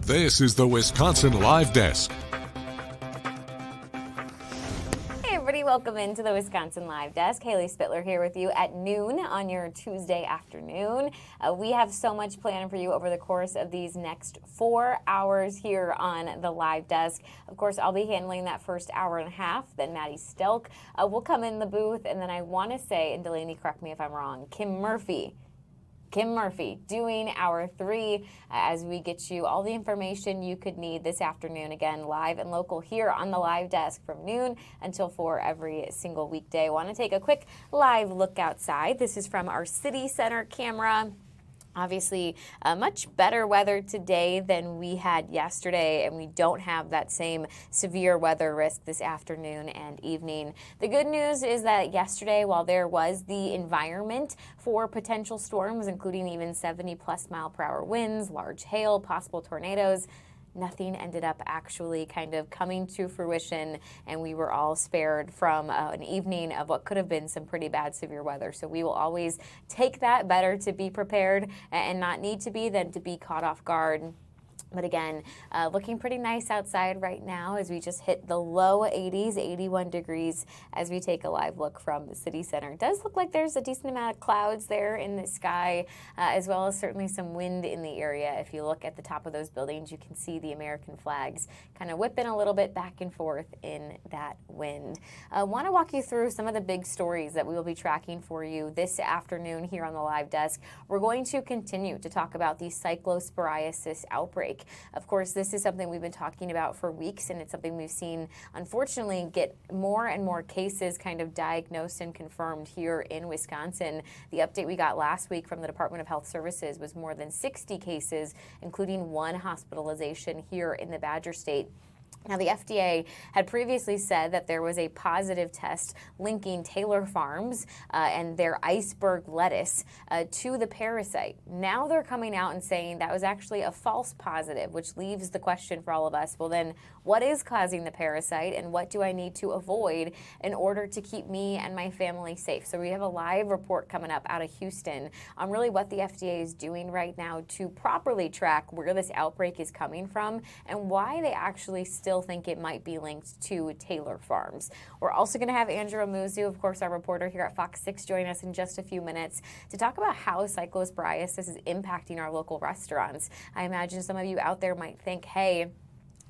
This is the Wisconsin Live Desk. Hey everybody, welcome into the Wisconsin Live Desk. Haley Spittler here with you at noon on your Tuesday afternoon. We have so much planned for you over the course of these next 4 hours here on the Live Desk. Of course, I'll be handling that first hour and a half. Then Maddie Stelk will come in the booth. And then I want to say, and Delaney, correct me if I'm wrong, Kim Murphy doing hour 3 as we get you all the information you could need this afternoon. Again, live and local here on the Live Desk from noon until 4 every single weekday. Want to take a quick live look outside. This is from our City Center camera. Obviously, much better weather today than we had yesterday, and we don't have that same severe weather risk this afternoon and evening. The good news is that yesterday, while there was the environment for potential storms, including even 70-plus mile-per-hour winds, large hail, possible tornadoes, nothing ended up actually kind of coming to fruition, and we were all spared from an evening of what could have been some pretty bad severe weather. So we will always take that. Better to be prepared and not need to be than to be caught off guard. But again, looking pretty nice outside right now as we just hit the low 80s, 81 degrees as we take a live look from the City Center. It does look like there's a decent amount of clouds there in the sky, as well as certainly some wind in the area. If you look at the top of those buildings, you can see the American flags kind of whipping a little bit back and forth in that wind. I want to walk you through some of the big stories that we will be tracking for you this afternoon here on the Live Desk. We're going to continue to talk about the Cyclosporiasis outbreak. Of course, this is something we've been talking about for weeks, and it's something we've seen, unfortunately, get more and more cases kind of diagnosed and confirmed here in Wisconsin. The update we got last week from the Department of Health Services was more than 60 cases, including 1 hospitalization here in the Badger State. Now, the FDA had previously said that there was a positive test linking Taylor Farms and their iceberg lettuce to the parasite. Now they're coming out and saying that was actually a false positive, which leaves the question for all of us, well then, what is causing the parasite and what do I need to avoid in order to keep me and my family safe? So we have a live report coming up out of Houston on really what the FDA is doing right now to properly track where this outbreak is coming from and why they actually still think it might be linked to Taylor Farms. We're also going to have Andrew Amuzu, of course, our reporter here at Fox 6, join us in just a few minutes to talk about how cyclosporiasis is impacting our local restaurants. I imagine some of you out there might think, hey,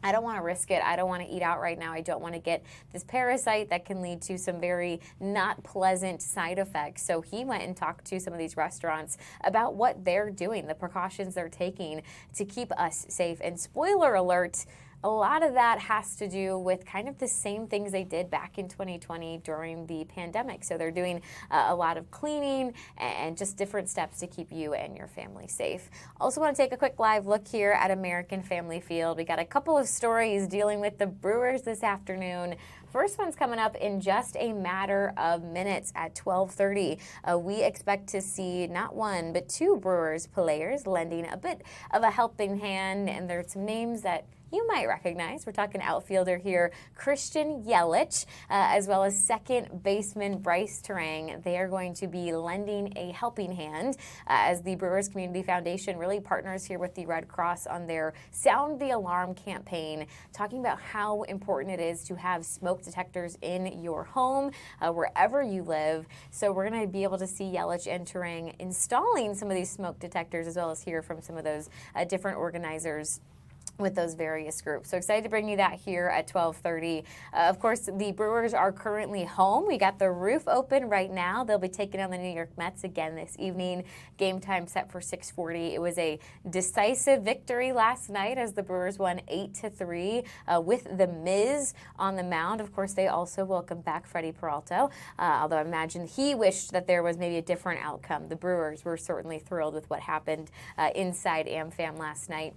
I don't want to risk it. I don't want to eat out right now. I don't want to get this parasite that can lead to some very not pleasant side effects. So he went and talked to some of these restaurants about what they're doing, the precautions they're taking to keep us safe. And spoiler alert, a lot of that has to do with kind of the same things they did back in 2020 during the pandemic. So they're doing a lot of cleaning and just different steps to keep you and your family safe. Also want to take a quick live look here at American Family Field. We got a couple of stories dealing with the Brewers this afternoon. First one's coming up in just a matter of minutes at 12:30. We expect to see not 1, but 2 Brewers players lending a bit of a helping hand, and there's some names that you might recognize. We're talking outfielder here, Christian Yelich, as well as second baseman Bryce Terang. They are going to be lending a helping hand as the Brewers Community Foundation really partners here with the Red Cross on their Sound the Alarm campaign, talking about how important it is to have smoke detectors in your home, wherever you live. So we're going to be able to see Yelich and Terang installing some of these smoke detectors, as well as hear from some of those different organizers with those various groups. So excited to bring you that here at 12:30. Of course, the Brewers are currently home. We got the roof open right now. They'll be taking on the New York Mets again this evening. Game time set for 6:40. It was a decisive victory last night as the Brewers won 8-3 with the Miz on the mound. Of course, they also welcomed back Freddie Peralta, although I imagine he wished that there was maybe a different outcome. The Brewers were certainly thrilled with what happened inside AmFam last night.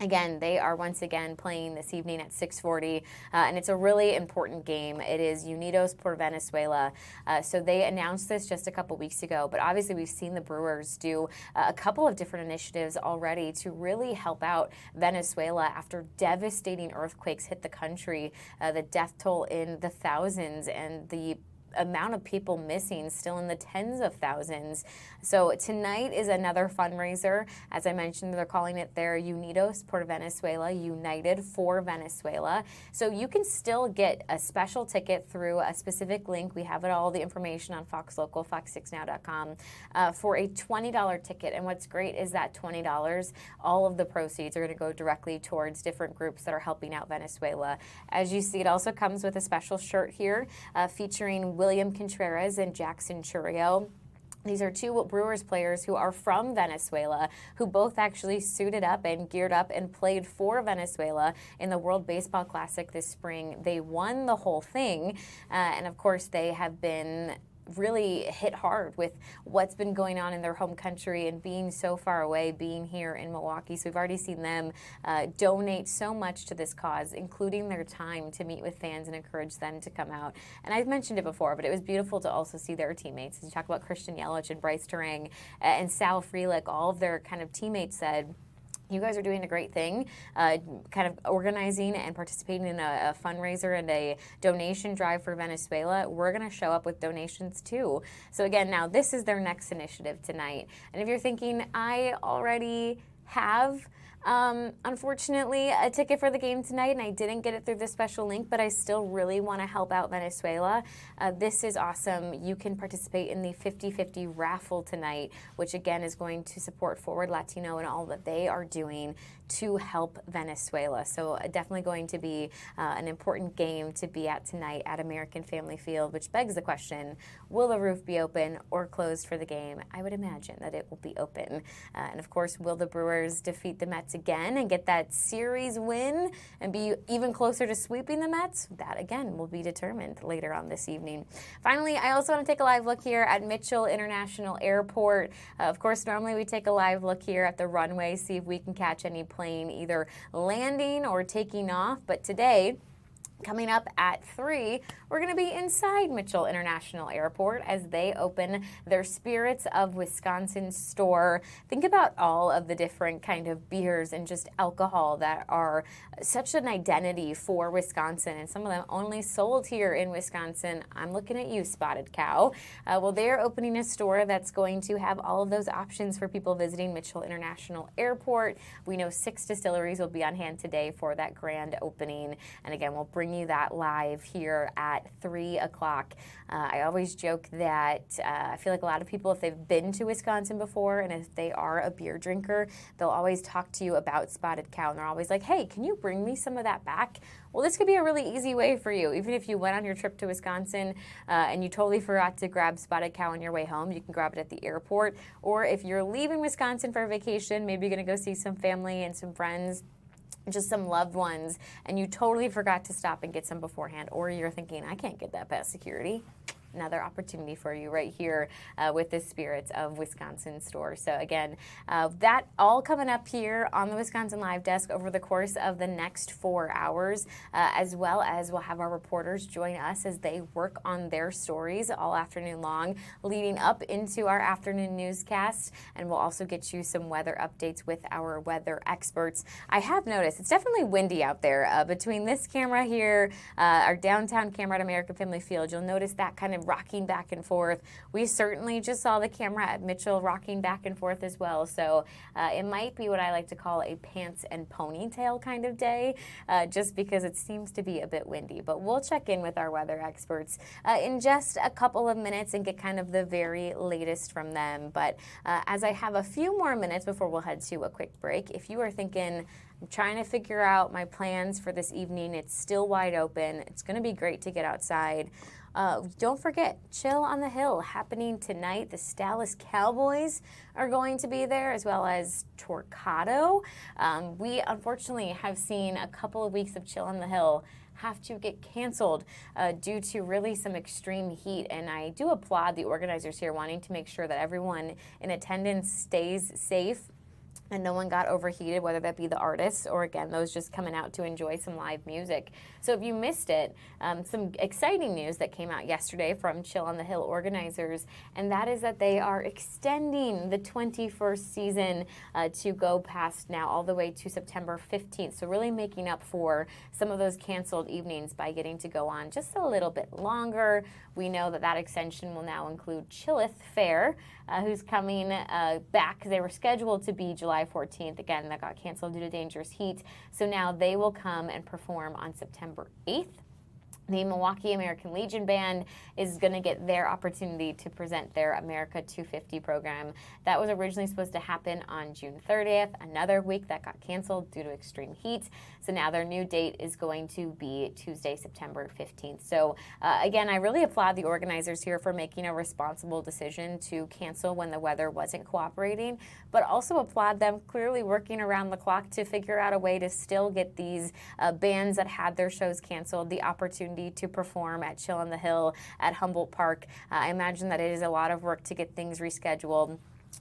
Again, they are once again playing this evening at 6:40, and it's a really important game. It is Unidos por Venezuela. So they announced this just a couple weeks ago, but obviously we've seen the Brewers do a couple of different initiatives already to really help out Venezuela after devastating earthquakes hit the country, the death toll in the thousands, and the amount of people missing, still in the tens of thousands. So tonight is another fundraiser. As I mentioned, they're calling it their Unidos por Venezuela, United for Venezuela. So you can still get a special ticket through a specific link. We have all the information on Fox Local, fox6now.com, for a $20 ticket. And what's great is that $20, all of the proceeds are going to go directly towards different groups that are helping out Venezuela. As you see, it also comes with a special shirt here featuring William Contreras and Jackson Churio. These are two Brewers players who are from Venezuela, who both actually suited up and geared up and played for Venezuela in the World Baseball Classic this spring. They won the whole thing, and of course they have been really hit hard with what's been going on in their home country and being so far away, being here in Milwaukee. So we've already seen them donate so much to this cause, including their time to meet with fans and encourage them to come out. And I've mentioned it before, but it was beautiful to also see their teammates. As you talk about Christian Yelich and Bryce Terang and Sal Frelick, all of their kind of teammates said, you guys are doing a great thing, kind of organizing and participating in a fundraiser and a donation drive for Venezuela. We're going to show up with donations too. So again, now this is their next initiative tonight. And if you're thinking, I already have unfortunately a ticket for the game tonight and I didn't get it through the special link, but I still really want to help out Venezuela, this is awesome. You can participate in the 50-50 raffle tonight, which again is going to support Forward Latino and all that they are doing to help Venezuela. So definitely going to be an important game to be at tonight at American Family Field, which begs the question, will the roof be open or closed for the game? I would imagine that it will be open. And of course, will the Brewers defeat the Mets again and get that series win and be even closer to sweeping the Mets? That again will be determined later on this evening. Finally, I also want to take a live look here at Mitchell International Airport. Of course, normally we take a live look here at the runway, see if we can catch any plane either landing or taking off. But today, coming up at 3, we're going to be inside Mitchell International Airport as they open their Spirits of Wisconsin store. Think about all of the different kind of beers and just alcohol that are such an identity for Wisconsin, and some of them only sold here in Wisconsin. I'm looking at you, Spotted Cow. Well, they're opening a store that's going to have all of those options for people visiting Mitchell International Airport. We know 6 distilleries will be on hand today for that grand opening, and again, we'll bring you that live here at 3 o'clock. I always joke that I feel like a lot of people, if they've been to Wisconsin before and if they are a beer drinker, they'll always talk to you about Spotted Cow, and they're always like, hey, can you bring me some of that back? Well, this could be a really easy way for you. Even if you went on your trip to Wisconsin and you totally forgot to grab Spotted Cow on your way home, you can grab it at the airport. Or if you're leaving Wisconsin for a vacation, maybe you're going to go see some family and some friends, just some loved ones, and you totally forgot to stop and get some beforehand, or you're thinking, I can't get that past security. Another opportunity for you right here with the Spirits of Wisconsin store. So again, that all coming up here on the Wisconsin Live Desk over the course of the next 4 hours, as well as we'll have our reporters join us as they work on their stories all afternoon long, leading up into our afternoon newscast, and we'll also get you some weather updates with our weather experts. I have noticed it's definitely windy out there. Between this camera here, our downtown camera at American Family Field, you'll notice that kind of rocking back and forth. We certainly just saw the camera at Mitchell rocking back and forth as well. So it might be what I like to call a pants and ponytail kind of day, just because it seems to be a bit windy. But we'll check in with our weather experts in just a couple of minutes and get kind of the very latest from them. But as I have a few more minutes before we'll head to a quick break, if you are thinking, I'm trying to figure out my plans for this evening, it's still wide open, it's going to be great to get outside, don't forget, Chill on the Hill happening tonight. The Dallas Cowboys are going to be there, as well as Torquato. We unfortunately have seen a couple of weeks of Chill on the Hill have to get canceled due to really some extreme heat, and I do applaud the organizers here wanting to make sure that everyone in attendance stays safe. and no one got overheated, whether that be the artists or, again, those just coming out to enjoy some live music. So if you missed it, some exciting news that came out yesterday from Chill on the Hill organizers, and that is that they are extending the 21st season to go past now all the way to September 15th. So really making up for some of those canceled evenings by getting to go on just a little bit longer. We know that that extension will now include Chillith Fair, who's coming back. They were scheduled to be July 14th. Again, that got canceled due to dangerous heat. So now they will come and perform on September 8th. The Milwaukee American Legion Band is going to get their opportunity to present their America 250 program. That was originally supposed to happen on June 30th, another week that got canceled due to extreme heat. So now their new date is going to be Tuesday, September 15th. So again, I really applaud the organizers here for making a responsible decision to cancel when the weather wasn't cooperating, but also applaud them clearly working around the clock to figure out a way to still get these bands that had their shows canceled the opportunity to perform at Chill on the Hill at Humboldt Park. I imagine that it is a lot of work to get things rescheduled,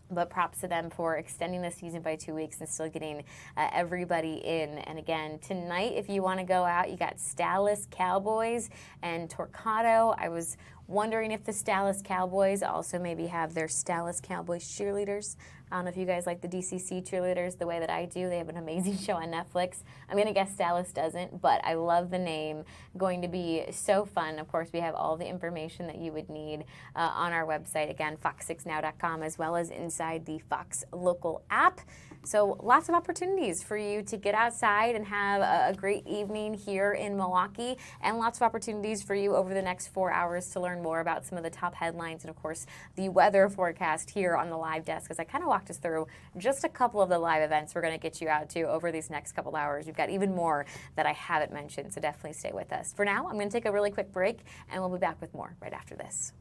but props to them for extending the season by 2 weeks and still getting everybody in. And again, tonight, if you want to go out, you got Stalis Cowboys and Torquato. I was wondering if the Stalis Cowboys also maybe have their Stalis Cowboys cheerleaders. I don't know if you guys like the DCC cheerleaders the way that I do. They have an amazing show on Netflix. I'm going to guess Stalis doesn't, but I love the name. Going to be so fun. Of course, we have all the information that you would need on our website. Again, fox6now.com, as well as inside the Fox Local app. So lots of opportunities for you to get outside and have a great evening here in Milwaukee, and lots of opportunities for you over the next 4 hours to learn more about some of the top headlines and, of course, the weather forecast here on the live desk, as I kind of walked us through just a couple of the live events we're going to get you out to over these next couple hours. We've got even more that I haven't mentioned, so definitely stay with us. For now, I'm going to take a really quick break, and we'll be back with more right after this.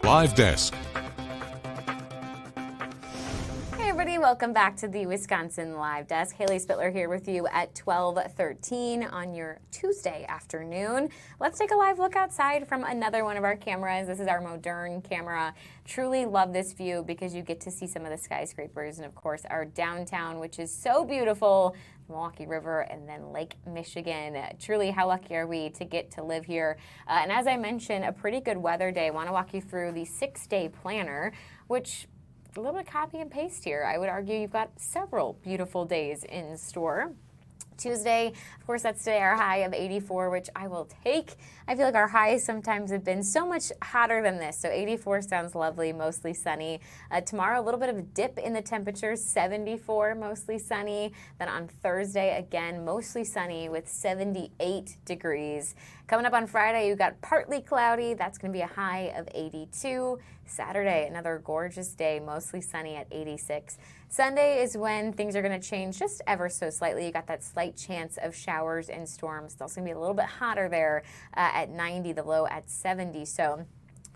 Live Desk. Hey everybody, welcome back to the Wisconsin Live Desk. Haley Spittler here with you at 12:13 on your Tuesday afternoon. Let's take a live look outside from another one of our cameras. This is our modern camera. Truly love this view because you get to see some of the skyscrapers and, of course, our downtown, which is so beautiful. Milwaukee River, and then Lake Michigan. Truly, how lucky are we to get to live here? And as I mentioned, a pretty good weather day. I want to walk you through the 6-day planner, which a little bit copy and paste here. I would argue you've got several beautiful days in store. Tuesday, of course, that's today our high of 84, which I will take. I feel like our highs sometimes have been so much hotter than this, so 84 sounds lovely, mostly sunny. Tomorrow, a little bit of a dip in the temperatures, 74, mostly sunny. Then on Thursday, again, mostly sunny with 78 degrees. Coming up on Friday, you got partly cloudy. That's going to be a high of 82. Saturday, another gorgeous day, mostly sunny at 86. Sunday is when things are going to change just ever so slightly. You got that slight chance of showers and storms. It's also going to be a little bit hotter there at 90, the low at 70. So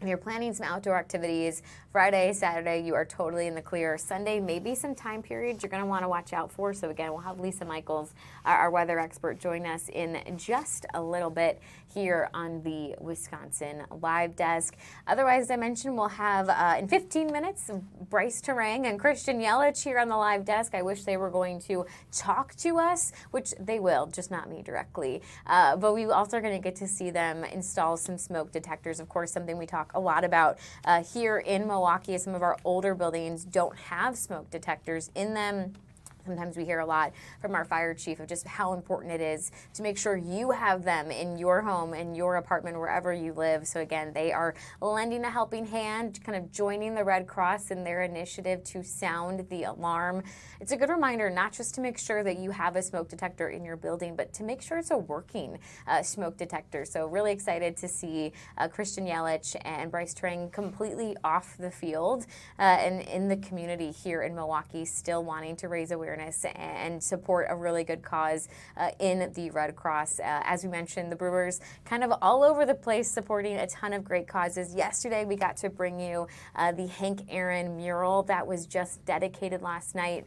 if you're planning some outdoor activities, Friday, Saturday, you are totally in the clear. Sunday, maybe some time periods you're going to want to watch out for. So again, we'll have Lisa Michaels, our weather expert, join us in just a little bit here on the Wisconsin Live Desk. Otherwise, as I mentioned, we'll have in 15 minutes Bryce Terang and Christian Yelich here on the Live Desk. I wish they were going to talk to us, which they will, just not me directly. But we also are going to get to see them install some smoke detectors. Of course, something we talk a lot about here in Milwaukee. Some of our older buildings don't have smoke detectors in them. Sometimes we hear a lot from our fire chief of just how important it is to make sure you have them in your home, in your apartment, wherever you live. So again, they are lending a helping hand, kind of joining the Red Cross in their initiative to sound the alarm. It's a good reminder not just to make sure that you have a smoke detector in your building, but to make sure it's a working smoke detector. So really excited to see Christian Yelich and Bryce Terang completely off the field and in the community here in Milwaukee, still wanting to raise awareness and support a really good cause in the Red Cross. As we mentioned, the Brewers kind of all over the place supporting a ton of great causes. Yesterday, we got to bring you the Hank Aaron mural that was just dedicated last night.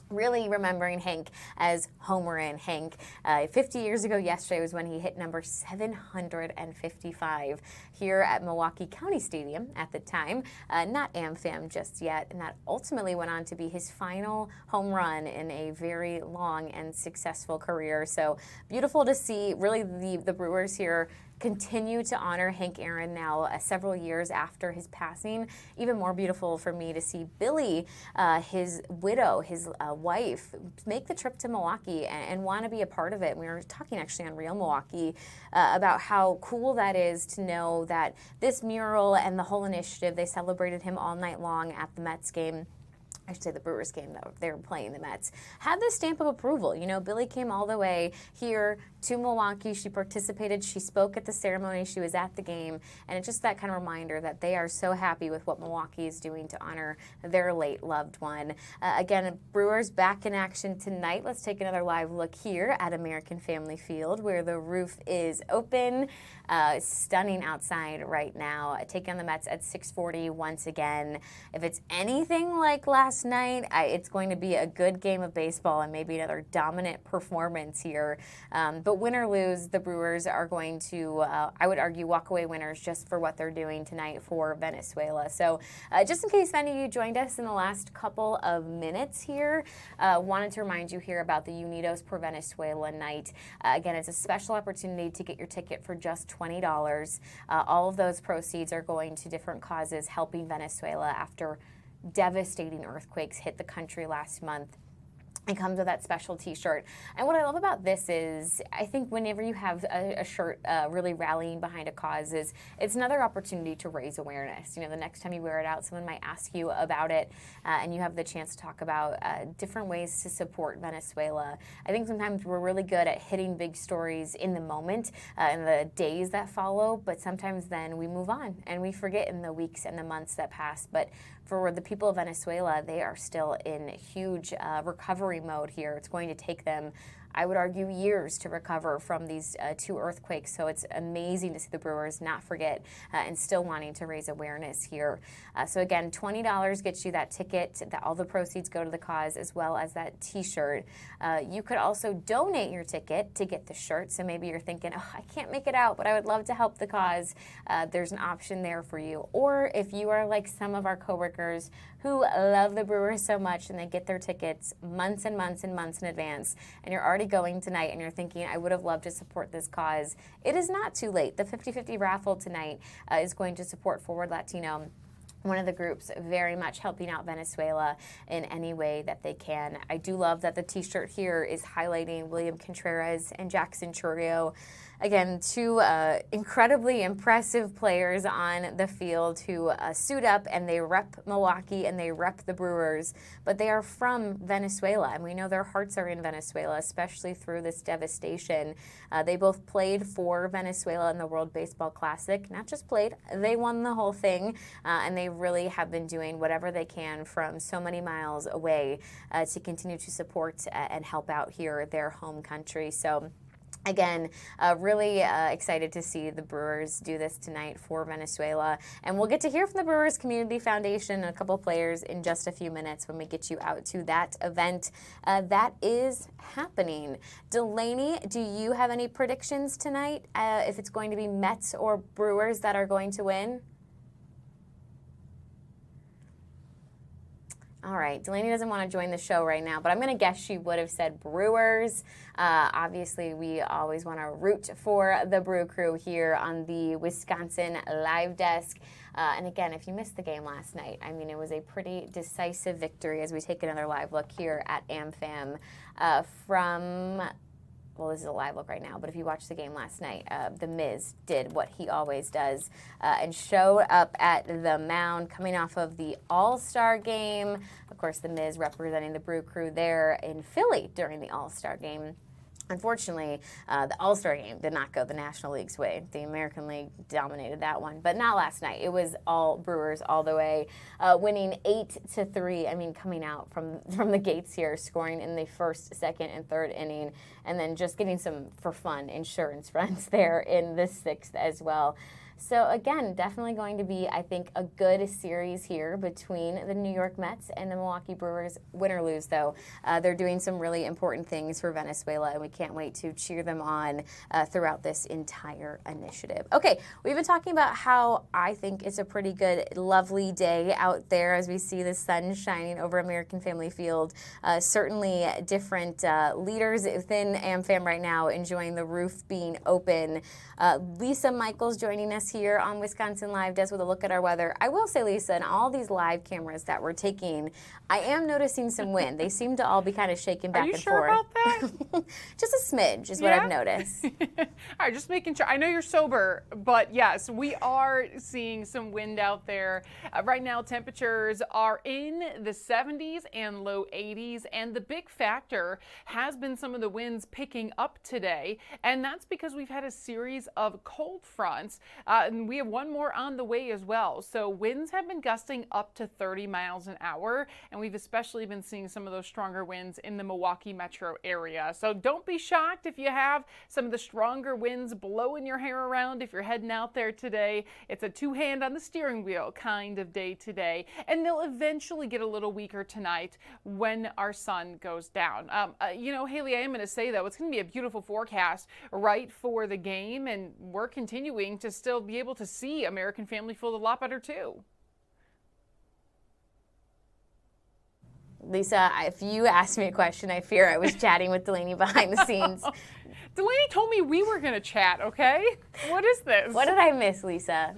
Really remembering Hank as Homerin' Hank. 50 years ago yesterday was when he hit number 755 here at Milwaukee County Stadium at the time. Not AmFam just yet, and that ultimately went on to be his final home run in a very long and successful career. So beautiful to see really the Brewers here continue to honor Hank Aaron now several years after his passing. Even more beautiful for me to see Billy, his widow, his wife, make the trip to Milwaukee and want to be a part of it. And we were talking actually on Real Milwaukee about how cool that is to know that this mural and the whole initiative, they celebrated him all night long at the Mets game. I should say the Brewers game, though, they were playing the Mets, had the stamp of approval. You know, Billy came all the way here to Milwaukee. She participated. She spoke at the ceremony. She was at the game. And it's just that kind of reminder that they are so happy with what Milwaukee is doing to honor their late loved one. Again, Brewers back in action tonight. Let's take another live look here at American Family Field, where the roof is open. Stunning outside right now. Taking on the Mets at 6:40 once again. If it's anything like last night, it's going to be a good game of baseball and maybe another dominant performance here. But win or lose, the Brewers are going to, I would argue, walk away winners just for what they're doing tonight for Venezuela. So just in case any of you joined us in the last couple of minutes here, wanted to remind you here about the Unidos por Venezuela night. Again, it's a special opportunity to get your ticket for just $20. All of those proceeds are going to different causes helping Venezuela after devastating earthquakes hit the country last month. It comes with that special t-shirt. And what I love about this is I think whenever you have a shirt really rallying behind a cause, is it's another opportunity to raise awareness. You know, the next time you wear it out, someone might ask you about it, and you have the chance to talk about different ways to support Venezuela. I think sometimes we're really good at hitting big stories in the moment, in the days that follow, but sometimes then we move on and we forget in the weeks and the months that pass. But for the people of Venezuela, they are still in huge recovery mode here. It's going to take them, I would argue, years to recover from these two earthquakes. So it's amazing to see the Brewers not forget and still wanting to raise awareness here. So again, $20 gets you that ticket. That all the proceeds go to the cause, as well as that t-shirt. You could also donate your ticket to get the shirt. So maybe you're thinking, oh, I can't make it out, but I would love to help the cause. There's an option there for you. Or if you are like some of our coworkers who love the Brewers so much and they get their tickets months and months and months in advance, and you're already going tonight and you're thinking, I would have loved to support this cause, it is not too late. The 50-50 raffle tonight is going to support Forward Latino one of the groups very much helping out Venezuela in any way that they can. I do love that the t-shirt here is highlighting William Contreras and Jackson Chourio. Again, two incredibly impressive players on the field who suit up and they rep Milwaukee and they rep the Brewers, but they are from Venezuela, and we know their hearts are in Venezuela, especially through this devastation. They both played for Venezuela in the World Baseball Classic. Not just played, they won the whole thing, and they really have been doing whatever they can from so many miles away to continue to support and help out here their home country. So again, really excited to see the Brewers do this tonight for Venezuela. And we'll get to hear from the Brewers Community Foundation and a couple players in just a few minutes when we get you out to that event that is happening. Delaney, do you have any predictions tonight if it's going to be Mets or Brewers that are going to win? All right, Delaney doesn't want to join the show right now, but I'm going to guess she would have said Brewers. Obviously, we always want to root for the Brew Crew here on the Wisconsin Live Desk. And again, if you missed the game last night, I mean, it was a pretty decisive victory as we take another live look here at AmFam from... Well, this is a live look right now, but if you watched the game last night, the Miz did what he always does and showed up at the mound coming off of the All-Star game. Of course, the Miz representing the Brew Crew there in Philly during the All-Star game. Unfortunately, the All-Star game did not go the National League's way. The American League dominated that one, but not last night. It was all Brewers all the way, winning 8-3. I mean, coming out from the gates here, scoring in the first, second, and third inning, and then just getting some, for fun, insurance runs there in the sixth as well. So again, definitely going to be, I think, a good series here between the New York Mets and the Milwaukee Brewers. Win or lose, though, they're doing some really important things for Venezuela, and we can't wait to cheer them on throughout this entire initiative. Okay, we've been talking about how I think it's a pretty good, lovely day out there as we see the sun shining over American Family Field. Certainly different leaders within AmFam right now enjoying the roof being open. Lisa Michaels joining us here on Wisconsin Live Desk with a look at our weather. I will say, Lisa, in all these live cameras that we're taking, I am noticing some wind. They seem to all be kind of shaking back and forth. Are you sure about that? Just a smidge is what I've noticed. All right, just making sure. I know you're sober, but yes, we are seeing some wind out there. Right now, temperatures are in the 70s and low 80s, and the big factor has been some of the winds picking up today, and that's because we've had a series of cold fronts. And we have one more on the way as well. So winds have been gusting up to 30 miles an hour, and we've especially been seeing some of those stronger winds in the Milwaukee metro area. So don't be shocked if you have some of the stronger winds blowing your hair around if you're heading out there today. It's a two-hand on the steering wheel kind of day today, and they'll eventually get a little weaker tonight when our sun goes down. You know, Haley, I am going to say, though, it's going to be a beautiful forecast right for the game, and we're continuing to still be able to see American Family Field a lot better too. Lisa, if you asked me a question, I fear I was chatting with Delaney behind the scenes. Delaney told me we were going to chat, okay? What is this? What did I miss, Lisa?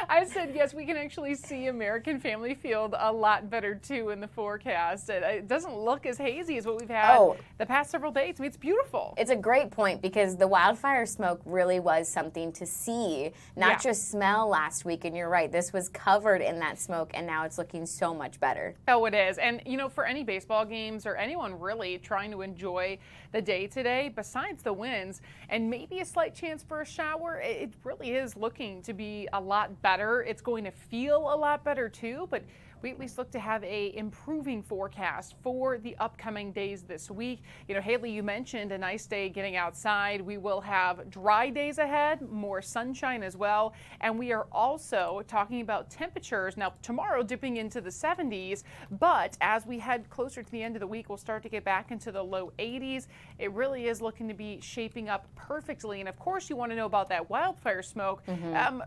I said, yes, we can actually see American Family Field a lot better, too, in the forecast. It doesn't look as hazy as what we've had the past several days. I mean, it's beautiful. It's a great point because the wildfire smoke really was something to see, not just smell last week. And you're right, this was covered in that smoke, and now it's looking so much better. Oh, it is. And, you know, for any baseball games or anyone really trying to enjoy the day today, besides the winds and maybe a slight chance for a shower, it really is looking to be a lot better. It's going to feel a lot better too, but we at least look to have a improving forecast for the upcoming days this week. You know, Haley, you mentioned a nice day getting outside. We will have dry days ahead, more sunshine as well, and we are also talking about temperatures now tomorrow dipping into the 70s, but as we head closer to the end of the week, we'll start to get back into the low 80s. It really is looking to be shaping up perfectly, and of course you want to know about that wildfire smoke.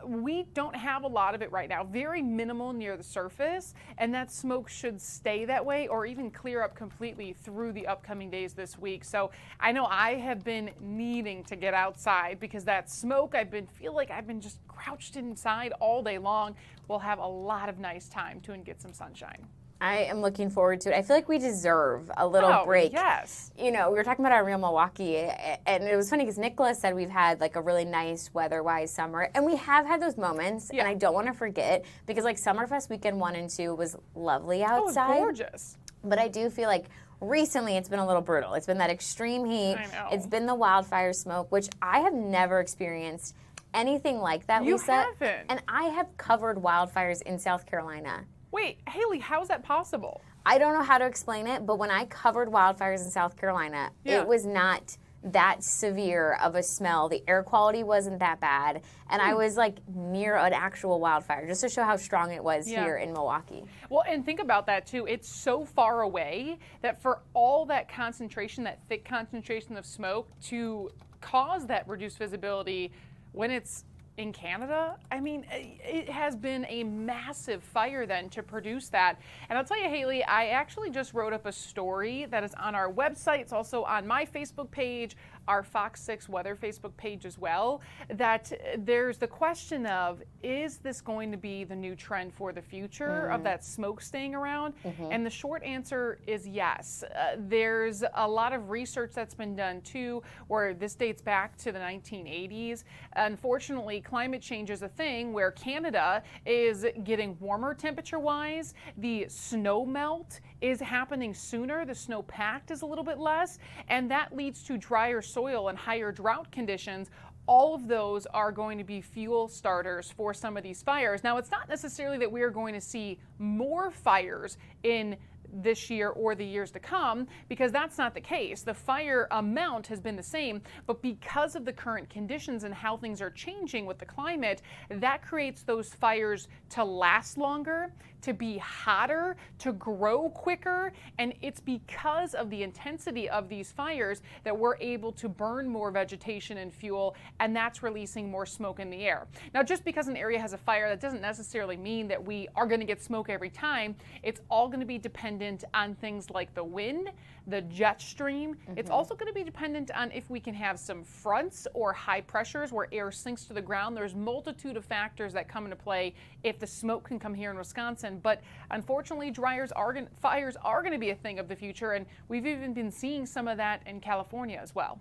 We don't have a lot of it right now, very minimal near the surface. and that smoke should stay that way or even clear up completely through the upcoming days this week. So I know I have been needing to get outside because that smoke, feel like I've been just crouched inside all day long. We'll have a lot of nice time to get some sunshine. I am looking forward to it. I feel like we deserve a little break. Yes. You know, we were talking about our real Milwaukee, and it was funny because Nicholas said we've had like a really nice weather-wise summer, and we have had those moments, and I don't want to forget because like Summerfest weekend 1 and 2 was lovely outside. Oh, it was gorgeous. But I do feel like recently it's been a little brutal. It's been that extreme heat. I know. It's been the wildfire smoke, which I have never experienced anything like that, You Lisa. haven't. And I have covered wildfires in South Carolina. Wait, Haley, how is that possible? I don't know how to explain it, but when I covered wildfires in South Carolina, it was not that severe of a smell. The air quality wasn't that bad, and I was like near an actual wildfire, just to show how strong it was here in Milwaukee. Well, and think about that too. It's so far away that for all that concentration, that thick concentration of smoke to cause that reduced visibility when it's in Canada, I mean, it has been a massive fire then to produce that. And I'll tell you, Haley, I actually just wrote up a story that is on our website. It's also on my Facebook page, our FOX6 Weather Facebook page as well, that there's the question of, is this going to be the new trend for the future of that smoke staying around? And the short answer is yes. There's a lot of research that's been done too, where this dates back to the 1980s. Unfortunately, climate change is a thing where Canada is getting warmer temperature-wise. The snow melt is happening sooner. The snow packed is a little bit less, and that leads to drier soil and higher drought conditions. All of those are going to be fuel starters for some of these fires. Now, it's not necessarily that we are going to see more fires in this year or the years to come, because that's not the case. The fire amount has been the same, but because of the current conditions and how things are changing with the climate, that creates those fires to last longer, to be hotter, to grow quicker, and it's because of the intensity of these fires that we're able to burn more vegetation and fuel, and that's releasing more smoke in the air. Now, just because an area has a fire, that doesn't necessarily mean that we are going to get smoke every time. It's all going to be dependent on things like the wind, the jet stream. It's also going to be dependent on if we can have some fronts or high pressures where air sinks to the ground. There's multitude of factors that come into play if the smoke can come here in Wisconsin. But unfortunately, fires are going to be a thing of the future, and we've even been seeing some of that in California as well.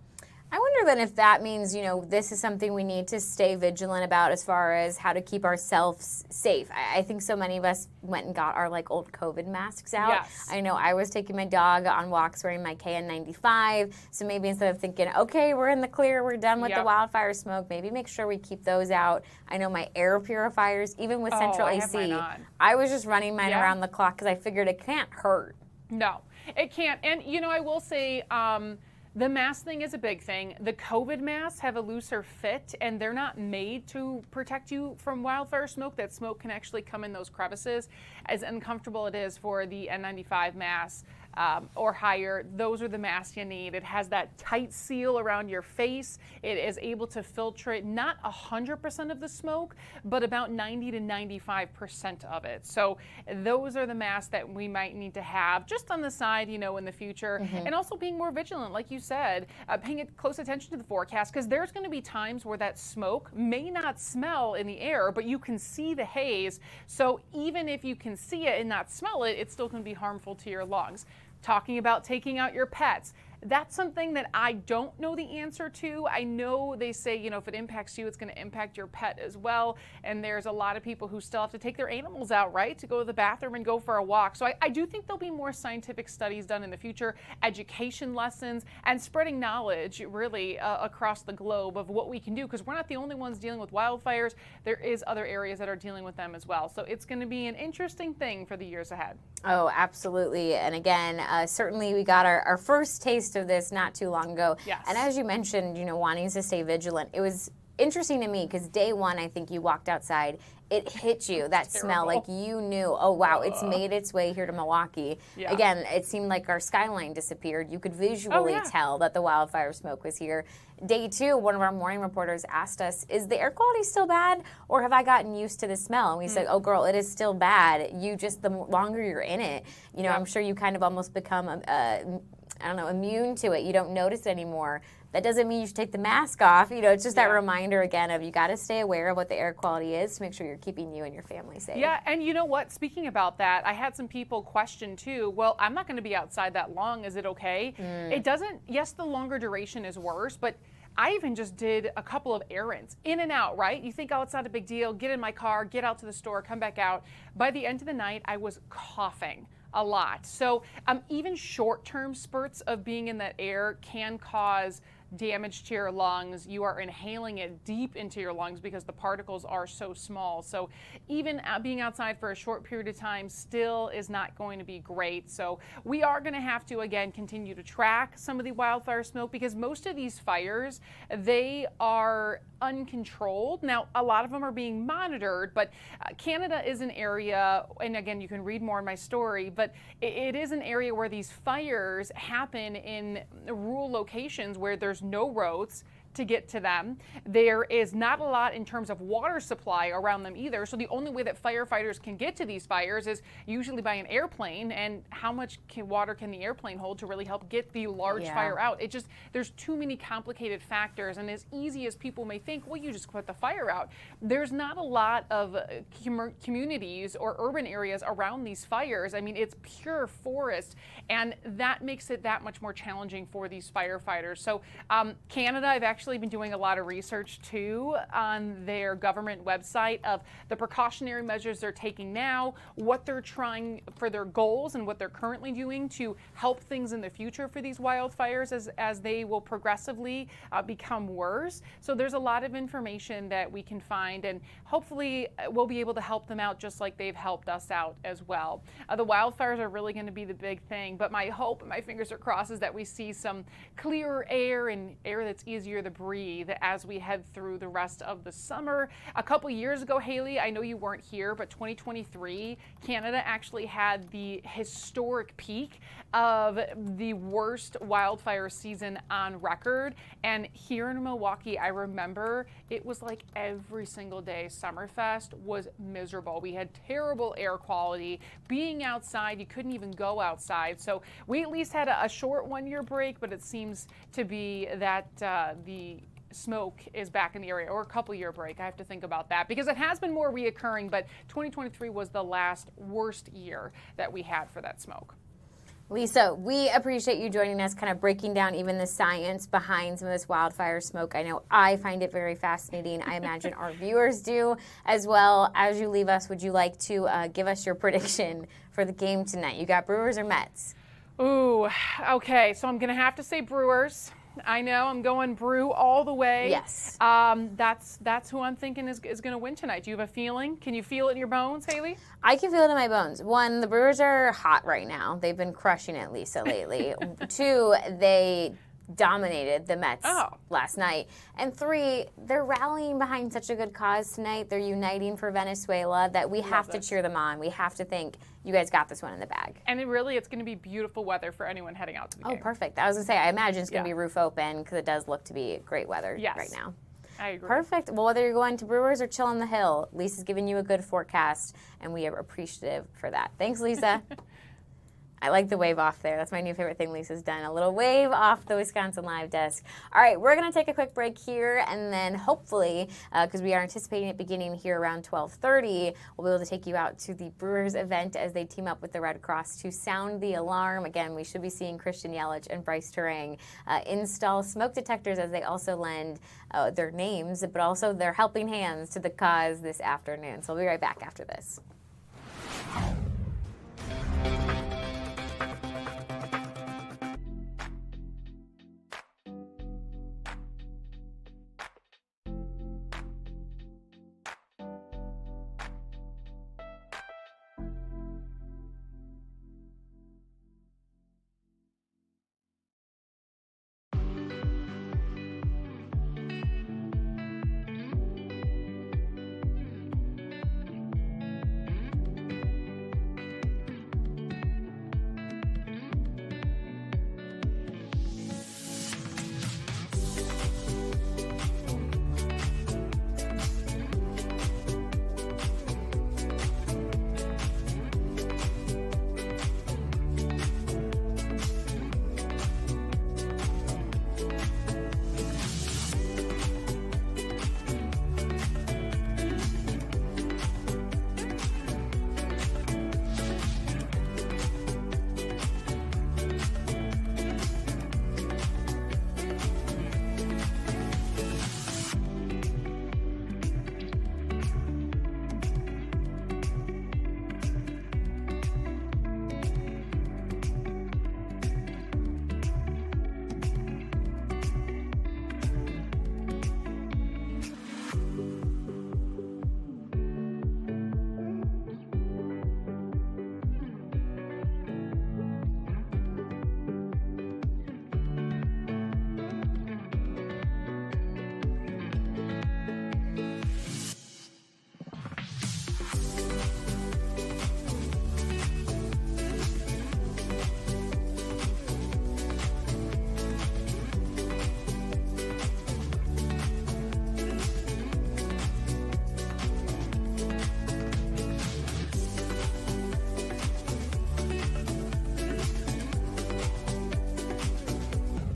I wonder then if that means, you know, this is something we need to stay vigilant about as far as how to keep ourselves safe. I think so many of us went and got our like old COVID masks out. Yes. I know I was taking my dog on walks wearing my KN95. So maybe instead of thinking, okay, we're in the clear, we're done with the wildfire smoke, maybe make sure we keep those out. I know my air purifiers, even with central I AC, have mine on. I was just running mine around the clock because I figured it can't hurt. No, it can't. And, you know, I will say, the mask thing is a big thing. The COVID masks have a looser fit, and they're not made to protect you from wildfire smoke. That smoke can actually come in those crevices. As uncomfortable it is for the N95 mask or higher, those are the masks you need. It has that tight seal around your face. It is able to filtrate not 100% of the smoke, but about 90 to 95% of it. So those are the masks that we might need to have just on the side, you know, in the future. And also being more vigilant, like you said, paying close attention to the forecast, because there's going to be times where that smoke may not smell in the air, but you can see the haze. So even if you can see it and not smell it, it's still going to be harmful to your lungs. Talking about taking out your pets, that's something that I don't know the answer to. I know they say, you know, if it impacts you, it's going to impact your pet as well. And there's a lot of people who still have to take their animals out, right, to go to the bathroom and go for a walk. So I do think there'll be more scientific studies done in the future, education lessons, and spreading knowledge really across the globe of what we can do, because we're not the only ones dealing with wildfires. There is other areas that are dealing with them as well. So it's going to be an interesting thing for the years ahead. Oh, absolutely. And again, certainly we got our first taste of this not too long ago. Yes. And as you mentioned, you know, wanting to stay vigilant, it was interesting to me because day one, I think you walked outside, it hit you, that smell, like terrible. you knew, oh wow, it's made its way here to Milwaukee. Yeah. Again, it seemed like our skyline disappeared. You could visually yeah. tell that the wildfire smoke was here. Day two, one of our morning reporters asked us, is the air quality still bad or have I gotten used to the smell? And we said, oh girl, it is still bad. You just, the longer you're in it, you know, I'm sure you kind of almost become, I don't know, immune to it. You don't notice it anymore. That doesn't mean you should take the mask off. You know, it's just that reminder again of you got to stay aware of what the air quality is to make sure you're keeping you and your family safe. Yeah, and you know what? Speaking about that, I had some people question too, well, I'm not going to be outside that long. Is it okay? It doesn't, yes, the longer duration is worse, but I even just did a couple of errands, in and out, right? You think, oh, it's not a big deal. Get in my car, get out to the store, come back out. By the end of the night, I was coughing a lot. So even short-term spurts of being in that air can cause damage to your lungs. You are inhaling it deep into your lungs because the particles are so small. So even being outside for a short period of time still is not going to be great. So we are going to have to, again, continue to track some of the wildfire smoke because most of these fires, they are uncontrolled. Now, a lot of them are being monitored, but Canada is an area, and again, you can read more in my story, but it is an area where these fires happen in rural locations where there's no roads to get to them. There is not a lot in terms of water supply around them either. So the only way that firefighters can get to these fires is usually by an airplane. And how much water can the airplane hold to really help get the large fire out? It just, there's too many complicated factors. And as easy as people may think, well, you just put the fire out. There's not a lot of communities or urban areas around these fires. I mean, it's pure forest. And that makes it that much more challenging for these firefighters. So Canada, I've actually been doing a lot of research too on their government website of the precautionary measures they're taking now, what they're trying for their goals and what they're currently doing to help things in the future for these wildfires as they will progressively become worse. So there's a lot of information that we can find and hopefully we'll be able to help them out just like they've helped us out as well. The wildfires are really going to be the big thing, but my hope and my fingers are crossed is that we see some clearer air and air that's easier to breathe as we head through the rest of the summer. A couple years ago, Haley, I know you weren't here, but 2023, Canada actually had the historic peak of the worst wildfire season on record. And here in Milwaukee, I remember it was like every single day Summerfest was miserable. We had terrible air quality. Being outside, you couldn't even go outside. So we at least had a short one-year break, but it seems to be that the smoke is back in the area, or a couple-year break. I have to think about that because it has been more reoccurring, but 2023 was the last worst year that we had for that smoke. Lisa, we appreciate you joining us, kind of breaking down even the science behind some of this wildfire smoke. I know I find it very fascinating. I imagine our viewers do as well. As you leave us, would you like to give us your prediction for the game tonight? You got Brewers or Mets? Ooh, okay. So I'm going to have to say Brewers. I know I'm going Brew all the way. Yes. That's who I'm thinking is going to win tonight. Do you have a feeling? Can you feel it in your bones, Haley? I can feel it in my bones. One, the Brewers are hot right now. They've been crushing it, Lisa, lately. Two, they dominated the Mets last night. And three, they're rallying behind such a good cause tonight. They're uniting for Venezuela that we have to cheer them on. We have to think, you guys got this one in the bag. And it's going to be beautiful weather for anyone heading out to the game. Oh, perfect. I was going to say, I imagine it's going to be roof open because it does look to be great weather right now. I agree. Perfect. Well, whether you're going to Brewers or chill on the hill, Lisa's giving you a good forecast, and we are appreciative for that. Thanks, Lisa. I like the wave off there. That's my new favorite thing Lisa's done, a little wave off the Wisconsin Live Desk. All right, we're going to take a quick break here, and then hopefully, because we are anticipating it beginning here around 12:30, we'll be able to take you out to the Brewers event as they team up with the Red Cross to sound the alarm. Again, we should be seeing Christian Yelich and Bryce Terang install smoke detectors as they also lend their names, but also their helping hands to the cause this afternoon. So we'll be right back after this.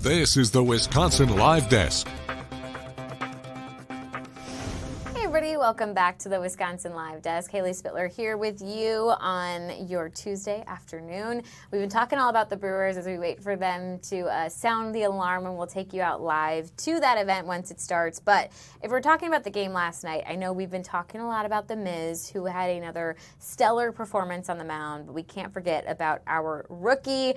This is the Wisconsin Live Desk. Hey everybody, welcome back to the Wisconsin Live Desk. Haley Spittler here with you on your Tuesday afternoon. We've been talking all about the Brewers as we wait for them to sound the alarm, and we'll take you out live to that event once it starts. But if we're talking about the game last night, I know we've been talking a lot about the Miz, who had another stellar performance on the mound, but we can't forget about our rookie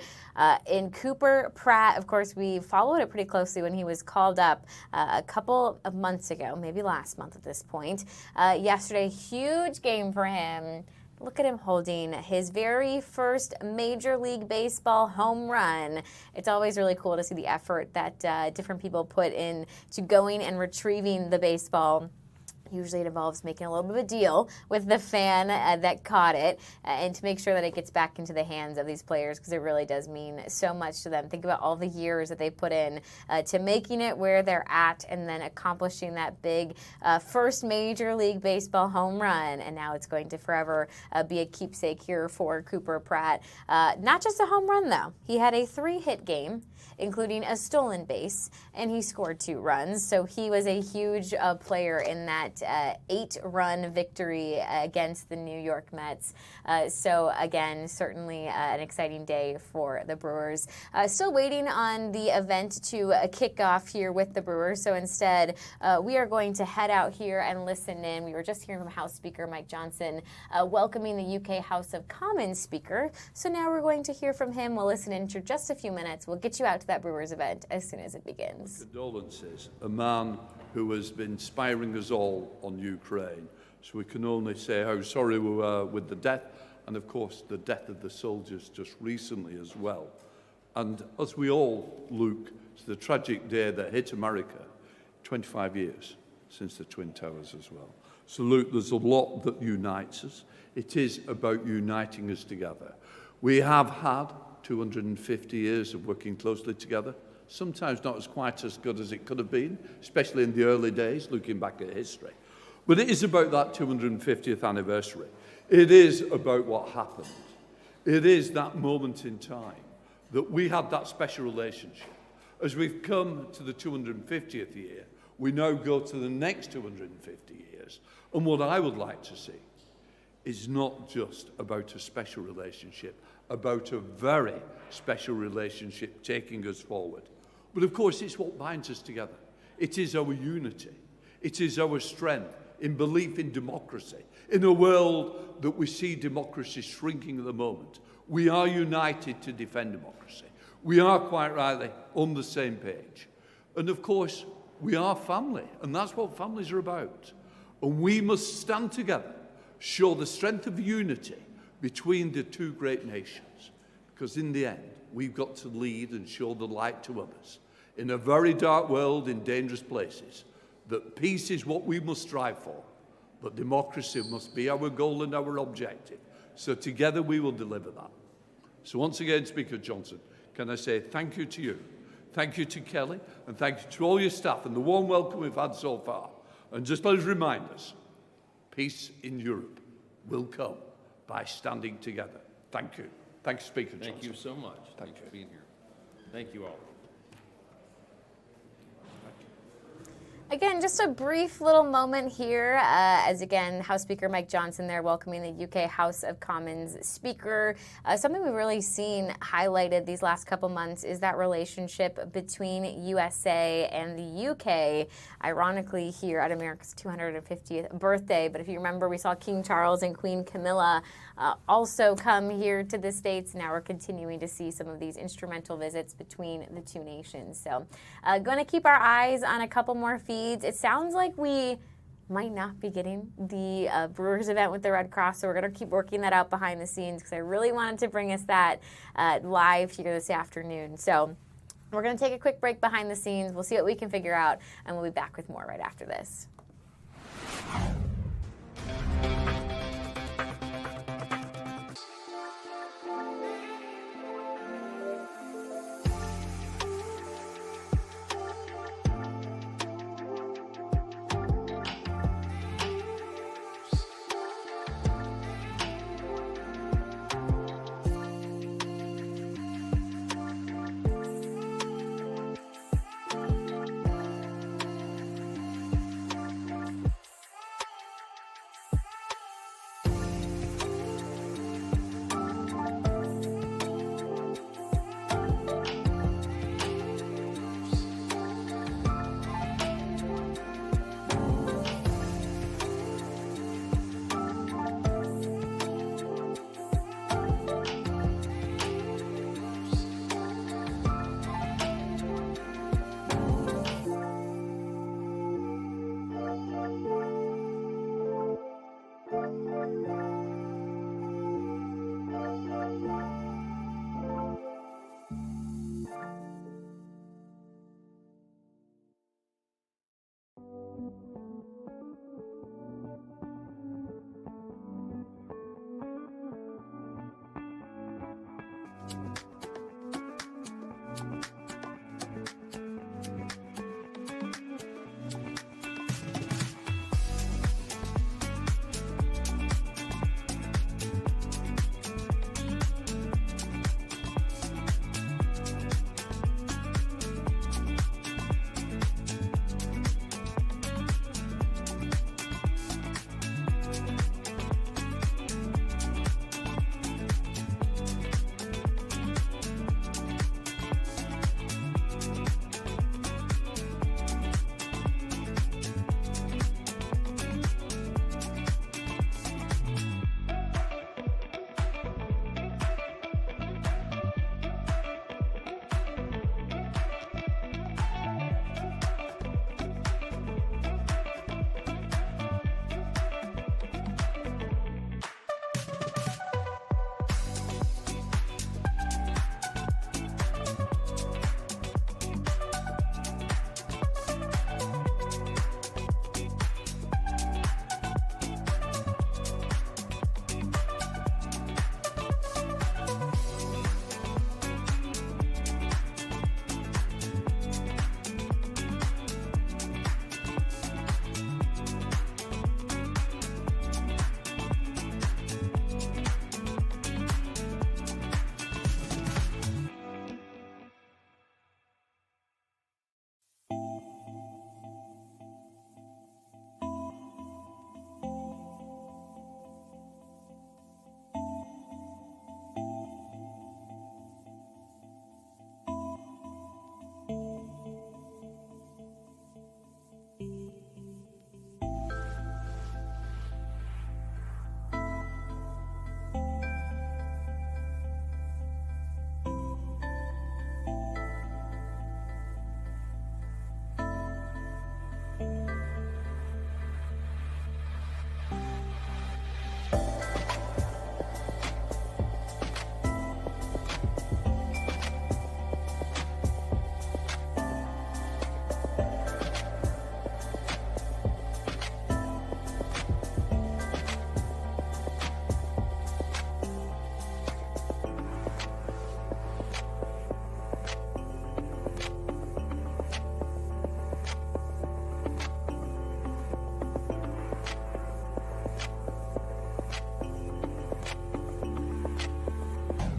in Cooper Pratt. Of course, we followed it pretty closely when he was called up a couple of months ago, maybe last month at this point. Yesterday, huge game for him. Look at him holding his very first Major League Baseball home run. It's always really cool to see the effort that different people put in to going and retrieving the baseball. Usually it involves making a little bit of a deal with the fan that caught it and to make sure that it gets back into the hands of these players, because it really does mean so much to them. Think about all the years that they put in to making it where they're at and then accomplishing that big first Major League Baseball home run. And now it's going to forever be a keepsake here for Cooper Pratt. Not just a home run, though. He had a 3-hit game, including a stolen base, and he scored 2 runs. So he was a huge player in that 8-run victory against the New York Mets. So again, certainly an exciting day for the Brewers. Still waiting on the event to kick off here with the Brewers. So instead, we are going to head out here and listen in. We were just hearing from House Speaker Mike Johnson welcoming the UK House of Commons Speaker. So now we're going to hear from him. We'll listen in for just a few minutes. We'll get you out to that Brewers event as soon as it begins. Condolences, a man who has been inspiring us all on Ukraine. So we can only say how sorry we were with the death, and of course the death of the soldiers just recently as well. And as we all look to the tragic day that hit America, 25 years since the Twin Towers as well. So look, there's a lot that unites us. It is about uniting us together. We have had 250 years of working closely together. Sometimes not as quite as good as it could have been, especially in the early days, looking back at history. But it is about that 250th anniversary. It is about what happened. It is that moment in time that we had that special relationship. As we've come to the 250th year, we now go to the next 250 years. And what I would like to see is not just about a special relationship, about a very special relationship taking us forward. But of course, it's what binds us together. It is our unity. It is our strength in belief in democracy. In a world that we see democracy shrinking at the moment, we are united to defend democracy. We are quite rightly on the same page. And of course, we are family, and that's what families are about. And we must stand together, show the strength of unity between the two great nations. Because in the end, we've got to lead and show the light to others. In a very dark world, in dangerous places, that peace is what we must strive for, but democracy must be our goal and our objective. So together we will deliver that. So once again, Speaker Johnson, can I say thank you to you, thank you to Kelly, and thank you to all your staff and the warm welcome we've had so far. And just let us remind us, peace in Europe will come by standing together. Thank you. Thank you, Speaker Johnson. Thank you so much. Thank Thanks you. for being here. Thank you all. Again, just a brief little moment here as, again, House Speaker Mike Johnson there welcoming the UK House of Commons Speaker. Something we've really seen highlighted these last couple months is that relationship between USA and the UK, ironically here at America's 250th birthday. But if you remember, we saw King Charles and Queen Camilla also come here to the States. Now we're continuing to see some of these instrumental visits between the two nations. So going to keep our eyes on a couple more feeds. It sounds like we might not be getting the Brewers event with the Red Cross, so we're going to keep working that out behind the scenes because I really wanted to bring us that live here this afternoon. So we're going to take a quick break behind the scenes. We'll see what we can figure out, and we'll be back with more right after this.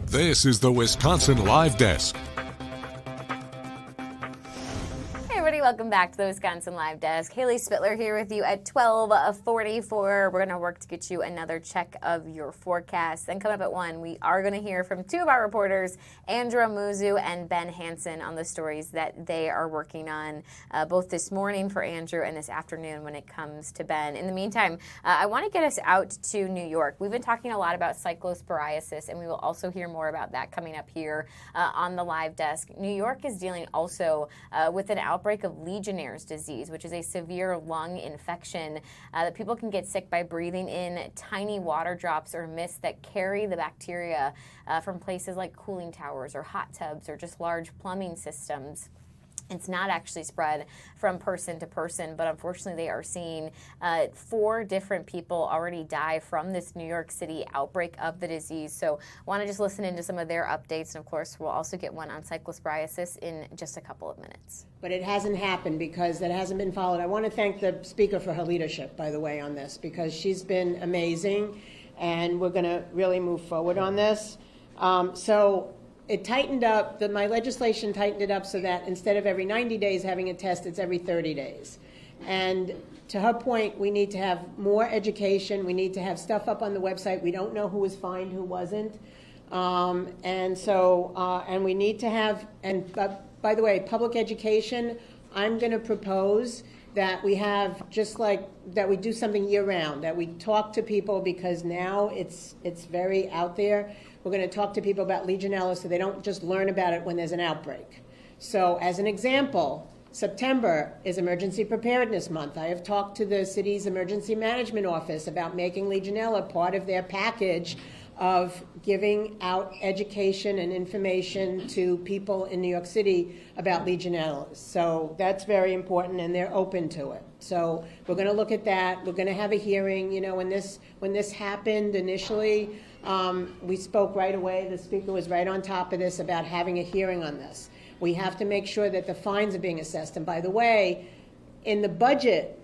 This is the Wisconsin Live Desk. Welcome back to the Wisconsin Live Desk. Haley Spittler here with you at 12:44. We're going to work to get you another check of your forecast. Then coming up at 1, we are going to hear from two of our reporters, Andra Muzu and Ben Hansen, on the stories that they are working on, both this morning for Andrew and this afternoon when it comes to Ben. In the meantime, I want to get us out to New York. We've been talking a lot about cyclosporiasis, and we will also hear more about that coming up here on the Live Desk. New York is dealing also with an outbreak of Legionnaire's disease, which is a severe lung infection that people can get sick by breathing in tiny water drops or mist that carry the bacteria from places like cooling towers or hot tubs or just large plumbing systems. It's not actually spread from person to person, but unfortunately they are seeing 4 different people already die from this New York City outbreak of the disease. So want to just listen into some of their updates. And of course, we'll also get one on cyclosporiasis in just a couple of minutes. But it hasn't happened because that hasn't been followed. I want to thank the speaker for her leadership, by the way, on this, because she's been amazing, and we're going to really move forward on this. It tightened up, my legislation tightened it up so that instead of every 90 days having a test, it's every 30 days. And to her point, we need to have more education. We need to have stuff up on the website. We don't know who was fined, who wasn't. And we need to have, and by the way, public education, I'm going to propose that we have, just like, that we do something year-round, that we talk to people, because now it's very out there. We're going to talk to people about Legionella so they don't just learn about it when there's an outbreak. So as an example, September is Emergency Preparedness Month. I have talked to the city's emergency management office about making Legionella part of their package of giving out education and information to people in New York City about Legionella. So that's very important, and they're open to it. So we're going to look at that. We're going to have a hearing. You know, when this happened initially, we spoke right away. The speaker was right on top of this about having a hearing on this. We have to make sure that the fines are being assessed. And by the way, in the budget,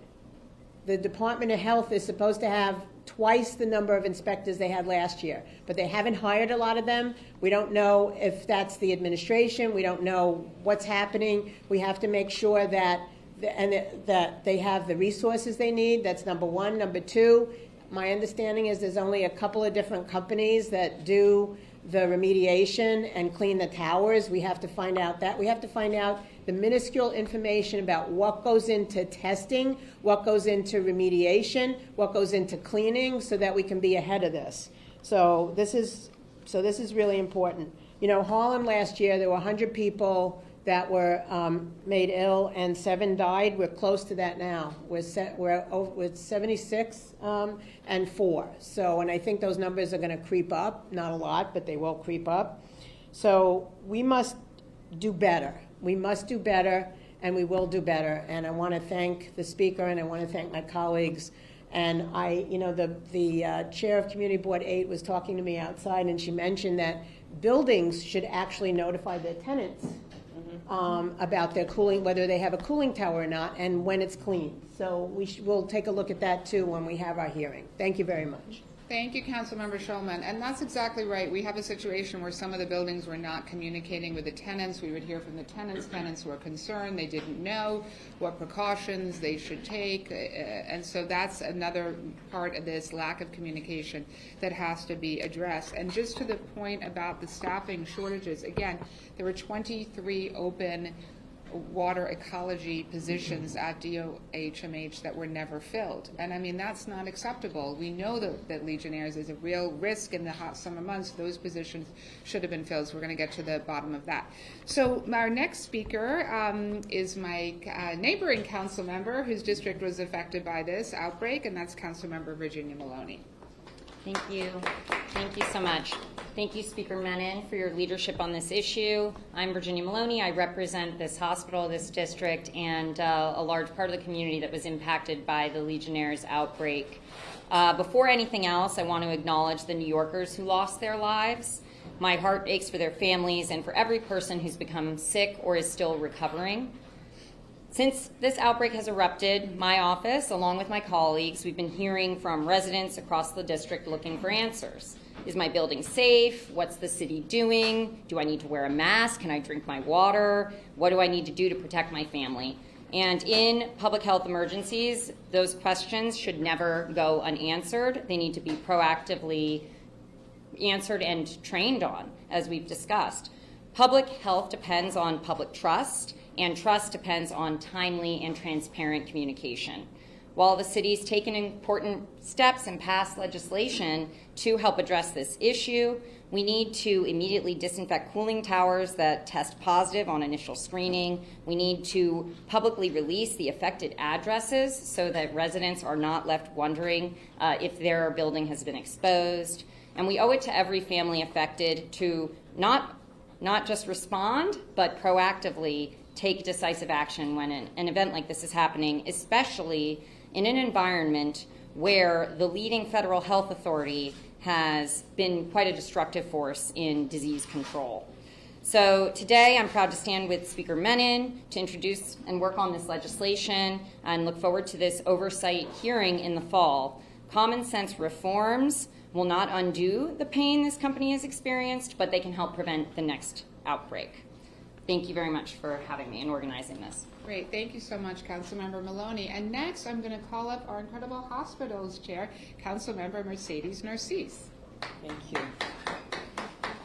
the Department of Health is supposed to have twice the number of inspectors they had last year, but they haven't hired a lot of them. We don't know if that's the administration. We don't know what's happening. We have to make sure that they have the resources they need. That's number one. Number two, my understanding is there's only a couple of different companies that do the remediation and clean the towers. We have to find out that. We have to find out the minuscule information about what goes into testing, what goes into remediation, what goes into cleaning, so that we can be ahead of this. So this is really important. You know, Harlem last year, there were 100 people that were made ill, and 7 died. We're close to that now. We're 76 and 4. So, and I think those numbers are going to creep up. Not a lot, but they will creep up. So we must do better. We must do better, and we will do better. And I want to thank the speaker, and I want to thank my colleagues. And the chair of Community Board 8 was talking to me outside, and she mentioned that buildings should actually notify their tenants about their cooling, whether they have a cooling tower or not, and when it's clean. So we'll take a look at that too when we have our hearing. Thank you very much. Thank you, Councilmember Schulman. And that's exactly right. We have a situation where some of the buildings were not communicating with the tenants. We would hear from the tenants who are concerned. They didn't know what precautions they should take. And so that's another part of this lack of communication that has to be addressed. And just to the point about the staffing shortages, again, there were 23 open water ecology positions at DOHMH that were never filled. And I mean, that's not acceptable. We know that Legionnaires is a real risk in the hot summer months. Those positions should have been filled, so we're going to get to the bottom of that. So our next speaker is my neighboring council member whose district was affected by this outbreak, and that's Councilmember Virginia Maloney. Thank you. Thank you so much. Thank you, Speaker Menon, for your leadership on this issue. I'm Virginia Maloney. I represent this hospital, this district, and a large part of the community that was impacted by the Legionnaire's outbreak. Before anything else, I want to acknowledge the New Yorkers who lost their lives. My heart aches for their families and for every person who's become sick or is still recovering. Since this outbreak has erupted, my office, along with my colleagues, we've been hearing from residents across the district looking for answers. Is my building safe? What's the city doing? Do I need to wear a mask? Can I drink my water? What do I need to do to protect my family? And in public health emergencies, those questions should never go unanswered. They need to be proactively answered and trained on, as we've discussed. Public health depends on public trust, and trust depends on timely and transparent communication. While the city's taken important steps and passed legislation to help address this issue, we need to immediately disinfect cooling towers that test positive on initial screening. We need to publicly release the affected addresses so that residents are not left wondering if their building has been exposed. And we owe it to every family affected to not just respond, but proactively take decisive action when an event like this is happening, especially in an environment where the leading federal health authority has been quite a destructive force in disease control. So today I'm proud to stand with Speaker Menon to introduce and work on this legislation and look forward to this oversight hearing in the fall. Common sense reforms will not undo the pain this company has experienced, but they can help prevent the next outbreak. Thank you very much for having me and organizing this. Great, thank you so much, Councilmember Maloney. And next, I'm going to call up our incredible hospitals chair, Councilmember Mercedes Narcisse. Thank you.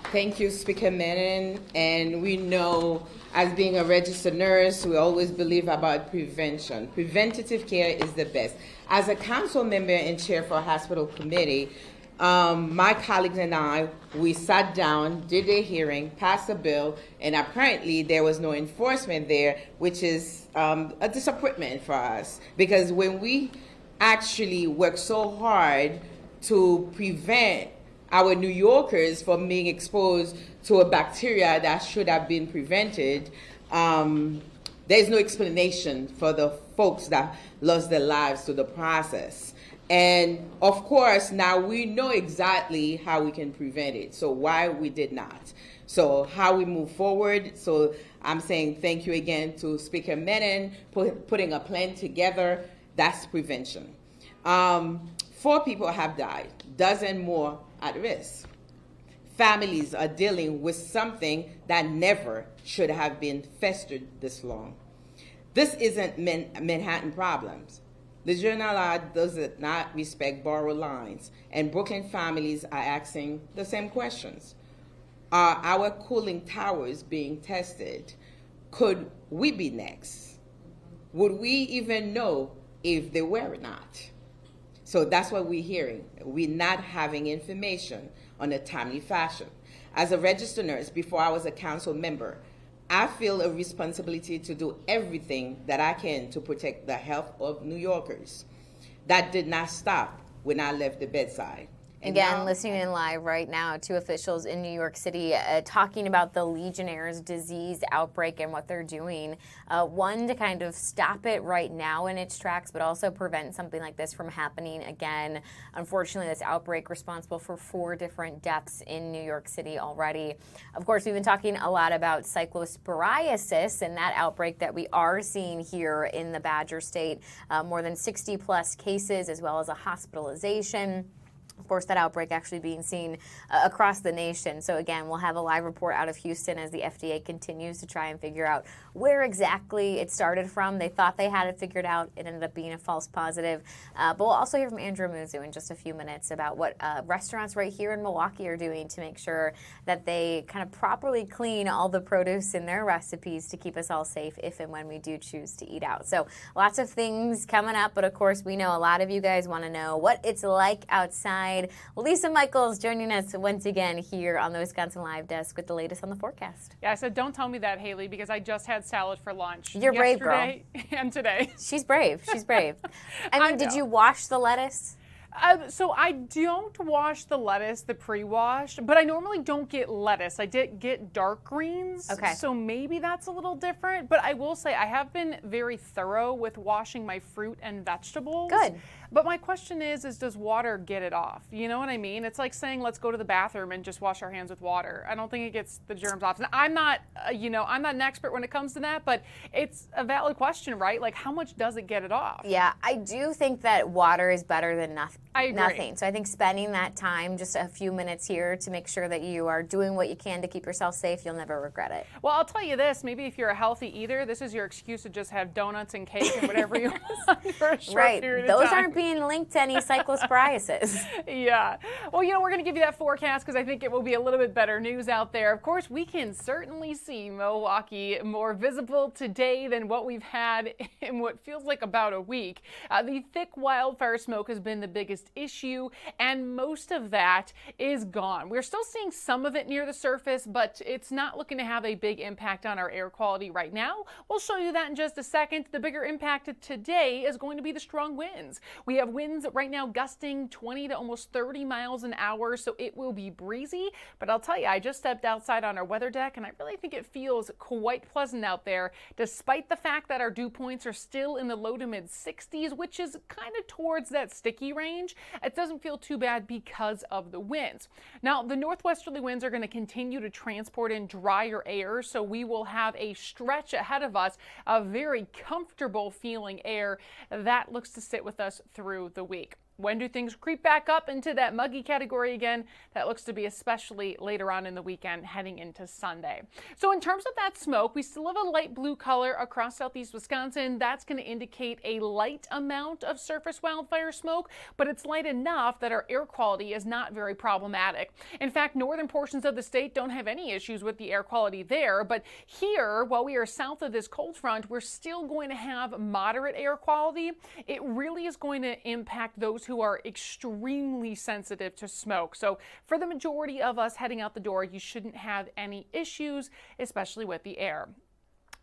Thank you, Speaker Menon. And we know, as being a registered nurse, we always believe about prevention. Preventative care is the best. As a council member and chair for a hospital committee, my colleagues and I, we sat down, did a hearing, passed a bill, and apparently there was no enforcement there, which is a disappointment for us. Because when we actually work so hard to prevent our New Yorkers from being exposed to a bacteria that should have been prevented, there's no explanation for the folks that lost their lives to the process. And of course, now we know exactly how we can prevent it. So why we did not. So how we move forward. So I'm saying thank you again to Speaker Menon putting a plan together. That's prevention. 4 people have died, dozen more at risk. Families are dealing with something that never should have been festered this long. This isn't Manhattan problems. The journal does not respect borrow lines, and Brooklyn families are asking the same questions. Are our cooling towers being tested? Could we be next? Would we even know if they were or not? So that's what we're hearing. We're not having information on a timely fashion. As a registered nurse, before I was a council member, I feel a responsibility to do everything that I can to protect the health of New Yorkers. That did not stop when I left the bedside. And Again, now, listening in live right now to officials in New York City talking about the Legionnaire's disease outbreak and what they're doing. One, to kind of stop it right now in its tracks, but also prevent something like this from happening again. Unfortunately, this outbreak responsible for 4 different deaths in New York City already. Of course, we've been talking a lot about cyclosporiasis and that outbreak that we are seeing here in the Badger State. More than 60 plus cases, as well as a hospitalization. Of course, that outbreak actually being seen across the nation. So again, we'll have a live report out of Houston as the FDA continues to try and figure out where exactly it started from. They thought they had it figured out. It ended up being a false positive. But we'll also hear from Andrew Muzu in just a few minutes about what restaurants right here in Milwaukee are doing to make sure that they kind of properly clean all the produce in their recipes to keep us all safe if and when we do choose to eat out. So lots of things coming up, but of course we know a lot of you guys want to know what it's like outside. Lisa Michaels joining us once again here on the Wisconsin Live Desk with the latest on the forecast. Yeah, I said don't tell me that, Haley, because I just had salad for lunch. You're brave, girl. Yesterday and today. She's brave. She's brave. I mean, did you wash the lettuce? So I don't wash the lettuce, the pre-washed, but I normally don't get lettuce. I did get dark greens. Okay. So maybe that's a little different. But I will say I have been very thorough with washing my fruit and vegetables. Good. But my question is does water get it off? You know what I mean? It's like saying let's go to the bathroom and just wash our hands with water. I don't think it gets the germs off. And I'm not, I'm not an expert when it comes to that, but it's a valid question, right? Like how much does it get it off? Yeah, I do think that water is better than nothing. I agree. Nothing. So I think spending that time, just a few minutes here to make sure that you are doing what you can to keep yourself safe, you'll never regret it. Well, I'll tell you this, maybe if you're a healthy eater, this is your excuse to just have donuts and cake and whatever you want for a short period of time. Those aren't being linked to any cyclosporiasis. Yeah. Well, you know, we're going to give you that forecast because I think it will be a little bit better news out there. Of course, we can certainly see Milwaukee more visible today than what we've had in what feels like about a week. The thick wildfire smoke has been the biggest issue, and most of that is gone. We're still seeing some of it near the surface, but it's not looking to have a big impact on our air quality right now. We'll show you that in just a second. The bigger impact today is going to be the strong winds. We have winds right now gusting 20 to almost 30 miles an hour, so it will be breezy. But I'll tell you, I just stepped outside on our weather deck, and I really think it feels quite pleasant out there, despite the fact that our dew points are still in the low to mid 60s, which is kind of towards that sticky range. It doesn't feel too bad because of the winds. Now, the northwesterly winds are going to continue to transport in drier air, so we will have a stretch ahead of us of very comfortable feeling air that looks to sit with us through the week. When do things creep back up into that muggy category again? That looks to be especially later on in the weekend heading into Sunday. So in terms of that smoke, we still have a light blue color across southeast Wisconsin. That's going to indicate a light amount of surface wildfire smoke, but it's light enough that our air quality is not very problematic. In fact, northern portions of the state don't have any issues with the air quality there, but here, while we are south of this cold front, we're still going to have moderate air quality. It really is going to impact those who are extremely sensitive to smoke. So for the majority of us heading out the door, you shouldn't have any issues, especially with the air.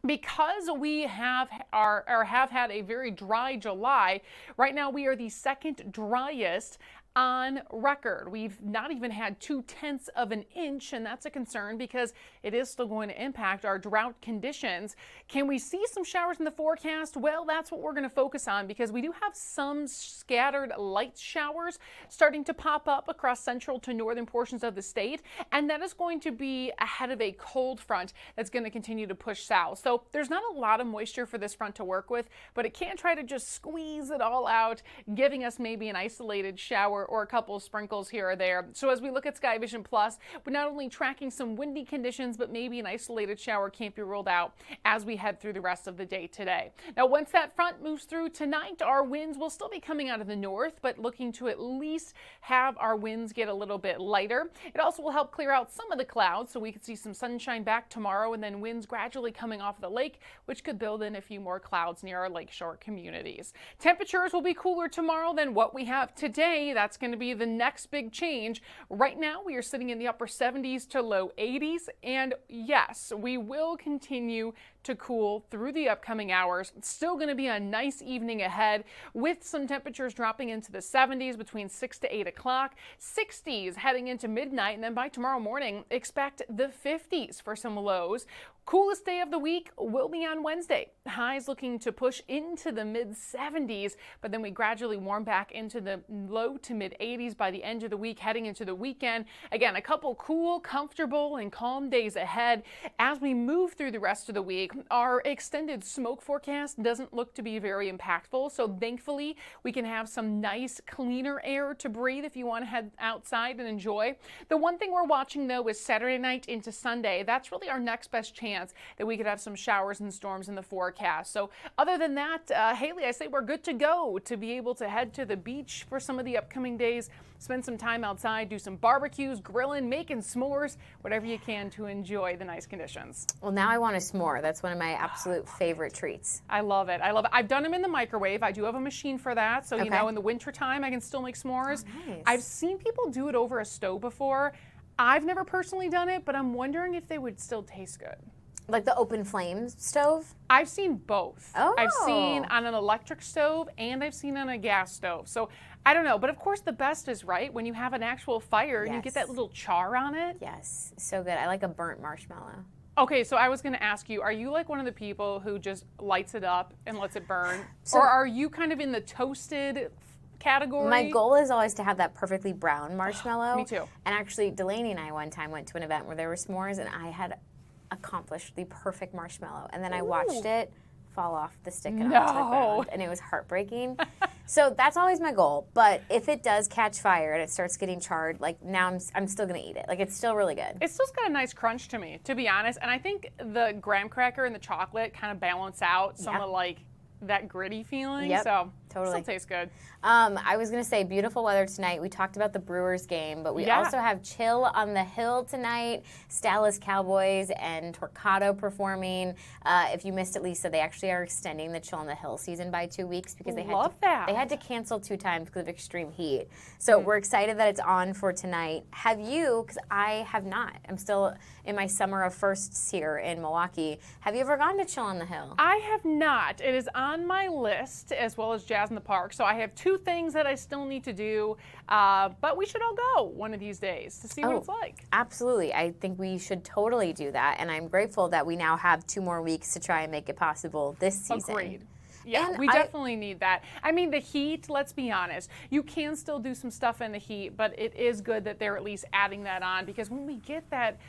Because we have had a very dry July, right now we are the second driest on record. We've not even had 0.2 of an inch, and that's a concern because it is still going to impact our drought conditions. Can we see some showers in the forecast? Well, that's what we're going to focus on because we do have some scattered light showers starting to pop up across central to northern portions of the state, and that is going to be ahead of a cold front that's going to continue to push south. So there's not a lot of moisture for this front to work with, but it can try to just squeeze it all out, giving us maybe an isolated shower or a couple of sprinkles here or there. So as we look at Sky Vision Plus, we're not only tracking some windy conditions, but maybe an isolated shower can't be ruled out as we head through the rest of the day today. Now, once that front moves through tonight, our winds will still be coming out of the north, but looking to at least have our winds get a little bit lighter. It also will help clear out some of the clouds so we could see some sunshine back tomorrow and then winds gradually coming off the lake, which could build in a few more clouds near our lakeshore communities. Temperatures will be cooler tomorrow than what we have today. That's going to be the next big change. Right now, we are sitting in the upper 70s to low 80s, and yes, we will continue to cool through the upcoming hours. It's still going to be a nice evening ahead with some temperatures dropping into the 70s between 6 to 8 o'clock, 60s heading into midnight, and then by tomorrow morning, expect the 50s for some lows. Coolest day of the week will be on Wednesday. Highs looking to push into the mid 70s, but then we gradually warm back into the low to mid 80s by the end of the week, heading into the weekend. Again, a couple cool, comfortable, and calm days ahead. As we move through the rest of the week, our extended smoke forecast doesn't look to be very impactful, so thankfully we can have some nice, cleaner air to breathe if you want to head outside and enjoy. The one thing we're watching, though, is Saturday night into Sunday. That's really our next best chance that we could have some showers and storms in the forecast. So other than that, Haley, I say we're good to go to be able to head to the beach for some of the upcoming days, spend some time outside, do some barbecues, grilling, making s'mores, whatever you can to enjoy the nice conditions. Well, now I want a s'more. That's one of my absolute favorite treats. I love it. I love it. I've done them in the microwave. I do have a machine for that. So, you know, in the wintertime, I can still make s'mores. Oh, nice. I've seen people do it over a stove before. I've never personally done it, but I'm wondering if they would still taste good. Like the open flame stove? I've seen both. Oh. I've seen on an electric stove and I've seen on a gas stove. So I don't know, but of course the best is right when you have an actual fire and you get that little char on it. Yes, so good. I like a burnt marshmallow. Okay, so I was going to ask you, are you like one of the people who just lights it up and lets it burn? Or are you kind of in the toasted category? My goal is always to have that perfectly brown marshmallow. Me too. And actually, Delaney and I one time went to an event where there were s'mores and I had accomplished the perfect marshmallow, and then I watched it fall off the stick and onto the ground, and it was heartbreaking. So that's always my goal. But if it does catch fire and it starts getting charred, like now I'm still going to eat it. Like it's still really good. It's still got a nice crunch to me, to be honest. And I think the graham cracker and the chocolate kind of balance out some of like that gritty feeling. Yep, so totally. still tastes good. I was going to say beautiful weather tonight. We talked about the Brewers game, but we also have Chill on the Hill tonight, Dallas Cowboys and Torquato performing. If you missed it, Lisa, they actually are extending the Chill on the Hill season by 2 weeks because they had to cancel 2 times because of extreme heat. So we're excited that it's on for tonight. Have you, because I have not, I'm still in my summer of firsts here in Milwaukee. Have you ever gone to Chill on the Hill? I have not. It is on my list, as well as Jazz in the Park. So I have 2 things that I still need to do, but we should all go one of these days to see what it's like. Absolutely. I think we should totally do that, and I'm grateful that we now have 2 more weeks to try and make it possible this season. Agreed. Yeah, And we definitely need that. I mean, the heat, let's be honest, you can still do some stuff in the heat, but it is good that they're at least adding that on, because when we get that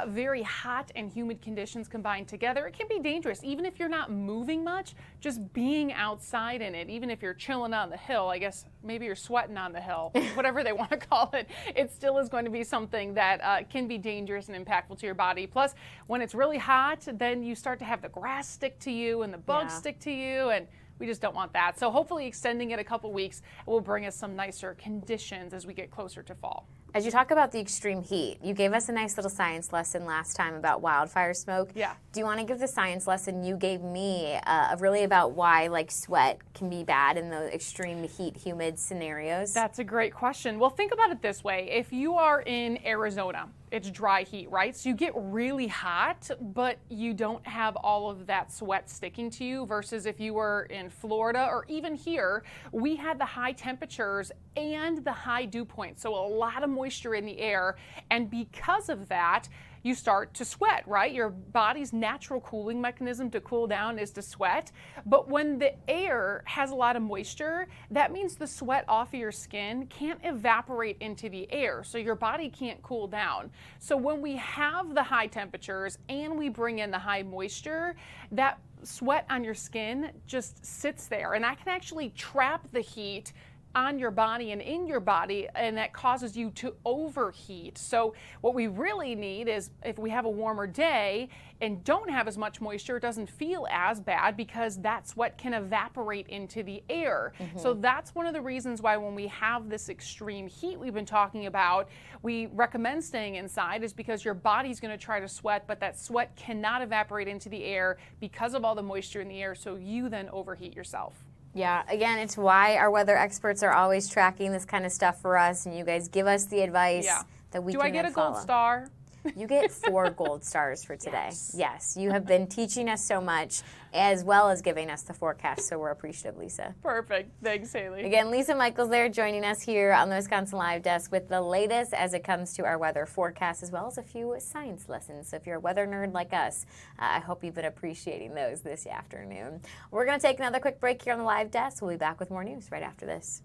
very hot and humid conditions combined together, it can be dangerous. Even if you're not moving much, just being outside in it, even if you're chilling on the hill, I guess maybe you're sweating on the hill, whatever they want to call it, it still is going to be something that can be dangerous and impactful to your body. Plus, when it's really hot, then you start to have the grass stick to you and the bugs stick to you, and we just don't want that. So hopefully extending it a couple weeks will bring us some nicer conditions as we get closer to fall. As you talk about the extreme heat, you gave us a nice little science lesson last time about wildfire smoke. Yeah. Do you want to give the science lesson you gave me really about why like sweat can be bad in the extreme heat, humid scenarios? That's a great question. Well, think about it this way. If you are in Arizona, it's dry heat, right? So you get really hot, but you don't have all of that sweat sticking to you, versus if you were in Florida or even here, we had the high temperatures and the high dew point. So a lot of moisture in the air. And because of that, you start to sweat, right? Your body's natural cooling mechanism to cool down is to sweat. But when the air has a lot of moisture, that means the sweat off of your skin can't evaporate into the air, so your body can't cool down. So when we have the high temperatures and we bring in the high moisture, that sweat on your skin just sits there, and that can actually trap the heat on your body and in your body, and that causes you to overheat. So what we really need is, if we have a warmer day and don't have as much moisture, it doesn't feel as bad because that sweat can evaporate into the air. So that's one of the reasons why when we have this extreme heat we've been talking about, we recommend staying inside, is because your body's going to try to sweat, but that sweat cannot evaporate into the air because of all the moisture in the air, so you then overheat yourself. Yeah, again, it's why our weather experts are always tracking this kind of stuff for us, and you guys give us the advice that we Do can I get then a gold follow. star? You get 4 gold stars for today. Yes, you have been teaching us so much, as well as giving us the forecast, so we're appreciative, Lisa. Perfect. Thanks, Haley. Again, Lisa Michaels there joining us here on the Wisconsin Live Desk with the latest as it comes to our weather forecast, as well as a few science lessons. So if you're a weather nerd like us, I hope you've been appreciating those this afternoon. We're going to take another quick break here on the Live Desk. We'll be back with more news right after this.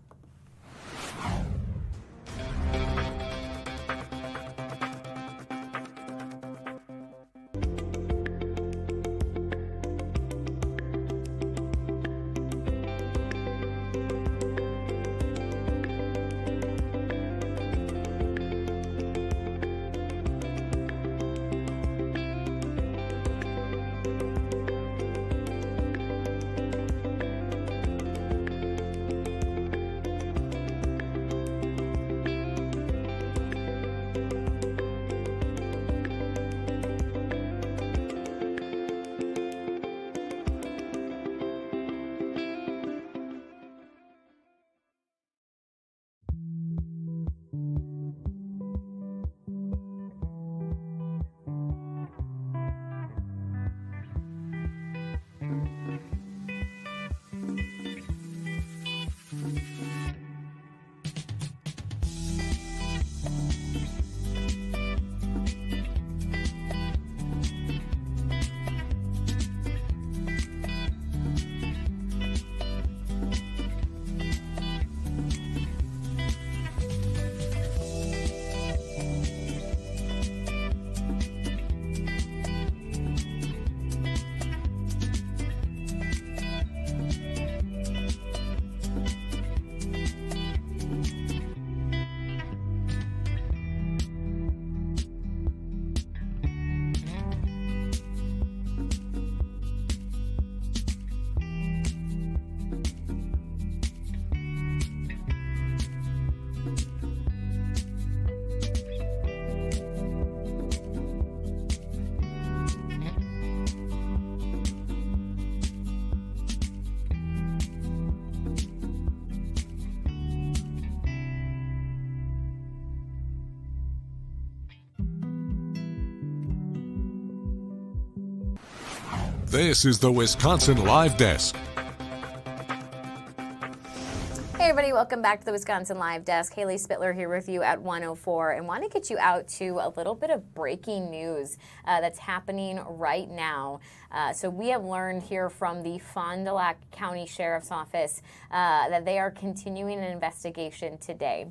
This is the Wisconsin Live Desk. Hey everybody, welcome back to the Wisconsin Live Desk. Haley Spittler here with you at 104, and want to get you out to a little bit of breaking news that's happening right now. So we have learned here from the Fond du Lac County Sheriff's Office that they are continuing an investigation today.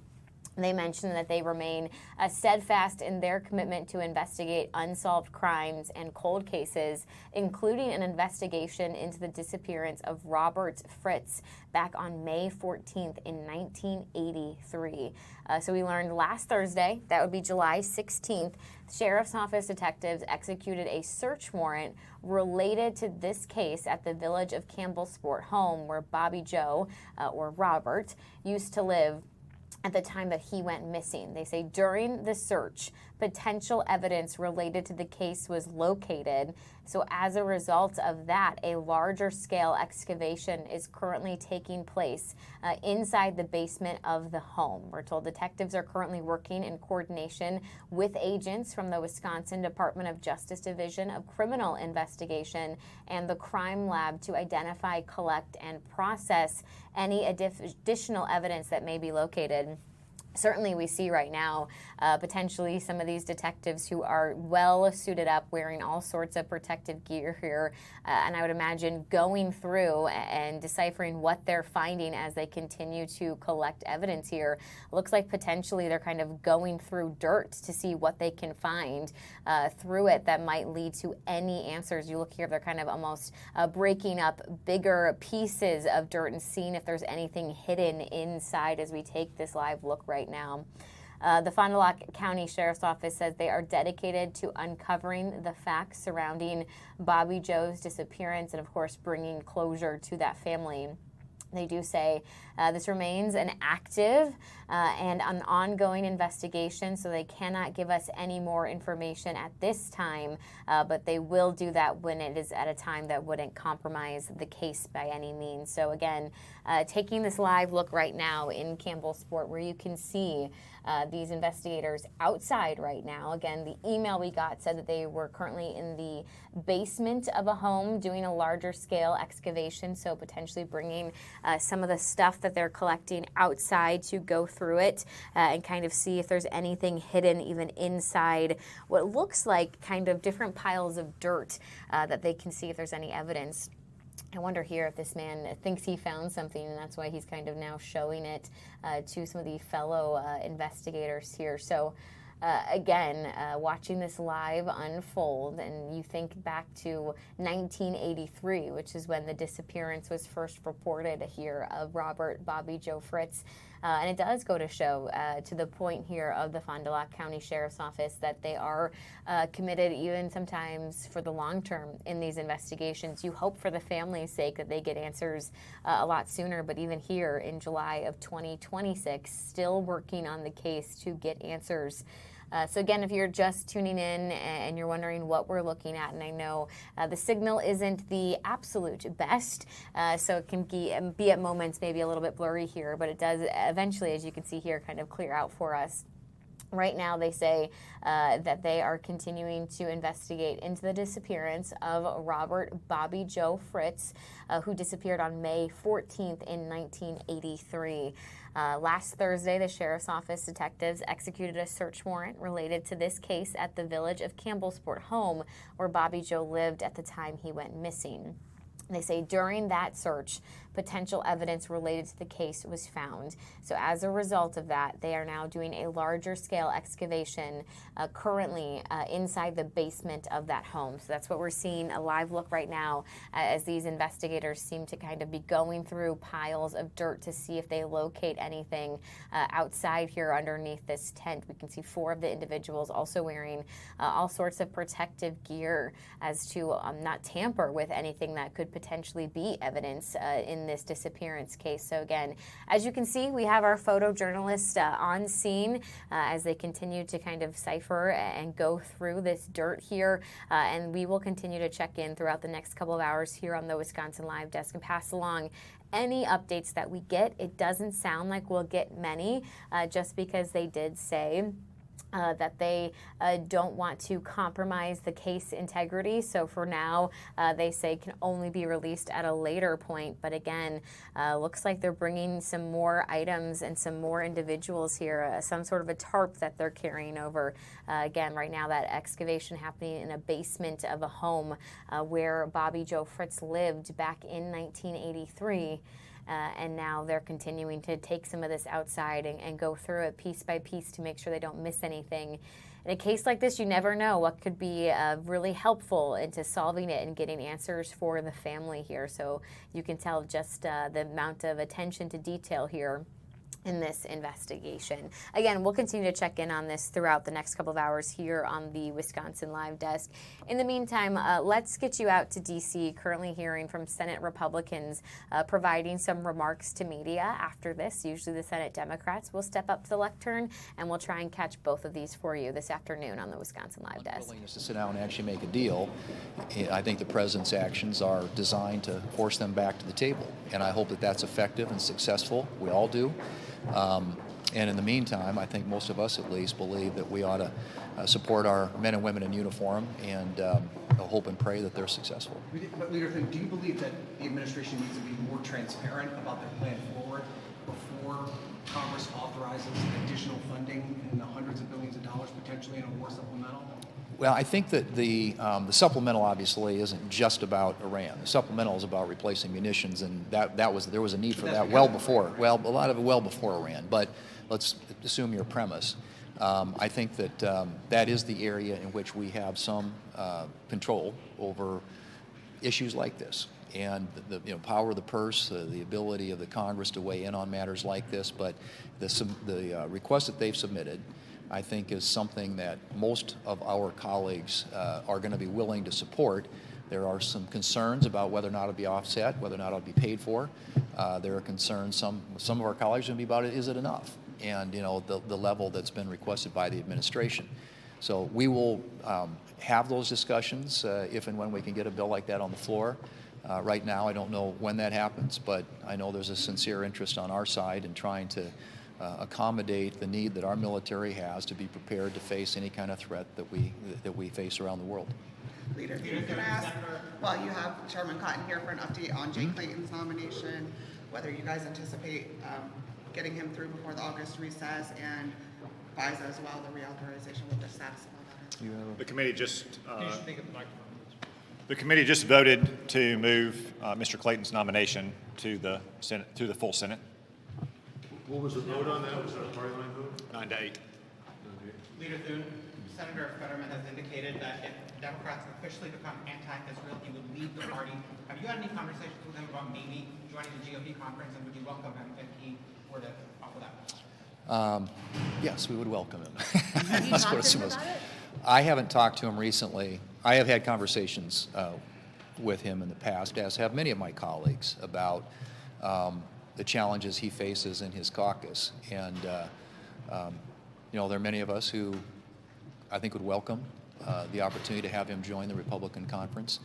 They mentioned that they remain steadfast in their commitment to investigate unsolved crimes and cold cases, including an investigation into the disappearance of Robert Fritz back on May 14th in 1983. So we learned last Thursday, that would be July 16th, Sheriff's Office detectives executed a search warrant related to this case at the Village of Campbellsport home where Bobby Joe, or Robert, used to live at the time that he went missing. They say during the search, potential evidence related to the case was located. So as a result of that, a larger scale excavation is currently taking place inside the basement of the home. We're told detectives are currently working in coordination with agents from the Wisconsin Department of Justice Division of Criminal Investigation and the Crime Lab to identify, collect, and process any additional evidence that may be located. Certainly we see right now potentially some of these detectives who are well suited up, wearing all sorts of protective gear here, and I would imagine going through and deciphering what they're finding as they continue to collect evidence here. Looks like potentially they're kind of going through dirt to see what they can find through it that might lead to any answers. You look here, they're kind of almost breaking up bigger pieces of dirt and seeing if there's anything hidden inside as we take this live look right now. The Fond du Lac County Sheriff's Office says they are dedicated to uncovering the facts surrounding Bobby Joe's disappearance and, of course, bringing closure to that family. They do say this remains an active and an ongoing investigation, so they cannot give us any more information at this time, but they will do that when it is at a time that wouldn't compromise the case by any means. So again, taking this live look right now in Campbellsport where you can see these investigators outside right now. Again, the email we got said that they were currently in the basement of a home doing a larger scale excavation, so potentially bringing some of the stuff that they're collecting outside to go through it and kind of see if there's anything hidden even inside what looks like kind of different piles of dirt that they can see if there's any evidence. I wonder here if this man thinks he found something, and that's why he's kind of now showing it to some of the fellow investigators here. So again, watching this live unfold, and you think back to 1983, which is when the disappearance was first reported here of Robert Bobby Joe Fritz. And it does go to show to the point here of the Fond du Lac County Sheriff's Office that they are committed even sometimes for the long term in these investigations. You hope for the family's sake that they get answers a lot sooner, but even here in July of 2026, still working on the case to get answers. So again, if you're just tuning in and you're wondering what we're looking at, and I know the signal isn't the absolute best, so it can be at moments maybe a little bit blurry here, but it does eventually, as you can see here, kind of clear out for us. Right now, they say that they are continuing to investigate into the disappearance of Robert Bobby Joe Fritz, who disappeared on May 14th in 1983. Last Thursday, the Sheriff's Office detectives executed a search warrant related to this case at the Village of Campbellsport home where Bobby Joe lived at the time he went missing. They say during that search, potential evidence related to the case was found. So as a result of that, they are now doing a larger scale excavation currently inside the basement of that home. So that's what we're seeing, a live look right now as these investigators seem to kind of be going through piles of dirt to see if they locate anything outside here underneath this tent. We can see 4 of the individuals also wearing all sorts of protective gear as to not tamper with anything that could potentially be evidence in this disappearance case. So again, as you can see, we have our photojournalist on scene as they continue to kind of cipher and go through this dirt here, and we will continue to check in throughout the next couple of hours here on the Wisconsin Live Desk and pass along any updates that we get. It doesn't sound like we'll get many, just because they did say that they don't want to compromise the case integrity. So for now, they say can only be released at a later point. But again, looks like they're bringing some more items and some more individuals here, some sort of a tarp that they're carrying over. Again, right now that excavation happening in a basement of a home where Bobby Joe Fritz lived back in 1983. And now they're continuing to take some of this outside and go through it piece by piece to make sure they don't miss anything. In a case like this, you never know what could be really helpful into solving it and getting answers for the family here. So you can tell just the amount of attention to detail here in this investigation. Again, we'll continue to check in on this throughout the next couple of hours here on the Wisconsin Live Desk. In the meantime, let's get you out to D.C., currently hearing from Senate Republicans providing some remarks to media after this. Usually the Senate Democrats will step up to the lectern, and we'll try and catch both of these for you this afternoon on the Wisconsin Live Desk. Willingness to sit down and actually make a deal. I think the president's actions are designed to force them back to the table, and I hope that that's effective and successful. We all do. And in the meantime, I think most of us at least believe that we ought to support our men and women in uniform and hope and pray that they're successful. But Leader Thune, do you believe that the administration needs to be more transparent about their plan forward before Congress authorizes additional funding in the hundreds of billions of dollars potentially in a war supplemental? Well, I think that the supplemental obviously isn't just about Iran. The supplemental is about replacing munitions, and there was a need for that well before. Well, a lot of it well before Iran. But let's assume your premise. I think that that is the area in which we have some control over issues like this, and the power of the purse, the ability of the Congress to weigh in on matters like this. But the request that they've submitted, I think, is something that most of our colleagues are going to be willing to support. There are some concerns about whether or not it'll be offset, whether or not it'll be paid for. There are concerns, some of our colleagues are going to be about, is it enough? And the level that's been requested by the administration. So we will have those discussions if and when we can get a bill like that on the floor. Right now, I don't know when that happens, but I know there's a sincere interest on our side in trying to accommodate the need that our military has to be prepared to face any kind of threat that we face around the world. Leader, can I ask, well, you have Chairman Cotton here for an update on Jay Clayton's nomination, whether you guys anticipate getting him through before the August recess, and FISA as well, the reauthorization, what the status of all that is. The committee just voted to move Mr. Clayton's nomination to the Senate, to the full Senate. What was the vote on that? Was that a party line vote? 9-8. Leader Thune, Senator Fetterman has indicated that if Democrats officially become anti-Israel, he would leave the party. Have you had any conversations with him about maybe joining the GOP conference, and would you welcome him if he were to offer that? Yes, we would welcome him. Have you talked to him about it? I haven't talked to him recently. I have had conversations with him in the past, as have many of my colleagues, about the challenges he faces in his caucus. And, there are many of us who I think would welcome the opportunity to have him join the Republican conference.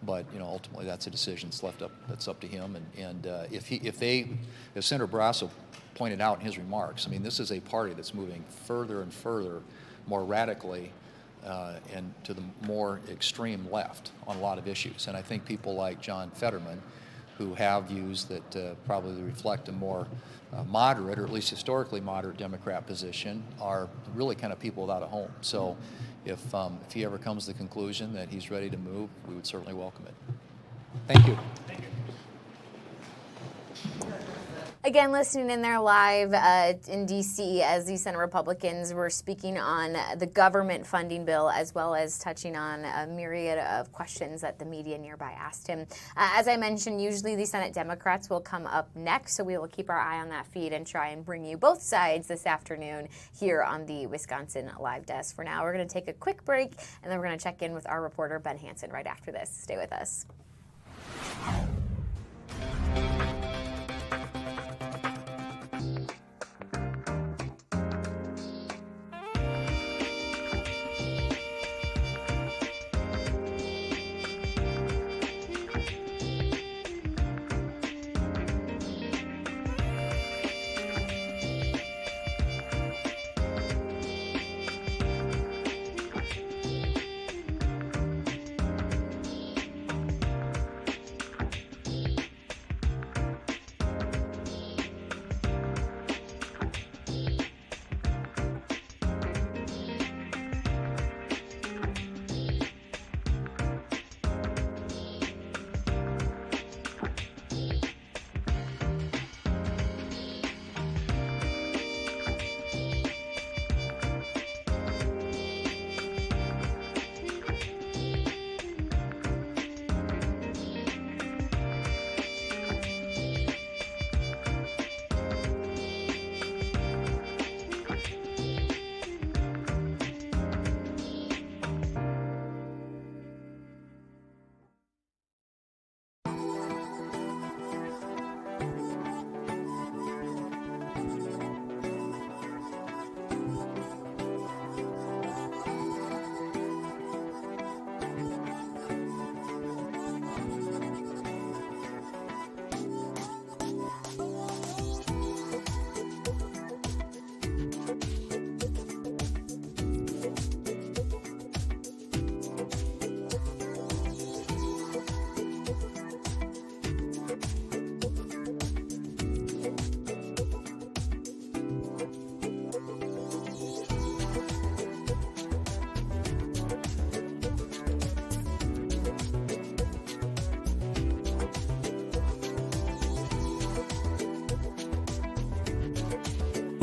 But, ultimately that's a decision that's up to him. And if Senator Barrasso pointed out in his remarks, I mean, this is a party that's moving further and further, more radically, and to the more extreme left on a lot of issues. And I think people like John Fetterman, who have views that probably reflect a more moderate, or at least historically moderate, Democrat position, are really kind of people without a home. So if he ever comes to the conclusion that he's ready to move, we would certainly welcome it. Thank you. Thank you. Again, listening in there live in D.C. as the Senate Republicans were speaking on the government funding bill, as well as touching on a myriad of questions that the media nearby asked him. As I mentioned, usually the Senate Democrats will come up next, so we will keep our eye on that feed and try and bring you both sides this afternoon here on the Wisconsin Live Desk. For now, we're going to take a quick break, and then we're going to check in with our reporter, Ben Hansen, right after this. Stay with us.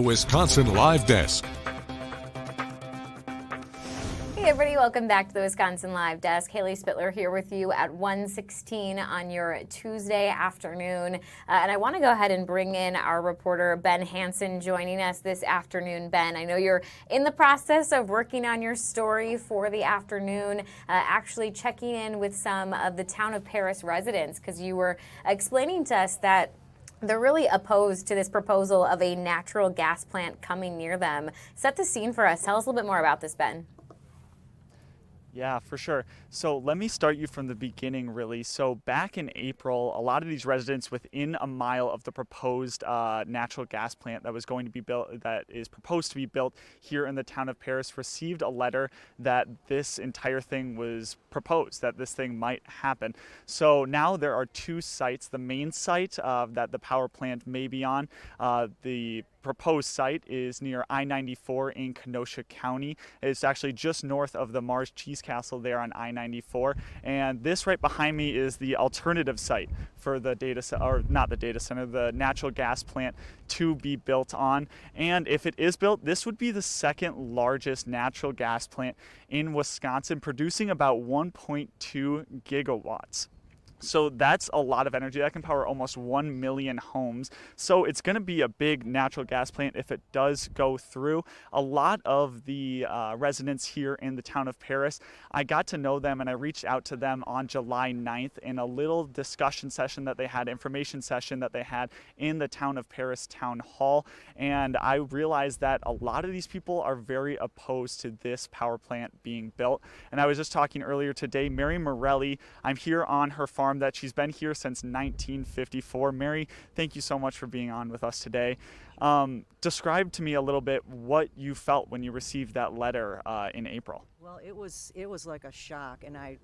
The Wisconsin Live Desk. Hey everybody, welcome back to the Wisconsin Live Desk. Haley Spittler here with you at 1:16 on your Tuesday afternoon. And I want to go ahead and bring in our reporter, Ben Hansen, joining us this afternoon. Ben, I know you're in the process of working on your story for the afternoon, actually checking in with some of the town of Paris residents, because you were explaining to us that they're really opposed to this proposal of a natural gas plant coming near them. Set the scene for us. Tell us a little bit more about this, Ben. Yeah, for sure. So let me start you from the beginning, really. So back in April, a lot of these residents within a mile of the proposed natural gas plant that was going to be built, that is proposed to be built here in the town of Paris, received a letter that this entire thing was proposed, that this thing might happen. So now there are two sites. The main site that the power plant may be on, the proposed site is near I-94 in Kenosha County. It's actually just north of the Mars Cheese Castle there on I-94. And this right behind me is the alternative site for the the natural gas plant to be built on. And if it is built, this would be the second largest natural gas plant in Wisconsin, producing about 1.2 gigawatts. So that's a lot of energy. That can power almost 1 million homes. So it's going to be a big natural gas plant if it does go through. A lot of the residents here in the town of Paris, I got to know them and I reached out to them on July 9th in a little discussion session that they had, information session that they had in the town of Paris town hall. And I realized that a lot of these people are very opposed to this power plant being built. And I was just talking earlier today, Mary Morelli, I'm here on her farm that she's been here since 1954. Mary, thank you so much for being on with us today. Describe to me a little bit what you felt when you received that letter in April. Well, it was like a shock, and I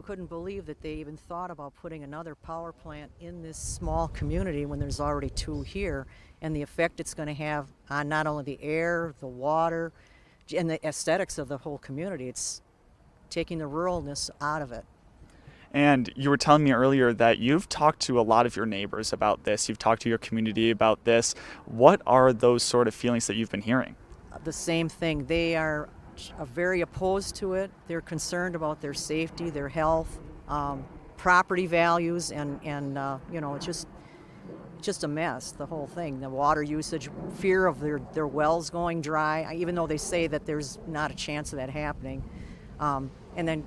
couldn't believe that they even thought about putting another power plant in this small community when there's already two here, and the effect it's going to have on not only the air, the water, and the aesthetics of the whole community. It's taking the ruralness out of it. And you were telling me earlier that you've talked to a lot of your neighbors about this. You've talked to your community about this. What are those sort of feelings that you've been hearing? The same thing. They are very opposed to it. They're concerned about their safety, their health, property values, and it's just a mess, the whole thing. The water usage, fear of their wells going dry, even though they say that there's not a chance of that happening. And then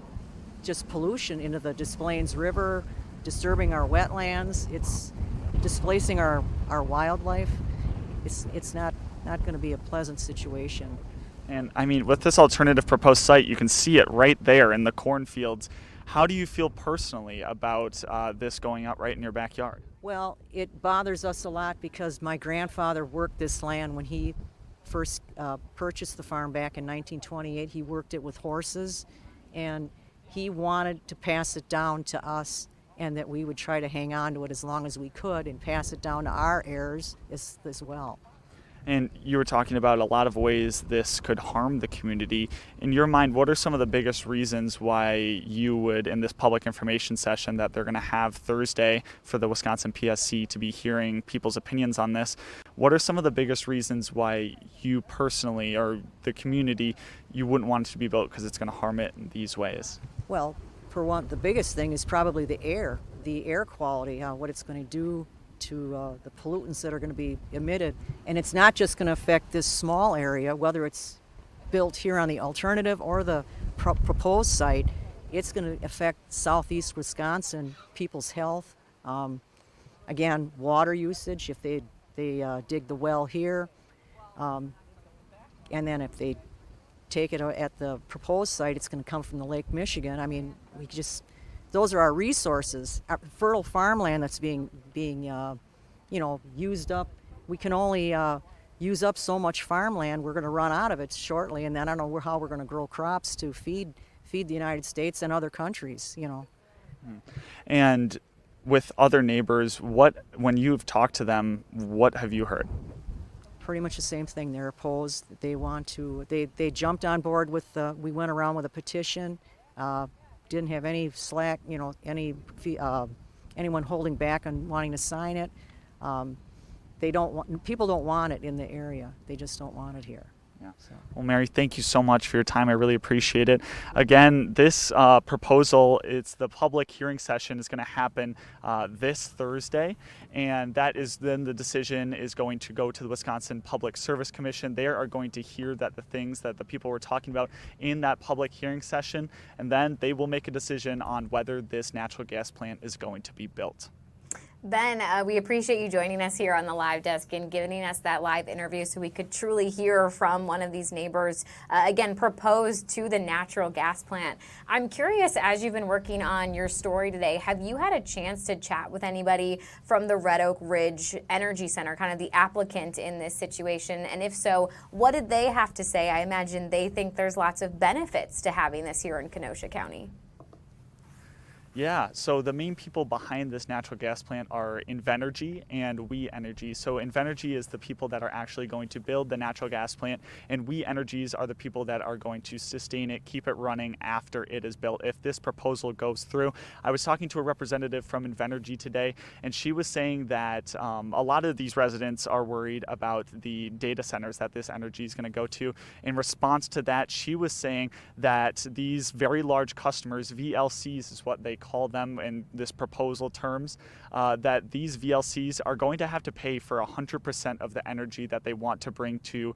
just pollution into the Des Plaines River, disturbing our wetlands. It's displacing our wildlife. It's not going to be a pleasant situation. And I mean, with this alternative proposed site, you can see it right there in the cornfields. How do you feel personally about this going up right in your backyard? Well, it bothers us a lot because my grandfather worked this land when he first purchased the farm back in 1928. He worked it with horses, and he wanted to pass it down to us, and that we would try to hang on to it as long as we could and pass it down to our heirs as well. And you were talking about a lot of ways this could harm the community. In your mind, what are some of the biggest reasons why you would, in this public information session that they're going to have Thursday for the Wisconsin PSC to be hearing people's opinions on this, what are some of the biggest reasons why you personally or the community, you wouldn't want it to be built because it's going to harm it in these ways? Well, for one, the biggest thing is probably the air quality, what it's going to do to the pollutants that are going to be emitted. And it's not just going to affect this small area, whether it's built here on the alternative or the proposed site. It's going to affect southeast Wisconsin, people's health. Again, water usage, if they dig the well here. And then if they take it at the proposed site, it's going to come from the Lake Michigan. I mean, those are our resources, our fertile farmland that's being used up. We can only use up so much farmland. We're going to run out of it shortly, and then I don't know how we're going to grow crops to feed the United States and other countries. And with other neighbors, when you've talked to them, what have you heard? Pretty much the same thing. They're opposed. They want to. They jumped on board with. We went around with a petition. Didn't have any slack, anyone holding back on wanting to sign it. they don't want, people don't want it in the area. They just don't want it here. Yeah. Well, Mary, thank you so much for your time. I really appreciate it. Again, this proposal, it's the public hearing session is going to happen this Thursday, and that is then the decision is going to go to the Wisconsin Public Service Commission. They are going to hear that the things that the people were talking about in that public hearing session, and then they will make a decision on whether this natural gas plant is going to be built. Ben, we appreciate you joining us here on the live desk and giving us that live interview so we could truly hear from one of these neighbors, again, proposed to the natural gas plant. I'm curious, as you've been working on your story today, have you had a chance to chat with anybody from the Red Oak Ridge Energy Center, kind of the applicant in this situation? And if so, what did they have to say? I imagine they think there's lots of benefits to having this here in Kenosha County. Yeah, so the main people behind this natural gas plant are Invenergy and We Energy. So Invenergy is the people that are actually going to build the natural gas plant, and We Energies are the people that are going to sustain it, keep it running after it is built. If this proposal goes through, I was talking to a representative from Invenergy today, and she was saying that a lot of these residents are worried about the data centers that this energy is going to go to. In response to that, she was saying that these very large customers, VLCs is what they call them in this proposal terms, that these VLCs are going to have to pay for 100% of the energy that they want to bring to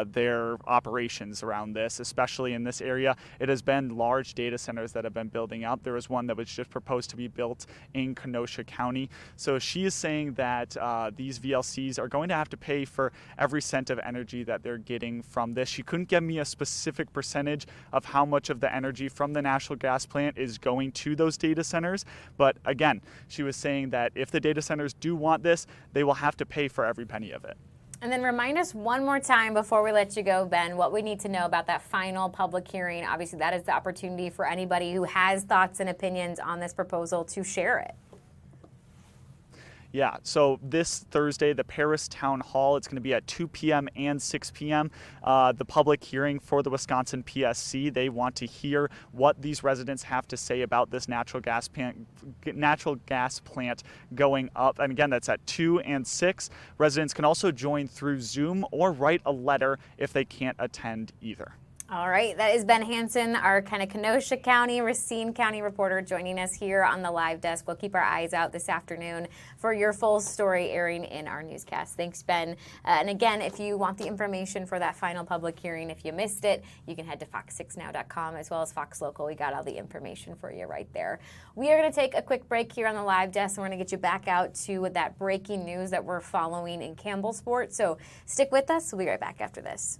their operations around this, especially in this area. It has been large data centers that have been building up. There was one that was just proposed to be built in Kenosha County. So she is saying that these VLCs are going to have to pay for every cent of energy that they're getting from this. She couldn't give me a specific percentage of how much of the energy from the natural gas plant is going to those data centers. But again, she was saying that if the data centers do want this, they will have to pay for every penny of it. And then remind us one more time before we let you go, Ben, what we need to know about that final public hearing. Obviously, that is the opportunity for anybody who has thoughts and opinions on this proposal to share it. Yeah, so this Thursday, the Paris Town Hall, it's going to be at 2 p.m. and 6 p.m. The public hearing for the Wisconsin PSC, they want to hear what these residents have to say about this natural gas plant going up. And again, that's at 2 and 6. Residents can also join through Zoom or write a letter if they can't attend either. All right, that is Ben Hansen, our kind of Kenosha County, Racine County reporter, joining us here on the live desk. We'll keep our eyes out this afternoon for your full story airing in our newscast. Thanks, Ben. And again, if you want the information for that final public hearing, if you missed it, you can head to fox6now.com as well as Fox Local. We got all the information for you right there. We are going to take a quick break here on the live desk, and we're going to get you back out to that breaking news that we're following in Campbell Sports. So stick with us. We'll be right back after this.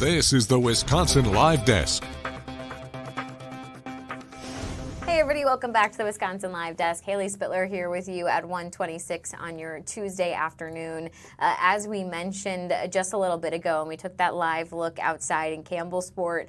This is the Wisconsin Live Desk. Hey everybody, welcome back to the Wisconsin Live Desk. Haley Spittler here with you at 1:26 on your Tuesday afternoon. As we mentioned just a little bit ago, and we took that live look outside in Campbellsport,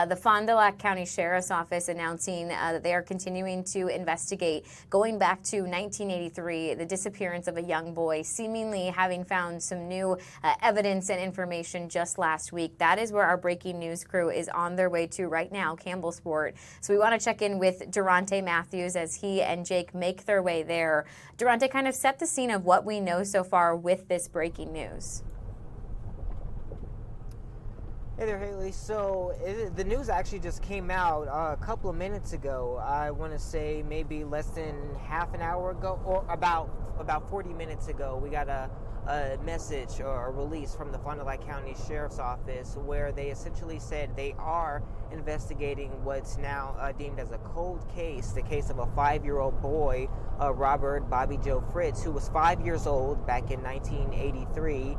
the Fond du Lac County Sheriff's Office announcing that they are continuing to investigate, going back to 1983, the disappearance of a young boy, seemingly having found some new evidence and information just last week. That is where our breaking news crew is on their way to right now, Campbellsport. So we want to check in with Durante Matthews as he and Jake make their way there. Durante, kind of set the scene of what we know so far with this breaking news. Hey there, Haley. So the news actually just came out a couple of minutes ago. I want to say maybe less than half an hour ago, or about 40 minutes ago. We got a message or a release from the Fond du Lac County Sheriff's Office where they essentially said they are investigating what's now deemed as a cold case, the case of a 5-year-old boy, Robert Bobby Joe Fritz, who was 5 years old back in 1983.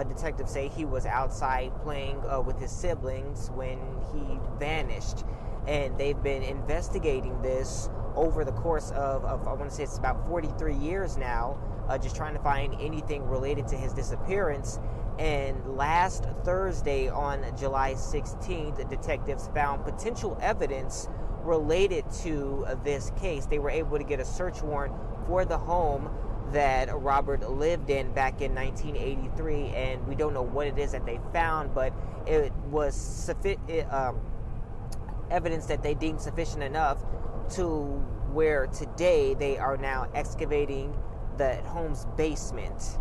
Detectives say he was outside playing with his siblings when he vanished. And they've been investigating this over the course of I want to say it's about 43 years now, just trying to find anything related to his disappearance. And last Thursday on July 16th, the detectives found potential evidence related to this case. They were able to get a search warrant for the home that Robert lived in back in 1983, and we don't know what it is that they found, but it was evidence that they deemed sufficient enough to where today they are now excavating the home's basement.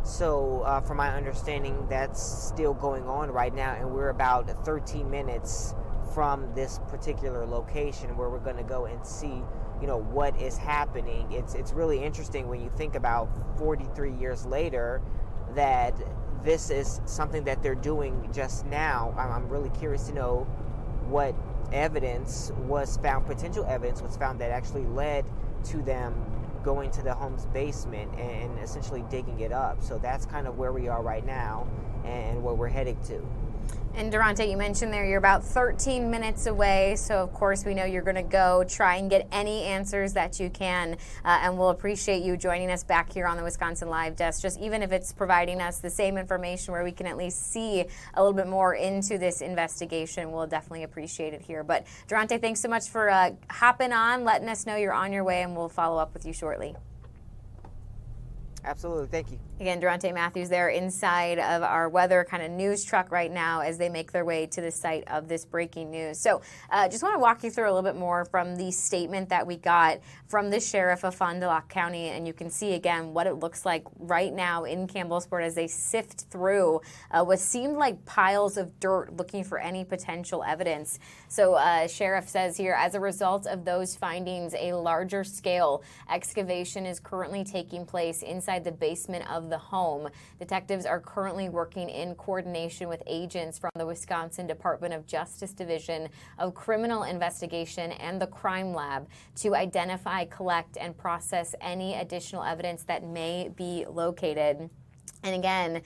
So from my understanding, that's still going on right now, and we're about 13 minutes from this particular location where we're going to go and see, what is happening. It's really interesting when you think about 43 years later that this is something that they're doing just now. I'm really curious to know what evidence was found, potential evidence was found that actually led to them going to the home's basement and essentially digging it up. So that's kind of where we are right now and where we're heading to. And Durante, you mentioned there you're about 13 minutes away, so of course we know you're going to go try and get any answers that you can, and we'll appreciate you joining us back here on the Wisconsin Live Desk, just even if it's providing us the same information where we can at least see a little bit more into this investigation. We'll definitely appreciate it here. But Durante, thanks so much for hopping on, letting us know you're on your way, and we'll follow up with you shortly. Absolutely. Thank you. Again, Durante Matthews there inside of our weather kind of news truck right now as they make their way to the site of this breaking news. So just want to walk you through a little bit more from the statement that we got from the sheriff of Fond du Lac County. And you can see, again, what it looks like right now in Campbellsport as they sift through what seemed like piles of dirt looking for any potential evidence. So sheriff says here, as a result of those findings, a larger scale excavation is currently taking place inside the basement of the home. Detectives are currently working in coordination with agents from the Wisconsin Department of Justice Division of Criminal Investigation and the Crime Lab to identify, collect, and process any additional evidence that may be located. And again,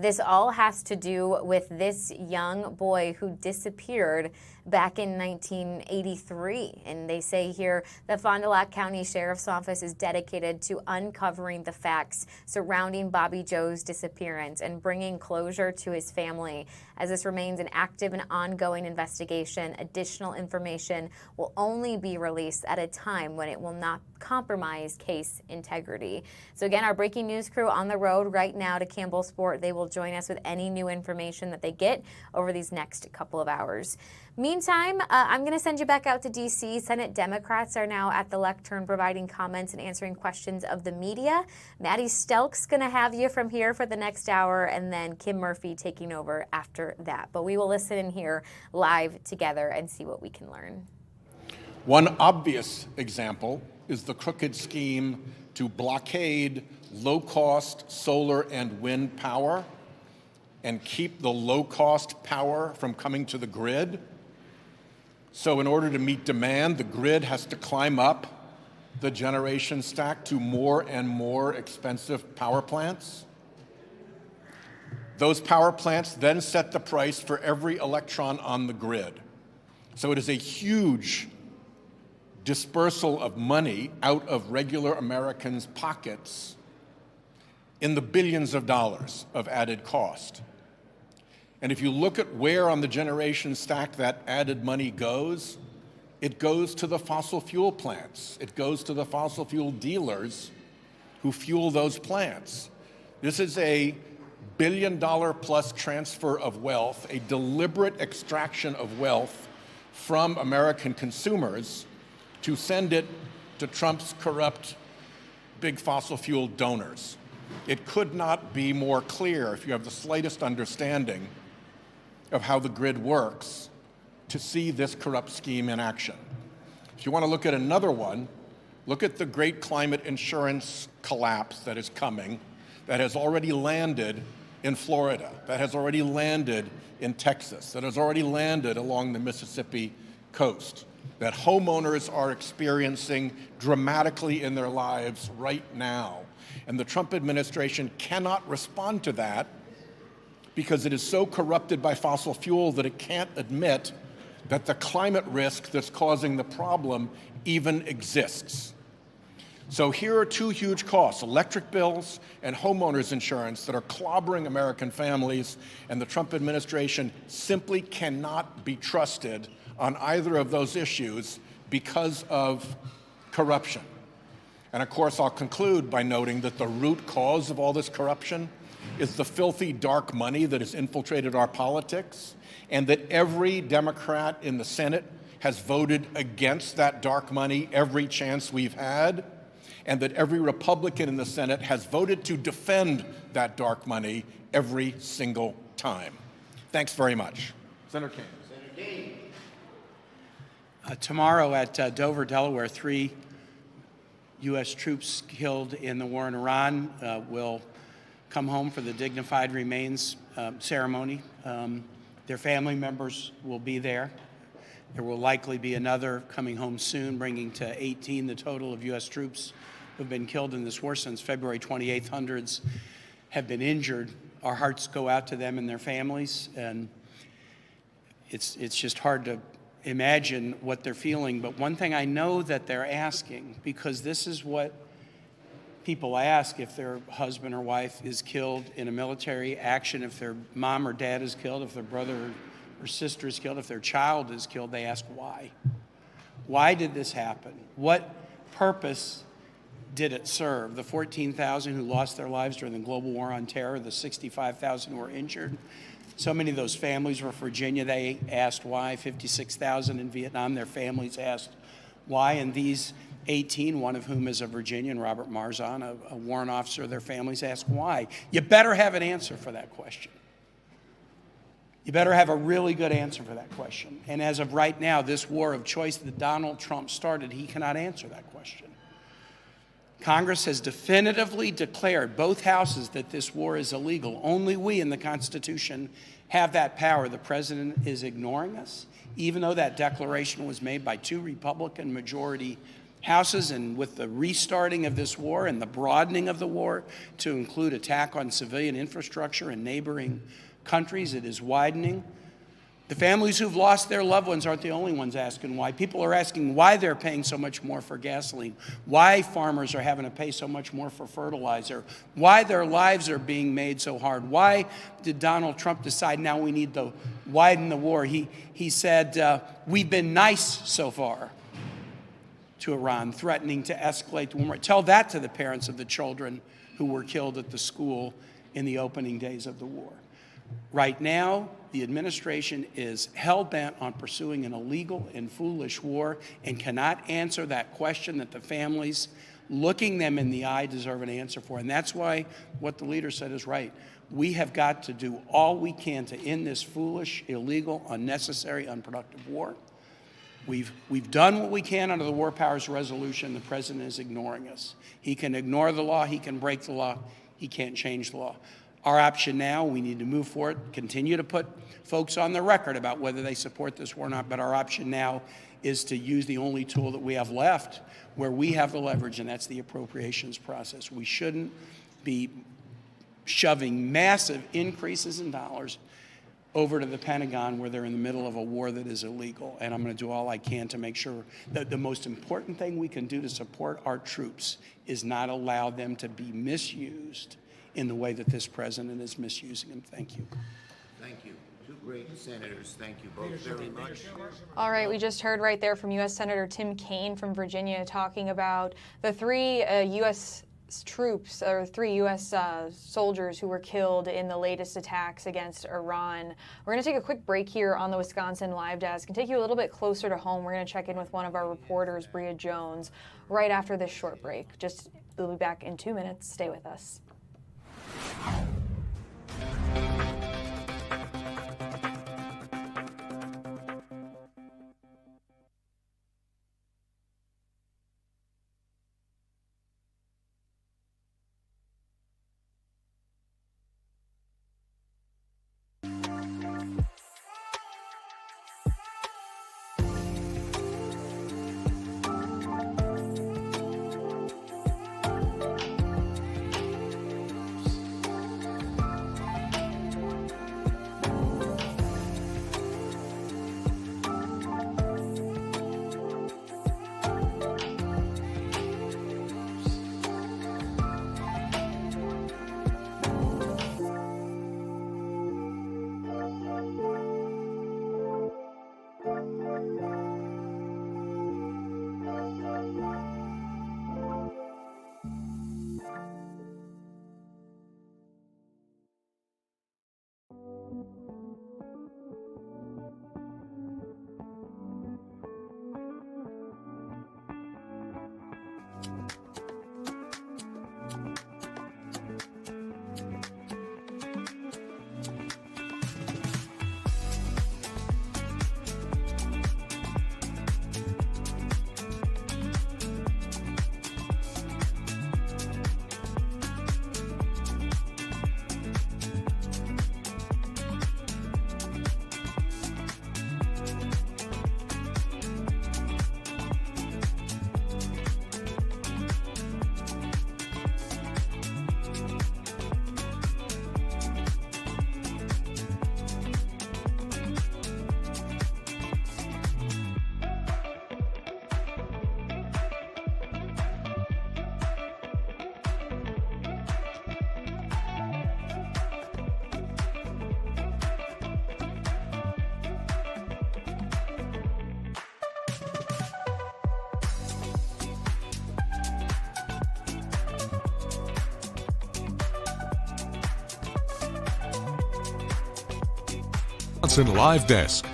this all has to do with this young boy who disappeared back in 1983. And they say here the Fond du Lac County Sheriff's Office is dedicated to uncovering the facts surrounding Bobby Joe's disappearance and bringing closure to his family. As this remains an active and ongoing investigation, additional information will only be released at a time when it will not compromise case integrity. So again, our breaking news crew on the road right now to Campbellsport. They will join us with any new information that they get over these next couple of hours. Meantime, I'm going to send you back out to D.C. Senate Democrats are now at the lectern providing comments and answering questions of the media. Maddie Stelk's going to have you from here for the next hour, and then Kim Murphy taking over after that. But we will listen in here live together and see what we can learn. One obvious example is the crooked scheme to blockade low-cost solar and wind power and keep the low-cost power from coming to the grid. So in order to meet demand, the grid has to climb up the generation stack to more and more expensive power plants. Those power plants then set the price for every electron on the grid. So it is a huge dispersal of money out of regular Americans' pockets in the billions of dollars of added cost. And if you look at where on the generation stack that added money goes, it goes to the fossil fuel plants. It goes to the fossil fuel dealers who fuel those plants. This is a billion-dollar-plus transfer of wealth, a deliberate extraction of wealth from American consumers to send it to Trump's corrupt big fossil fuel donors. It could not be more clear, if you have the slightest understanding of how the grid works, to see this corrupt scheme in action. If you want to look at another one, look at the great climate insurance collapse that is coming, that has already landed in Florida, that has already landed in Texas, that has already landed along the Mississippi coast, that homeowners are experiencing dramatically in their lives right now. And the Trump administration cannot respond to that because it is so corrupted by fossil fuel that it can't admit that the climate risk that's causing the problem even exists. So here are two huge costs, electric bills and homeowners insurance, that are clobbering American families, and the Trump administration simply cannot be trusted on either of those issues because of corruption. And of course, I'll conclude by noting that the root cause of all this corruption is the filthy dark money that has infiltrated our politics, and that every Democrat in the Senate has voted against that dark money every chance we've had, and that every Republican in the Senate has voted to defend that dark money every single time. Thanks very much. Senator Kane. Senator Kane. Tomorrow at Dover, Delaware, 3 U.S. troops killed in the war in Iran will come home for the dignified remains ceremony. Their family members will be there. There will likely be another coming home soon, bringing to 18 the total of U.S. troops who have been killed in this war since February 28th. Hundreds have been injured. Our hearts go out to them and their families, and it's just hard to imagine what they're feeling. But one thing I know that they're asking, because this is what people ask if their husband or wife is killed in a military action, if their mom or dad is killed, if their brother or sister is killed, if their child is killed, they ask why. Why did this happen? What purpose did it serve? The 14,000 who lost their lives during the global war on terror, the 65,000 who were injured. So many of those families were Virginia. They asked why. 56,000 in Vietnam, their families asked why. And these 18, one of whom is a Virginian, Robert Marzon, a warrant officer, their families ask why. You better have an answer for that question. You better have a really good answer for that question. And as of right now, this war of choice that Donald Trump started, he cannot answer that question. Congress has definitively declared, both houses, that this war is illegal. Only we in the Constitution have that power. The president is ignoring us, even though that declaration was made by 2 Republican majority houses. And with the restarting of this war and the broadening of the war to include attack on civilian infrastructure in neighboring countries, it is widening. The families who've lost their loved ones aren't the only ones asking why. People are asking why they're paying so much more for gasoline, why farmers are having to pay so much more for fertilizer, why their lives are being made so hard. Why did Donald Trump decide now we need to widen the war? He said, we've been nice so far to Iran, threatening to escalate the war. Tell that to the parents of the children who were killed at the school in the opening days of the war. Right now, the administration is hell-bent on pursuing an illegal and foolish war and cannot answer that question that the families looking them in the eye deserve an answer for. And that's why what the leader said is right. We have got to do all we can to end this foolish, illegal, unnecessary, unproductive war. We've done what we can under the War Powers Resolution. The president is ignoring us. He can ignore the law. He can break the law. He can't change the law. Our option now, we need to move forward, continue to put folks on the record about whether they support this war or not, but our option now is to use the only tool that we have left where we have the leverage, and that's the appropriations process. We shouldn't be shoving massive increases in dollars over to the Pentagon where they're in the middle of a war that is illegal. And I'm going to do all I can to make sure that the most important thing we can do to support our troops is not allow them to be misused in the way that this president is misusing them. Thank you. Thank you. Two great senators. Thank you both very much. All right, we just heard right there from U.S. Senator Tim Kaine from Virginia talking about the three U.S. troops, or 3 U.S. soldiers who were killed in the latest attacks against Iran. We're going to take a quick break here on the Wisconsin Live Desk and take you a little bit closer to home. We're going to check in with one of our reporters, Bria Jones, right after this short break. We'll be back in 2 minutes. Stay with us. Wisconsin Live Desk.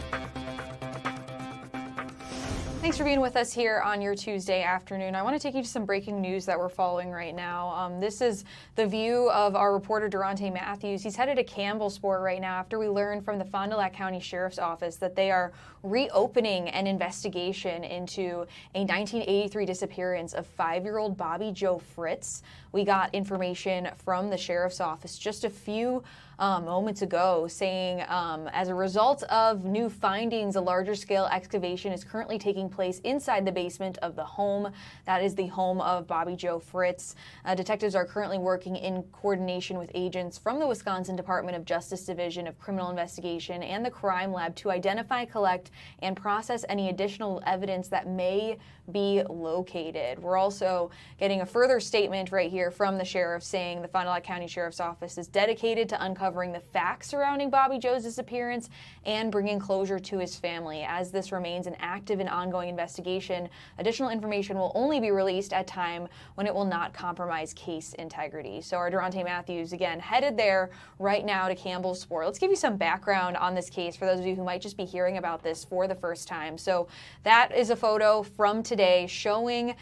Thanks for being with us here on your Tuesday afternoon. I want to take you to some breaking news that we're following right now. This is the view of our reporter Durante Matthews. He's headed to Campbellsport right now after we learned from the Fond du Lac County Sheriff's Office that they are reopening an investigation into a 1983 disappearance of 5-year-old Bobby Joe Fritz. We got information from the Sheriff's Office just a few moments ago saying as a result of new findings, a larger scale excavation is currently taking place inside the basement of the home. That is the home of Bobby Joe Fritz. Detectives are currently working in coordination with agents from the Wisconsin Department of Justice Division of Criminal Investigation and the Crime Lab to identify, collect, and process any additional evidence that may be located. We're also getting a further statement right here from the sheriff saying the Fond du Lac County Sheriff's Office is dedicated to uncovering the facts surrounding Bobby Joe's disappearance and bringing closure to his family. As this remains an active and ongoing investigation, additional information will only be released at time when it will not compromise case integrity. So our Durante Matthews, again, headed there right now to Campbellsport. Let's give you some background on this case for those of you who might just be hearing about this for the first time. So that is a photo from today showing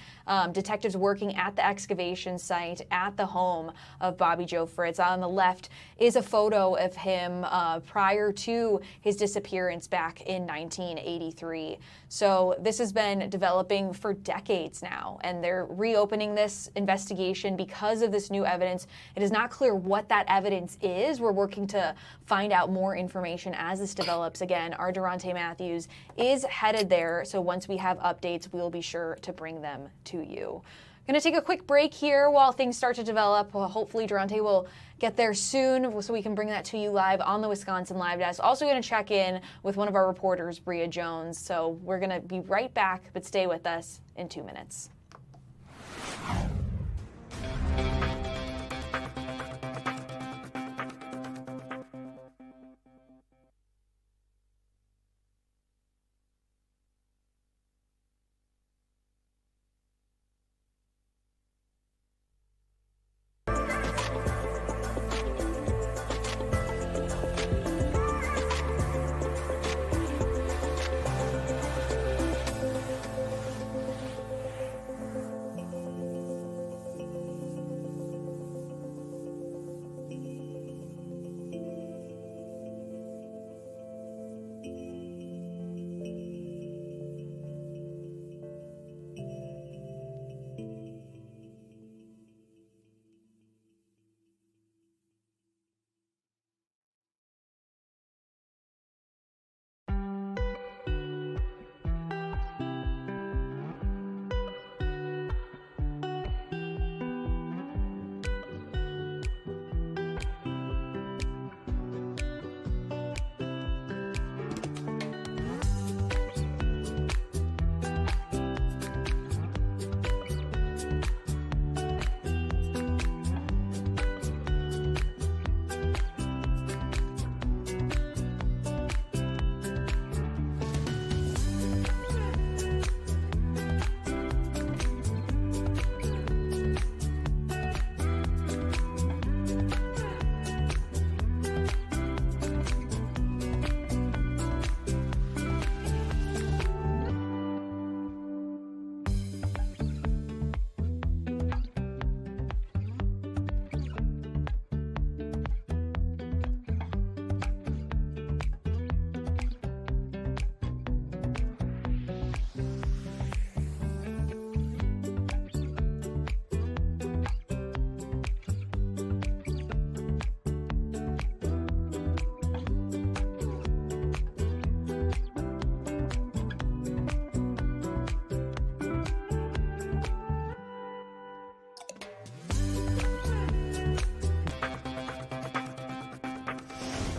detectives working at the excavation site at the home of Bobby Joe Fritz. On the left is a photo of him prior to his disappearance back in 1983. So this has been developing for decades now, and they're reopening this investigation because of this new evidence. It is not clear what that evidence is. We're working to find out more information as this develops. Again, our Durante Matthews is headed there, so once we have updates, we'll be sure to bring them to you. Going to take a quick break here while things start to develop. Well, hopefully Durante will get there soon so we can bring that to you live on the Wisconsin Live Desk. Also going to check in with one of our reporters, Bria Jones. So we're going to be right back, but stay with us in 2 minutes.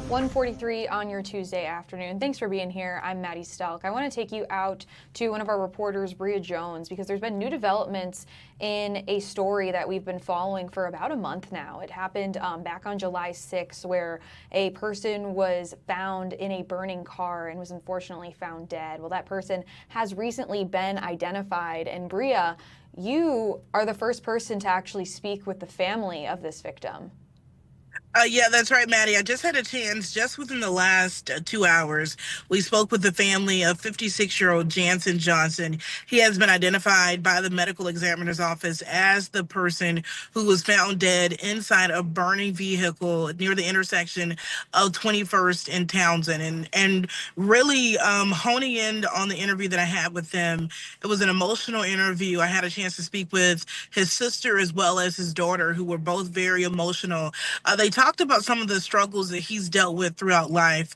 $1:43 on your Tuesday afternoon. Thanks for being here. I'm Maddie Stelk. I want to take you out to one of our reporters, Bria Jones, because there's been new developments in a story that we've been following for about a month now. It happened back on July 6th, where a person was found in a burning car and was unfortunately found dead. Well, that person has recently been identified. And Bria, you are the first person to actually speak with the family of this victim. Yeah, that's right, Maddie. I just had a chance, just within the last 2 hours, we spoke with the family of 56-year-old Jansen Johnson. He has been identified by the medical examiner's office as the person who was found dead inside a burning vehicle near the intersection of 21st and Townsend. And really honing in on the interview that I had with him, it was an emotional interview. I had a chance to speak with his sister as well as his daughter, who were both very emotional. They talked about some of the struggles that he's dealt with throughout life.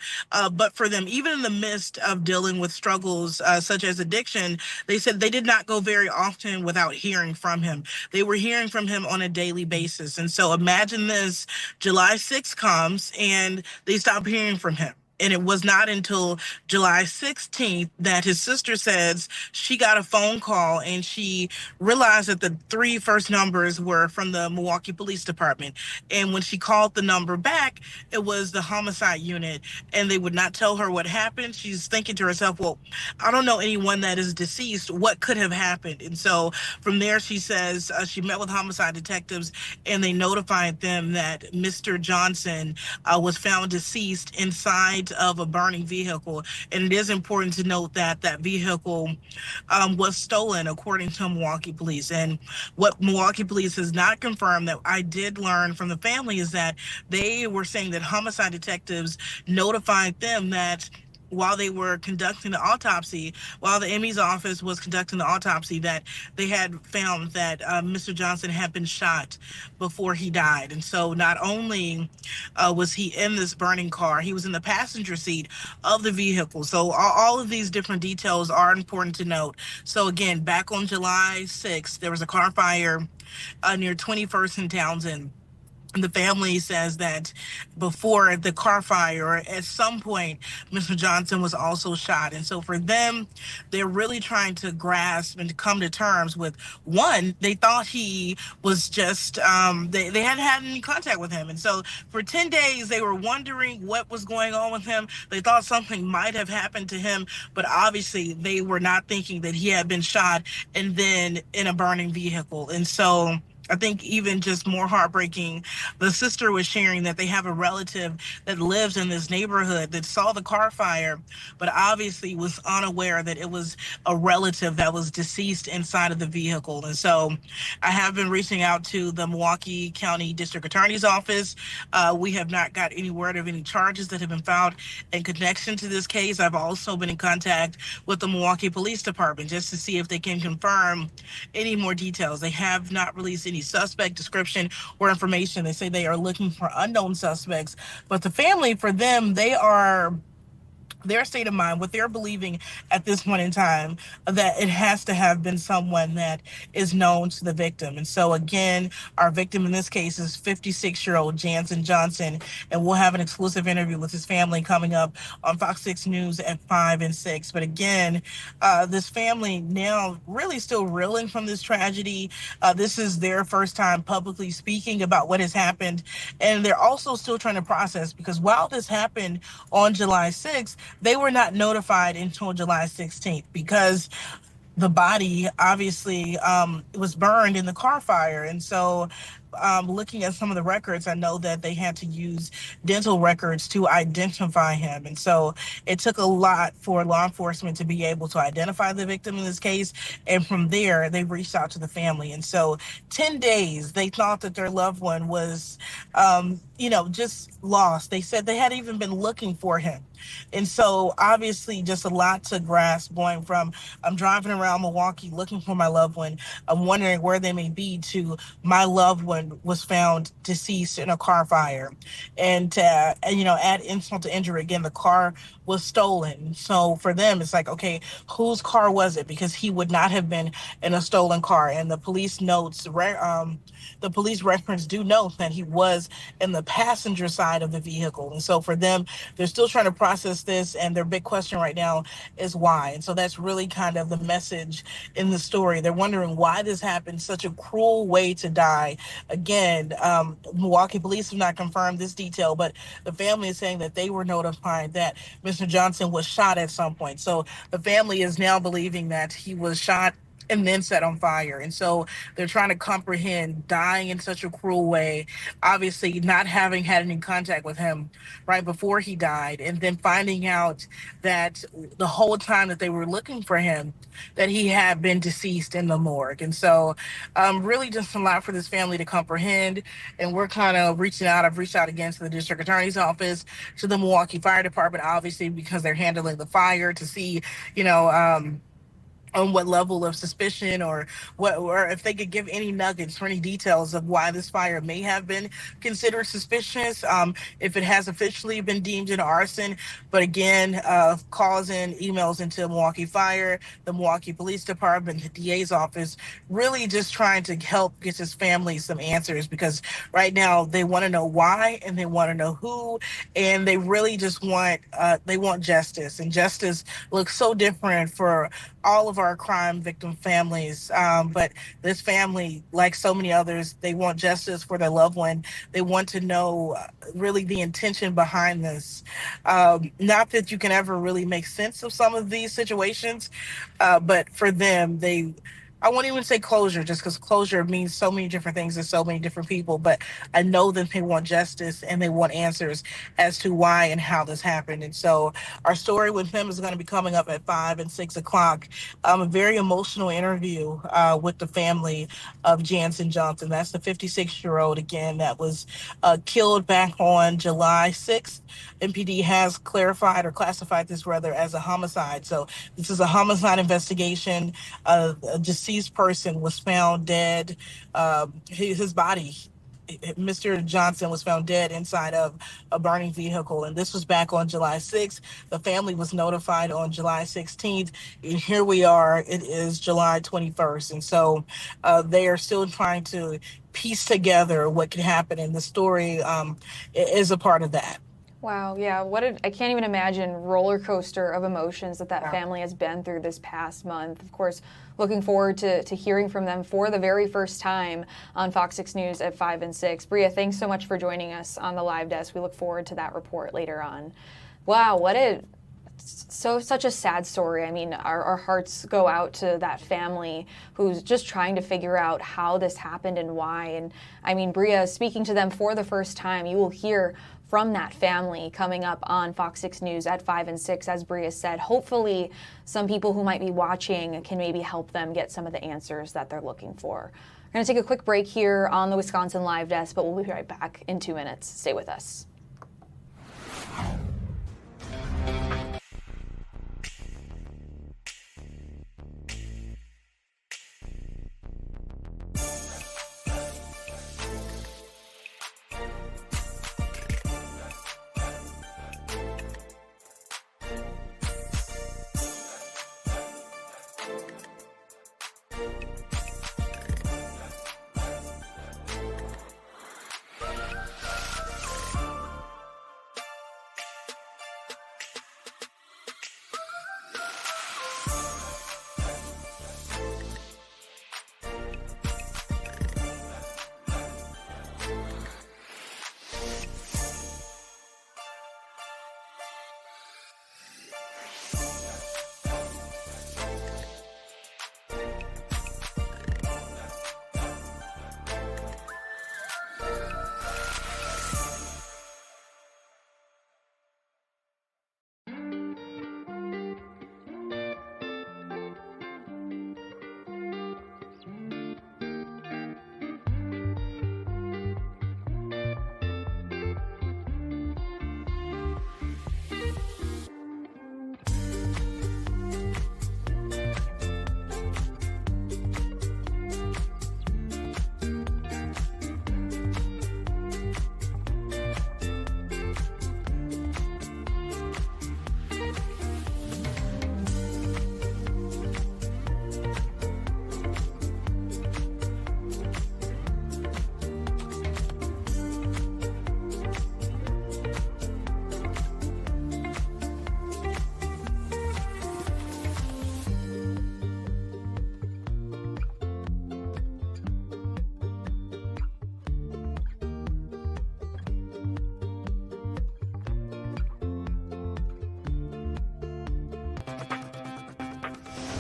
But for them, even in the midst of dealing with struggles such as addiction, they said they did not go very often without hearing from him. They were hearing from him on a daily basis. And so imagine this, July 6th comes and they stop hearing from him. And it was not until July 16th that his sister says she got a phone call and she realized that the 3 first numbers were from the Milwaukee Police Department. And when she called the number back, it was the homicide unit, and they would not tell her what happened. She's thinking to herself, well, I don't know anyone that is deceased. What could have happened? And so from there, she says she met with homicide detectives and they notified them that Mr. Johnson was found deceased inside of a burning vehicle. And it is important to note that that vehicle was stolen, according to Milwaukee police. And what Milwaukee police has not confirmed, that I did learn from the family, is that they were saying that homicide detectives notified them that while they were conducting the autopsy, while the ME's office was conducting the autopsy, that they had found that Mr. Johnson had been shot before he died. And so not only was he in this burning car, he was in the passenger seat of the vehicle. So all of these different details are important to note. So again, back on July 6th, there was a car fire near 21st and Townsend. The family says that before the car fire, at some point, Mr. Johnson was also shot. And so for them, they're really trying to grasp and to come to terms with, one, they thought he was just, they hadn't had any contact with him. And so for 10 days, they were wondering what was going on with him. They thought something might have happened to him, but obviously they were not thinking that he had been shot and then in a burning vehicle. And so I think even just more heartbreaking, the sister was sharing that they have a relative that lives in this neighborhood that saw the car fire, but obviously was unaware that it was a relative that was deceased inside of the vehicle. And so I have been reaching out to the Milwaukee County District Attorney's Office. We have not got any word of any charges that have been filed in connection to this case. I've also been in contact with the Milwaukee Police Department just to see if they can confirm any more details. They have not released any suspect description or information. They say they are looking for unknown suspects, but the family, for them, their state of mind, what they're believing at this point in time, that it has to have been someone that is known to the victim. And so again, our victim in this case is 56-year-old Jansen Johnson, and we'll have an exclusive interview with his family coming up on FOX6 News at 5 and 6. But again, this family now really still reeling from this tragedy. This is their first time publicly speaking about what has happened, and they're also still trying to process, because while this happened on July 6th, they were not notified until July 16th because the body obviously was burned in the car fire. And so looking at some of the records, I know that they had to use dental records to identify him. And so it took a lot for law enforcement to be able to identify the victim in this case. And from there, they reached out to the family. And so 10 days, they thought that their loved one was, just lost. They said they hadn't even been looking for him. And so obviously just a lot to grasp, going from I'm driving around Milwaukee looking for my loved one, I'm wondering where they may be, to my loved one was found deceased in a car fire. And add insult to injury, again, the car was stolen. So for them, it's like, okay, whose car was it? Because he would not have been in a stolen car. And the police notes, the police records do note that he was in the passenger side of the vehicle. And so for them, they're still trying to process this, and their big question right now is why. And so that's really kind of the message in the story. They're wondering why this happened, such a cruel way to die. Again, Milwaukee police have not confirmed this detail, but the family is saying that they were notified that Mr. Johnson was shot at some point. So the family is now believing that he was shot and then set on fire. And so they're trying to comprehend dying in such a cruel way, obviously not having had any contact with him right before he died, and then finding out that the whole time that they were looking for him, that he had been deceased in the morgue. And so really just a lot for this family to comprehend. And we're kind of reaching out. I've reached out again to the district attorney's office, to the Milwaukee Fire Department, obviously, because they're handling the fire, to see, on what level of suspicion or if they could give any nuggets or any details of why this fire may have been considered suspicious, if it has officially been deemed an arson. But again, calls and emails into Milwaukee Fire, the Milwaukee Police Department, the DA's office, really just trying to help get this family some answers, because right now they want to know why and they want to know who, and they really just want justice. And justice looks so different for all of our crime victim families, but this family, like so many others, they want justice for their loved one. They want to know really the intention behind this. Not that you can ever really make sense of some of these situations, but for them, they I won't even say closure, just because closure means so many different things to so many different people. But I know that they want justice and they want answers as to why and how this happened. And so our story with him is going to be coming up at 5 and 6 o'clock. A very emotional interview with the family of Jansen Johnson. That's the 56-year-old, again, that was killed back on July 6th. MPD has clarified or classified this rather as a homicide. So this is a homicide investigation. A deceased person was found dead. His body, Mr. Johnson, was found dead inside of a burning vehicle, and this was back on July 6th. The family was notified on July 16th, and here we are. It is July 21st, and so they are still trying to piece together what could happen, and the story is a part of that. Wow, yeah, I can't even imagine roller coaster of emotions that family has been through this past month. Of course, looking forward to hearing from them for the very first time on Fox 6 News at 5 and 6. Bria, thanks so much for joining us on the live desk. We look forward to that report later on. Wow, such a sad story. I mean, our hearts go out to that family who's just trying to figure out how this happened and why. And I mean, Bria, speaking to them for the first time, you will hear from that family coming up on Fox 6 News at 5 and 6, as Bria said. Hopefully some people who might be watching can maybe help them get some of the answers that they're looking for. We're going to take a quick break here on the Wisconsin Live Desk, but we'll be right back in 2 minutes. Stay with us.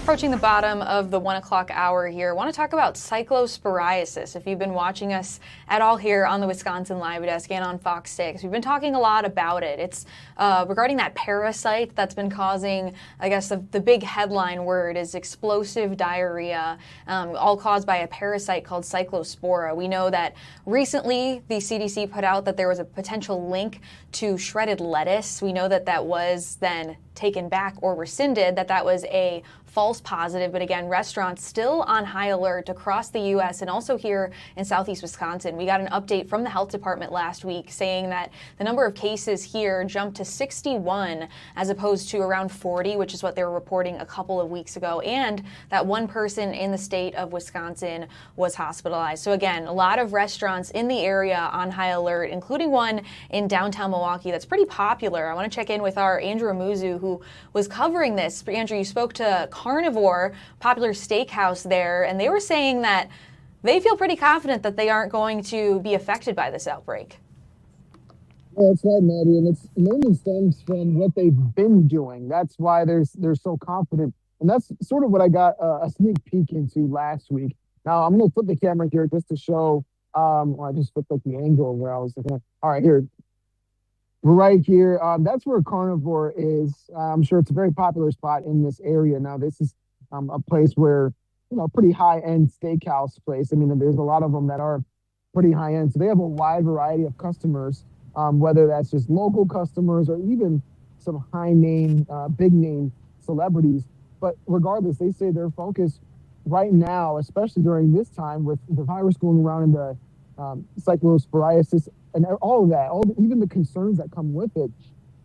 Approaching the bottom of the 1 o'clock hour here, I want to talk about cyclosporiasis. If you've been watching us at all here on the Wisconsin Live Desk and on Fox 6, we've been talking a lot about it. It's regarding that parasite that's been causing, I guess, the big headline word is explosive diarrhea, all caused by a parasite called Cyclospora. We know that recently the CDC put out that there was a potential link to shredded lettuce. We know that that was then taken back or rescinded, that was a false positive. But again, restaurants still on high alert across the U.S. and also here in southeast Wisconsin. We got an update from the health department last week saying that the number of cases here jumped to 61 as opposed to around 40, which is what they were reporting a couple of weeks ago, and that one person in the state of Wisconsin was hospitalized. So again, a lot of restaurants in the area on high alert, including one in downtown Milwaukee that's pretty popular. I want to check in with our Andrew Amuzu, who was covering this. Andrew, you spoke to Carnivore, popular steakhouse there, and they were saying that they feel pretty confident that they aren't going to be affected by this outbreak. Well, that's right, Maddie, and it's mainly stems from what they've been doing. That's why they're so confident And that's sort of what I got a sneak peek into last week. Now I'm going to flip the camera here just to show. Well, I just flipped like the angle where I was looking. All right, here, right here. That's where Carnivore is. I'm sure it's a very popular spot in this area. Now this is a place where, pretty high end steakhouse place. I mean, there's a lot of them that are pretty high end. So they have a wide variety of customers, whether that's just local customers or even some high name, big name celebrities. But regardless, they say their focus right now, especially during this time with the virus going around and the cyclosporiasis and all of that, even the concerns that come with it,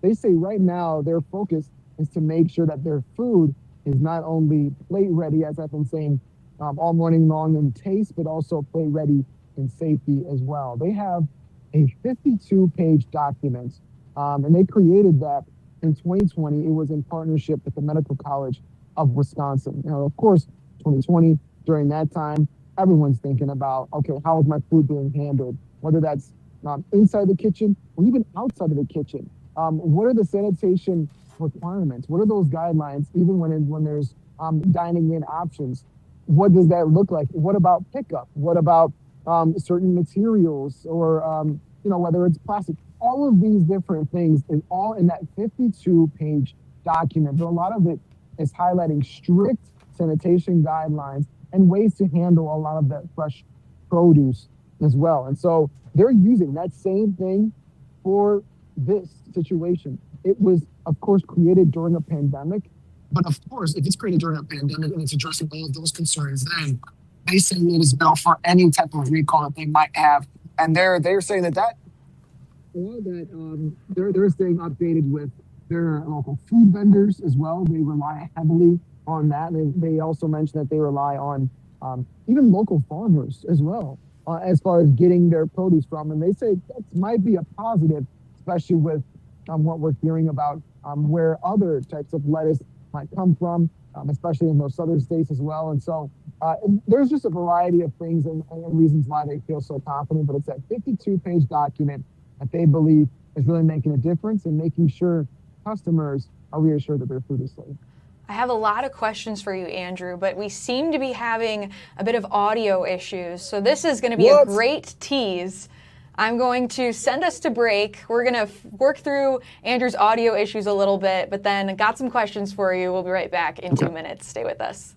they say right now their focus is to make sure that their food is not only plate ready, as I've been saying all morning long in taste, but also plate ready in safety as well. They have a 52-page document, and they created that in 2020. It was in partnership with the Medical College of Wisconsin. Now, of course, 2020, during that time, everyone's thinking about, okay, how is my food being handled? Whether that's inside the kitchen or even outside of the kitchen. What are the sanitation requirements? What are those guidelines, even when there's dining in options? What does that look like? What about pickup? What about certain materials or, whether it's plastic? All of these different things is all in that 52-page document. But a lot of it is highlighting strict sanitation guidelines and ways to handle a lot of that fresh produce as well. And so they're using that same thing for this situation. It was, of course, created during a pandemic. But of course, if it's created during a pandemic and it's addressing all of those concerns, then they say it is built for any type of recall that they might have. And they're saying that they're staying updated with their local food vendors as well. They rely heavily on that. They also mentioned that they rely on even local farmers as well, as far as getting their produce from. And they say that might be a positive, especially with what we're hearing about where other types of lettuce might come from, especially in those southern states as well. And so there's just a variety of things and reasons why they feel so confident. But it's that 52-page document that they believe is really making a difference and making sure customers are reassured that their food is safe. I have a lot of questions for you, Andrew, but we seem to be having a bit of audio issues. So this is going to be a great tease. I'm going to send us to break. We're going to work through Andrew's audio issues a little bit, but then got some questions for you. We'll be right back in 2 minutes. Stay with us.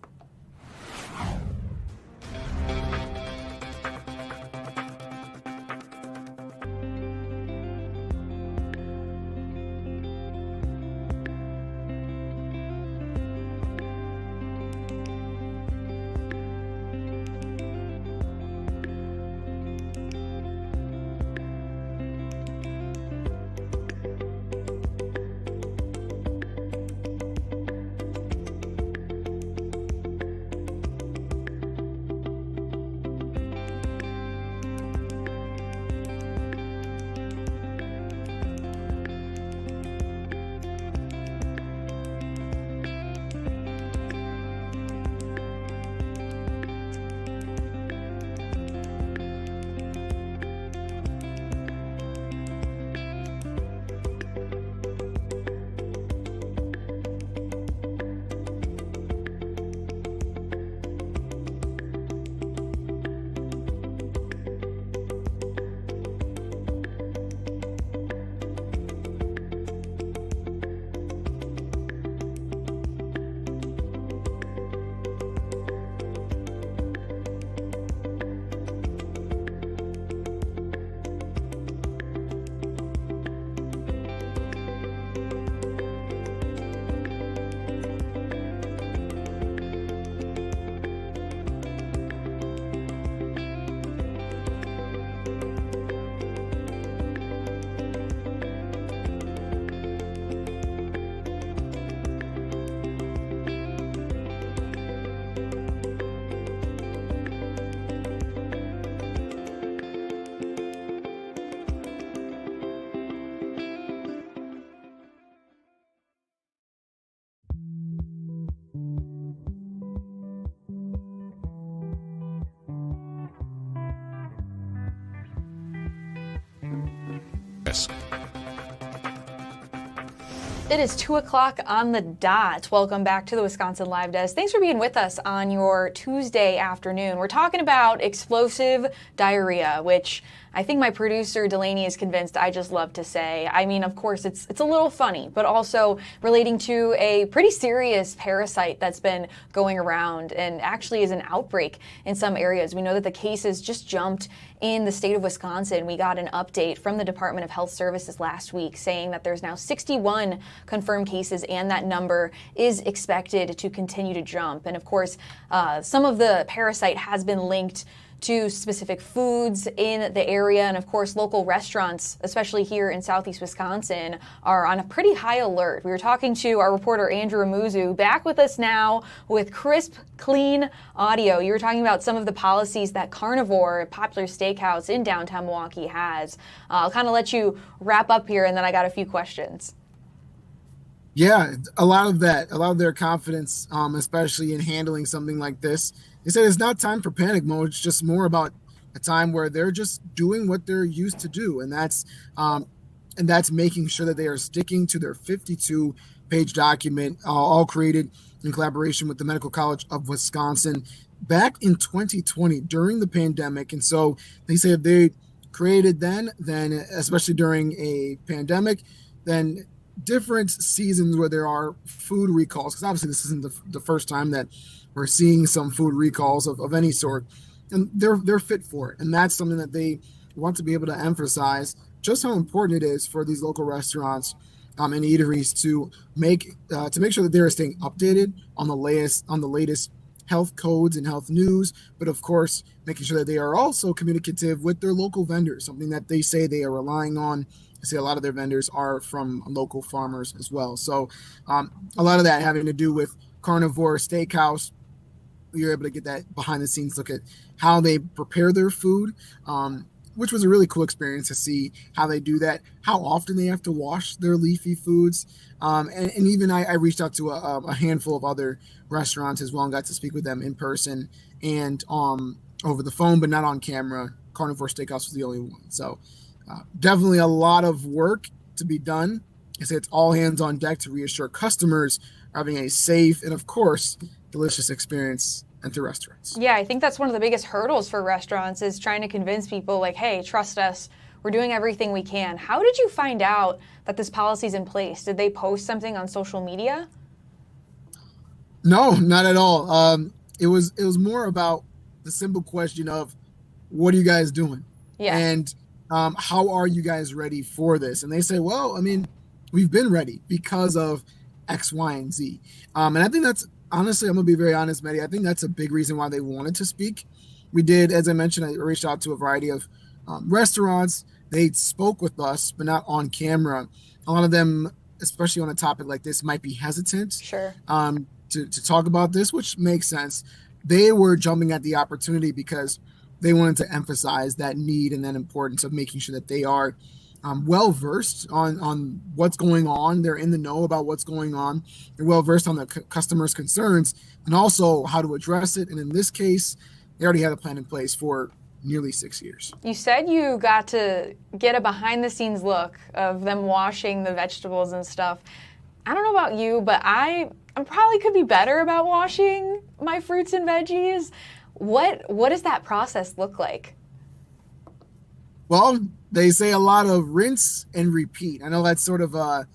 It is 2 o'clock on the dot. Welcome back to the Wisconsin Live Desk. Thanks for being with us on your Tuesday afternoon. We're talking about explosive diarrhea, which I think my producer Delaney is convinced I just love to say. I mean, of course, it's a little funny, but also relating to a pretty serious parasite that's been going around and actually is an outbreak in some areas. We know that the cases just jumped in the state of Wisconsin. We got an update from the Department of Health Services last week saying that there's now 61 confirmed cases and that number is expected to continue to jump. And of course, some of the parasite has been linked to specific foods in the area. And of course, local restaurants, especially here in southeast Wisconsin, are on a pretty high alert. We were talking to our reporter, Andrew Amuzu, back with us now with crisp, clean audio. You were talking about some of the policies that Carnivore, a popular steakhouse in downtown Milwaukee, has. I'll kind of let you wrap up here, and then I got a few questions. Yeah, a lot of their confidence, especially in handling something like this. They said it's not time for panic mode. It's just more about a time where they're just doing what they're used to do, and that's making sure that they are sticking to their 52-page document, all created in collaboration with the Medical College of Wisconsin back in 2020 during the pandemic. And so they say if they created then especially during a pandemic, then different seasons where there are food recalls, because obviously this isn't the first time that we're seeing some food recalls of any sort, and they're fit for it. And that's something that they want to be able to emphasize, just how important it is for these local restaurants and eateries to make sure that they're staying updated on the latest health codes and health news, but of course making sure that they are also communicative with their local vendors, something that they say they are relying on. I see a lot of their vendors are from local farmers as well. So a lot of that having to do with Carnivore Steakhouse. You're able to get that behind the scenes look at how they prepare their food, which was a really cool experience to see how they do that, how often they have to wash their leafy foods. And even I reached out to a handful of other restaurants as well and got to speak with them in person and over the phone, but not on camera. Carnivore Steakhouse was the only one. So definitely a lot of work to be done. I say it's all hands on deck to reassure customers are having a safe and, of course, delicious experience at the restaurants. Yeah, I think that's one of the biggest hurdles for restaurants is trying to convince people like, hey, trust us. We're doing everything we can. How did you find out that this policy is in place? Did they post something on social media? No, not at all. It was more about the simple question of, what are you guys doing? Yeah. And how are you guys ready for this? And they say, well, I mean, we've been ready because of X, Y, and Z. And I think that's, honestly, I'm going to be very honest, Maddie, I think that's a big reason why they wanted to speak. We did, as I mentioned, I reached out to a variety of restaurants. They spoke with us, but not on camera. A lot of them, especially on a topic like this, might be hesitant to talk about this, which makes sense. They were jumping at the opportunity because they wanted to emphasize that need and that importance of making sure that they are well-versed on what's going on. They're in the know about what's going on. They're well-versed on the customers' concerns and also how to address it. And in this case, they already had a plan in place for nearly 6 years. You said you got to get a behind-the-scenes look of them washing the vegetables and stuff. I don't know about you, but I probably could be better about washing my fruits and veggies. What does that process look like? Well, they say a lot of rinse and repeat. I know that's sort of a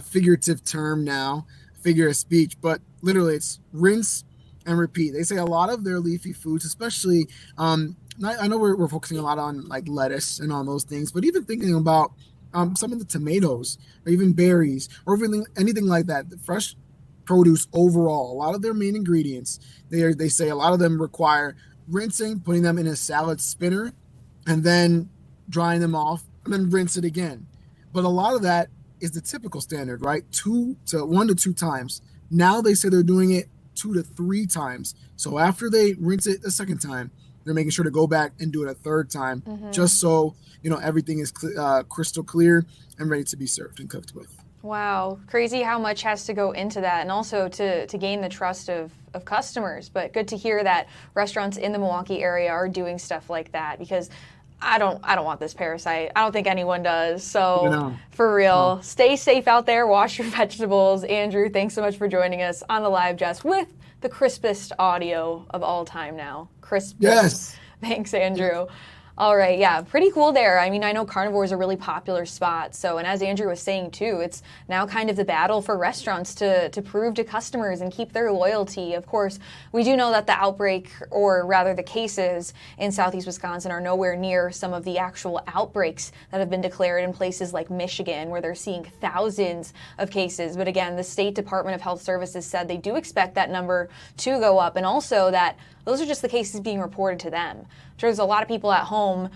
figurative term now, figure of speech, but literally it's rinse and repeat. They say a lot of their leafy foods, especially, I know we're focusing a lot on like lettuce and all those things, but even thinking about some of the tomatoes or even berries or even anything like that, the fresh produce overall, a lot of their main ingredients, they say a lot of them require rinsing, putting them in a salad spinner, and then drying them off and then rinse it again. But a lot of that is the typical standard, right? 1 to 2 times. Now they say they're doing it 2 to 3 times. So after they rinse it a second time, they're making sure to go back and do it a third time, just so everything is crystal clear and ready to be served and cooked with. Wow, crazy how much has to go into that, and also to gain the trust of customers. But good to hear that restaurants in the Milwaukee area are doing stuff like that, because I don't want this parasite. I don't think anyone does. So No. for real, stay safe out there. Wash your vegetables. Andrew, thanks so much for joining us on the live desk with the crispest audio of all time now. Crispest. Yes. Thanks, Andrew. All right, yeah, pretty cool there. I mean, I know carnivore is a really popular spot. So, and as Andrew was saying too, it's now kind of the battle for restaurants to prove to customers and keep their loyalty. Of course, we do know that the outbreak, or rather the cases in southeast Wisconsin, are nowhere near some of the actual outbreaks that have been declared in places like Michigan, where they're seeing thousands of cases. But again, the State Department of Health Services said they do expect that number to go up, and also that those are just the cases being reported to them. I'm sure there's a lot of people at home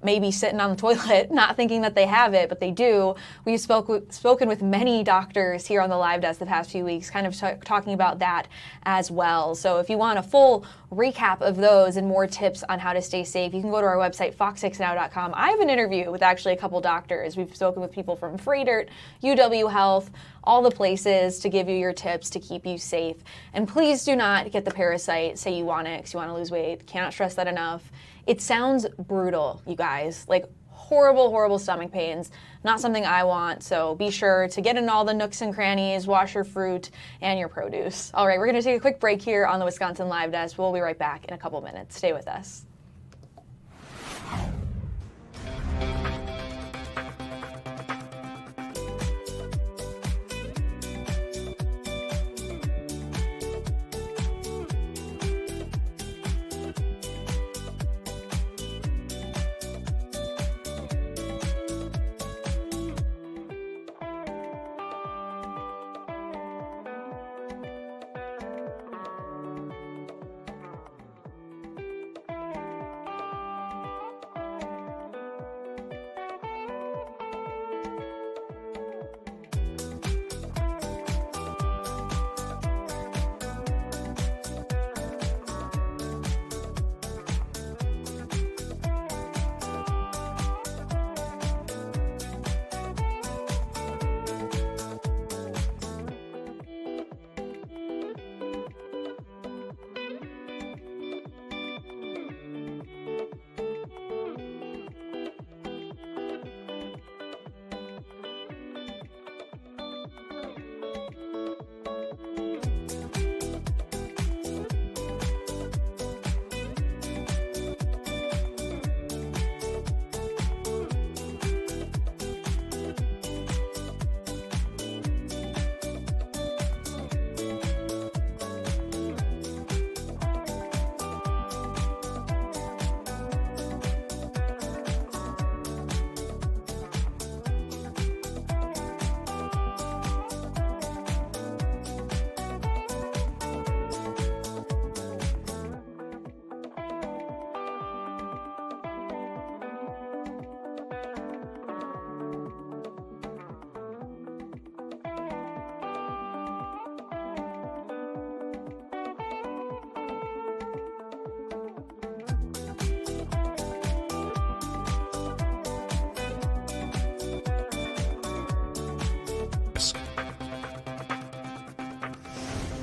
maybe sitting on the toilet, not thinking that they have it, but they do. We've spoken with many doctors here on the live desk the past few weeks, kind of talking about that as well. So if you want a full recap of those and more tips on how to stay safe, you can go to our website, fox6now.com. I have an interview with actually a couple doctors. We've spoken with people from Freighter, UW Health, all the places to give you your tips to keep you safe. And please do not get the parasite, say you want it because you want to lose weight. Cannot stress that enough. It sounds brutal, you guys, like horrible, horrible stomach pains. Not something I want, so be sure to get in all the nooks and crannies, wash your fruit and your produce. All right, we're going to take a quick break here on the Wisconsin Live Desk. We'll be right back in a couple minutes. Stay with us.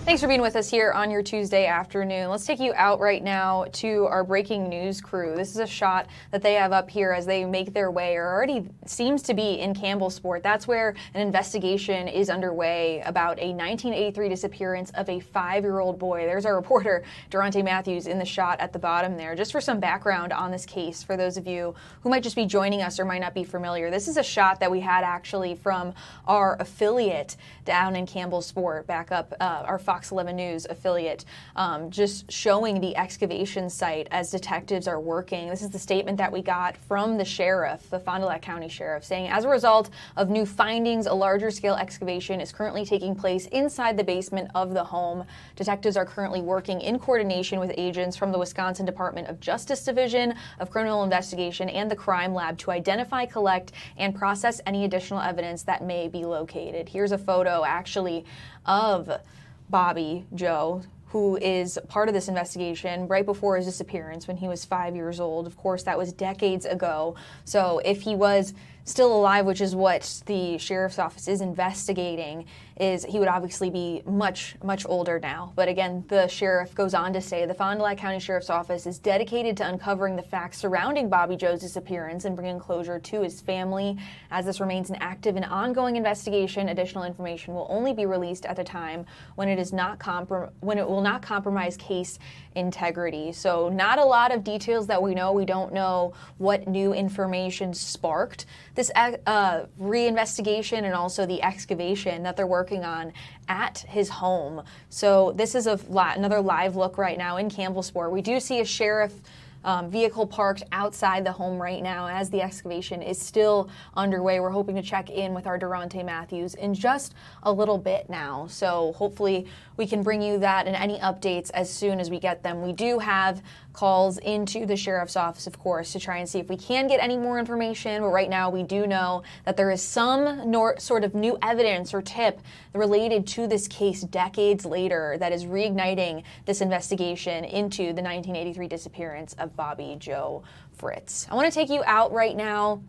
Thanks for being with us here on your Tuesday afternoon. Let's take you out right now to our breaking news crew. This is a shot that they have up here as they make their way, or already seems to be, in Campbellsport. That's where an investigation is underway about a 1983 disappearance of a 5-year-old boy. There's our reporter, Durante Matthews, in the shot at the bottom there. Just for some background on this case, for those of you who might just be joining us or might not be familiar, this is a shot that we had actually from our affiliate down in Campbellsport, back up our FOX 11 News affiliate, just showing the excavation site as detectives are working. This is the statement that we got from the sheriff, the Fond du Lac County Sheriff, saying, as a result of new findings, a larger scale excavation is currently taking place inside the basement of the home. Detectives are currently working in coordination with agents from the Wisconsin Department of Justice Division of Criminal Investigation and the Crime Lab to identify, collect, and process any additional evidence that may be located. Here's a photo actually of Bobby Joe, who is part of this investigation right before his disappearance when he was 5 years old. Of course, that was decades ago. So if he was still alive, which is what the sheriff's office is investigating, is he would obviously be much, much older now. But again, the sheriff goes on to say the Fond du Lac County Sheriff's Office is dedicated to uncovering the facts surrounding Bobby Joe's disappearance and bringing closure to his family. As this remains an active and ongoing investigation, additional information will only be released at a time when it will not compromise case integrity. So not a lot of details that we know. We don't know what new information sparked this reinvestigation and also the excavation that they're working on at his home. So this is another live look right now in Campbellsport. We do see a sheriff vehicle parked outside the home right now as the excavation is still underway. We're hoping to check in with our Durante Matthews in just a little bit now. So hopefully we can bring you that and any updates as soon as we get them. We do have calls into the sheriff's office, of course, to try and see if we can get any more information. But right now we do know that there is some sort of new evidence or tip related to this case decades later that is reigniting this investigation into the 1983 disappearance of Bobby Joe Fritz. I want to take you out right now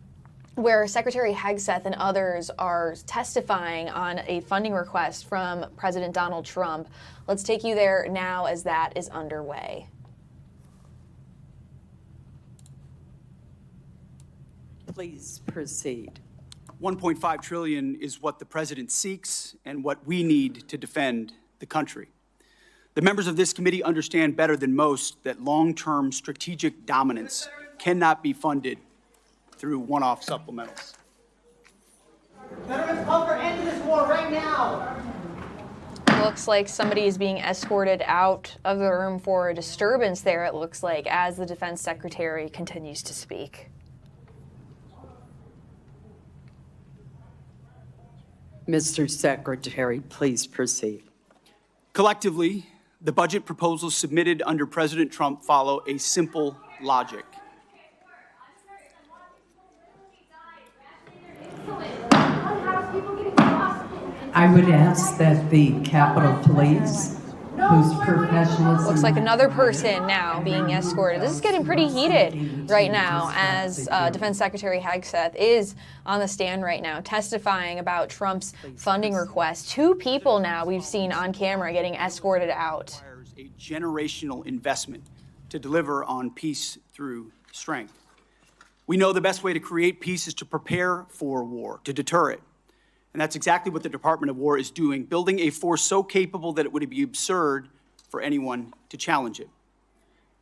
where Secretary Hegseth and others are testifying on a funding request from President Donald Trump. Let's take you there now as that is underway. Please proceed. $1.5 trillion is what the president seeks and what we need to defend the country. The members of this committee understand better than most that long-term strategic dominance cannot be funded through one-off supplementals. Veterans, call for end to this war right now. Looks like somebody is being escorted out of the room for a disturbance there, it looks like, as the defense secretary continues to speak. Mr. Secretary, please proceed. Collectively, the budget proposals submitted under President Trump follow a simple logic. I would ask that the Capitol Police, whose professionalism... Looks like another person now being escorted. This is getting pretty heated right now as Defense Secretary Hegseth is on the stand right now testifying about Trump's funding request. Two people now we've seen on camera getting escorted out. A generational investment to deliver on peace through strength. We know the best way to create peace is to prepare for war, to deter it. And that's exactly what the Department of War is doing, building a force so capable that it would be absurd for anyone to challenge it.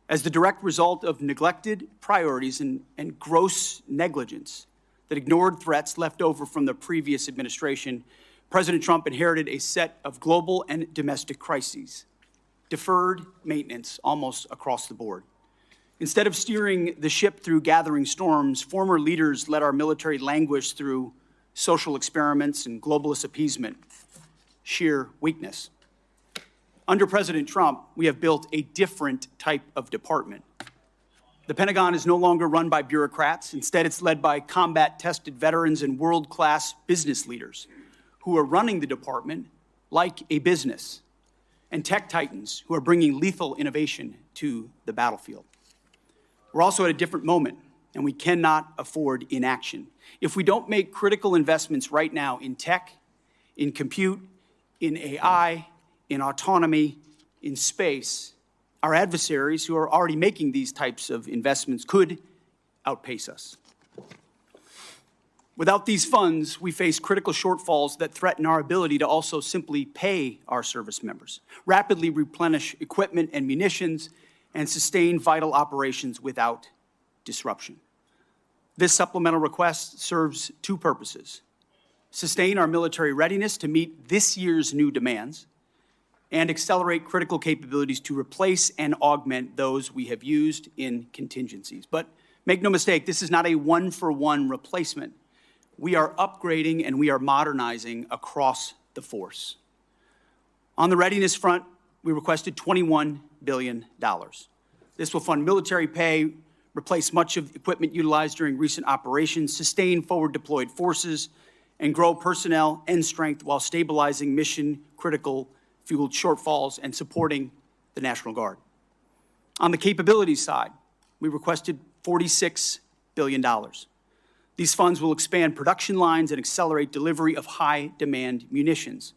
As the direct result of neglected priorities and gross negligence that ignored threats left over from the previous administration, President Trump inherited a set of global and domestic crises, deferred maintenance almost across the board. Instead of steering the ship through gathering storms, former leaders let our military languish through social experiments and globalist appeasement, sheer weakness. Under President Trump, we have built a different type of department. The Pentagon is no longer run by bureaucrats. Instead, it's led by combat-tested veterans and world-class business leaders who are running the department like a business, and tech titans who are bringing lethal innovation to the battlefield. We're also at a different moment, and we cannot afford inaction. If we don't make critical investments right now in tech, in compute, in AI, in autonomy, in space, our adversaries who are already making these types of investments could outpace us. Without these funds, we face critical shortfalls that threaten our ability to also simply pay our service members, rapidly replenish equipment and munitions, and sustain vital operations without disruption. This supplemental request serves two purposes: sustain our military readiness to meet this year's new demands, and accelerate critical capabilities to replace and augment those we have used in contingencies. But make no mistake, this is not a one-for-one replacement. We are upgrading and we are modernizing across the force. On the readiness front, we requested $21 billion. This will fund military pay, replace much of the equipment utilized during recent operations, sustain forward-deployed forces, and grow personnel and strength while stabilizing mission-critical fueled shortfalls and supporting the National Guard. On the capabilities side, we requested $46 billion. These funds will expand production lines and accelerate delivery of high-demand munitions.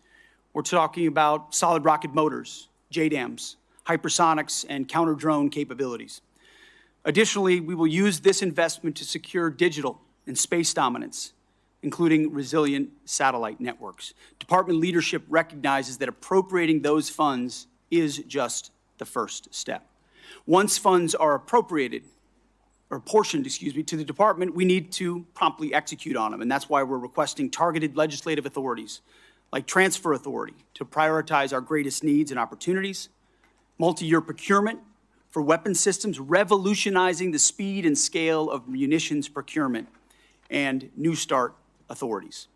We're talking about solid rocket motors, JDAMs, hypersonics, and counter-drone capabilities. Additionally, we will use this investment to secure digital and space dominance, including resilient satellite networks. Department leadership recognizes that appropriating those funds is just the first step. Once funds are appropriated, or apportioned, to the department, we need to promptly execute on them, and that's why we're requesting targeted legislative authorities, like transfer authority, to prioritize our greatest needs and opportunities, multi-year procurement for weapon systems, revolutionizing the speed and scale of munitions procurement, and New START authorities.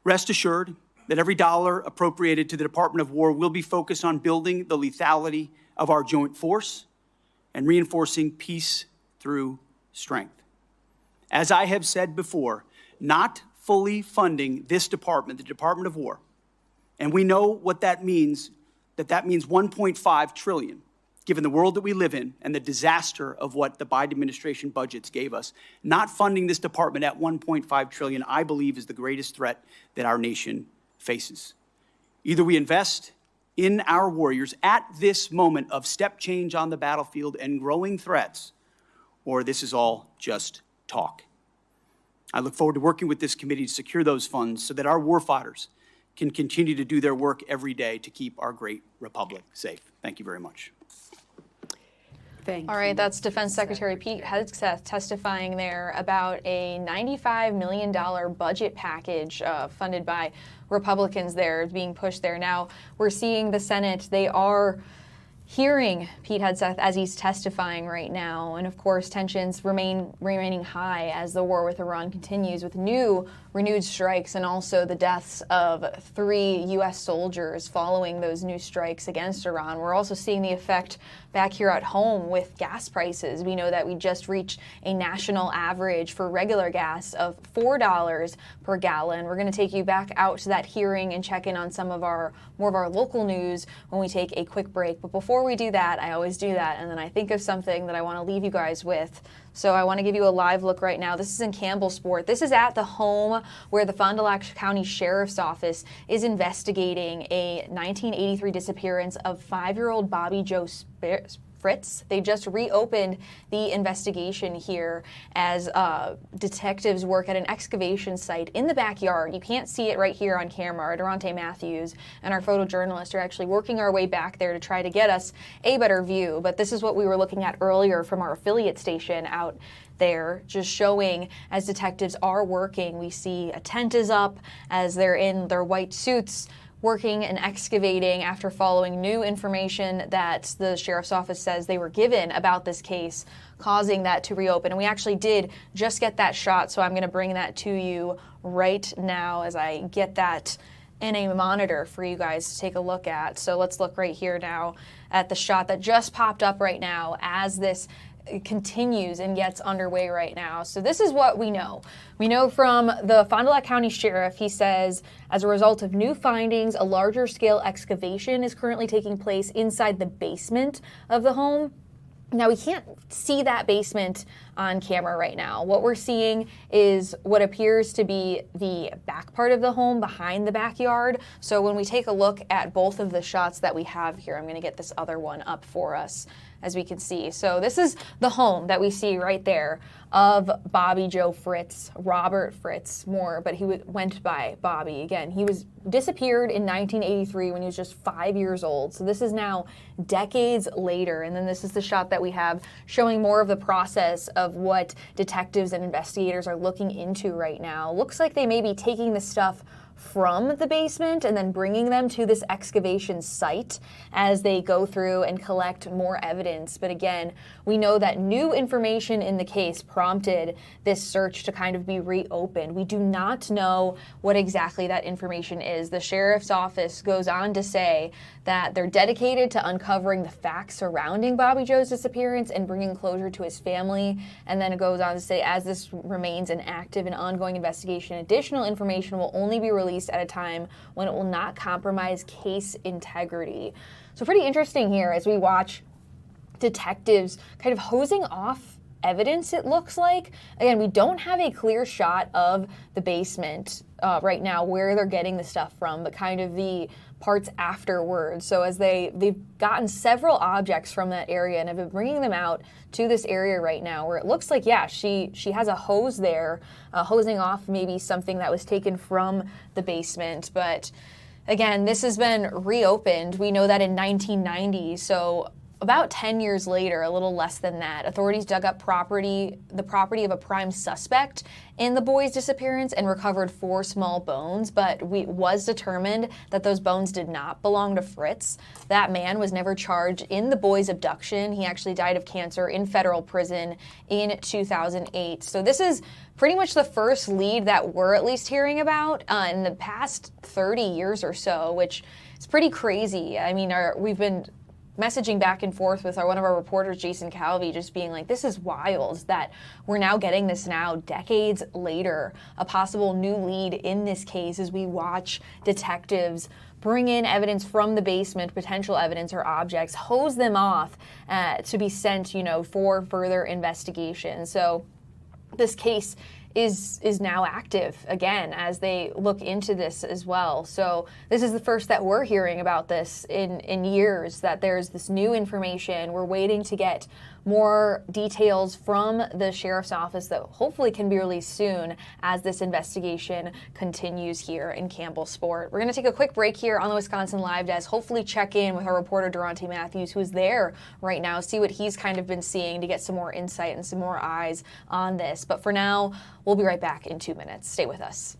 Rest assured that every dollar appropriated to the Department of War will be focused on building the lethality of our joint force and reinforcing peace through strength. As I have said before, not fully funding this department, the Department of War, and we know what that means, that means $1.5 trillion, given the world that we live in and the disaster of what the Biden administration budgets gave us. Not funding this department at $1.5 trillion, I believe, is the greatest threat that our nation faces. Either we invest in our warriors at this moment of step change on the battlefield and growing threats, or this is all just talk. I look forward to working with this committee to secure those funds so that our warfighters can continue to do their work every day to keep our great republic safe. Thank you very much. All right, that's Defense Secretary Pete Hegseth testifying there about a $95 million budget package funded by Republicans there being pushed there. Now, we're seeing the Senate, they are hearing Pete Hegseth as he's testifying right now. And of course, tensions remaining high as the war with Iran continues, with renewed strikes and also the deaths of 3 U.S. soldiers following those new strikes against Iran. We're also seeing the effect back here at home with gas prices. We know that we just reached a national average for regular gas of $4 per gallon. We're going to take you back out to that hearing and check in on some of more of our local news when we take a quick break. But before we do that, I always do that, and then I think of something that I want to leave you guys with. So I want to give you a live look right now. This is in Campbellsport. This is at the home where the Fond du Lac County Sheriff's Office is investigating a 1983 disappearance of 5-year-old Bobby Joe Fritz. They just reopened the investigation here as detectives work at an excavation site in the backyard. You can't see it right here on camera. Our Durante Matthews and our photojournalist are actually working our way back there to try to get us a better view. But this is what we were looking at earlier from our affiliate station out there, just showing as detectives are working. We see a tent is up as they're in their white suits, working and excavating after following new information that the sheriff's office says they were given about this case, causing that to reopen. And we actually did just get that shot, so I'm going to bring that to you right now as I get that in a monitor for you guys to take a look at. So let's look right here now at the shot that just popped up right now as this continues and gets underway right now. So this is what we know. We know from the Fond du Lac County Sheriff, he says, as a result of new findings, a larger scale excavation is currently taking place inside the basement of the home. Now, we can't see that basement on camera right now. What we're seeing is what appears to be the back part of the home behind the backyard. So when we take a look at both of the shots that we have here, I'm going to get this other one up for us as we can see. So this is the home that we see right there of Bobby Joe Fritz, Robert Fritz more, but he went by Bobby. Again, he was disappeared in 1983 when he was just 5 years old. So this is now decades later. And then this is the shot that we have showing more of the process of what detectives and investigators are looking into right now. Looks like they may be taking the stuff from the basement and then bringing them to this excavation site as they go through and collect more evidence. But again, we know that new information in the case prompted this search to kind of be reopened. We do not know what exactly that information is. The sheriff's office goes on to say that they're dedicated to uncovering the facts surrounding Bobby Joe's disappearance and bringing closure to his family. And then it goes on to say, as this remains an active and ongoing investigation, additional information will only be released at a time when it will not compromise case integrity. So pretty interesting here as we watch detectives kind of hosing off evidence, it looks like. Again, we don't have a clear shot of the basement right now, where they're getting the stuff from, but kind of the parts afterwards. So as they've gotten several objects from that area and have been bringing them out to this area right now, where it looks like, yeah, she has a hose there, hosing off maybe something that was taken from the basement. But again, this has been reopened. We know that in 1990, so about 10 years later, a little less than that, authorities dug up the property of a prime suspect in the boy's disappearance and recovered 4 small bones, but it was determined that those bones did not belong to Fritz. That man was never charged in the boy's abduction. He actually died of cancer in federal prison in 2008. So this is pretty much the first lead that we're at least hearing about in the past 30 years or so, which is pretty crazy. I mean, we've been messaging back and forth with one of our reporters, Jason Calvi, just being like, this is wild that we're now getting this now decades later, a possible new lead in this case as we watch detectives bring in evidence from the basement, potential evidence or objects, hose them off to be sent, for further investigation. So this case is now active again as they look into this as well. So this is the first that we're hearing about this in years, that there's this new information. We're waiting to get more details from the sheriff's office that hopefully can be released soon as this investigation continues here in Campbellsport. We're going to take a quick break here on the Wisconsin Live Desk, hopefully check in with our reporter Durante Matthews, who's there right now, see what he's kind of been seeing to get some more insight and some more eyes on this. But for now, we'll be right back in 2 minutes. Stay with us.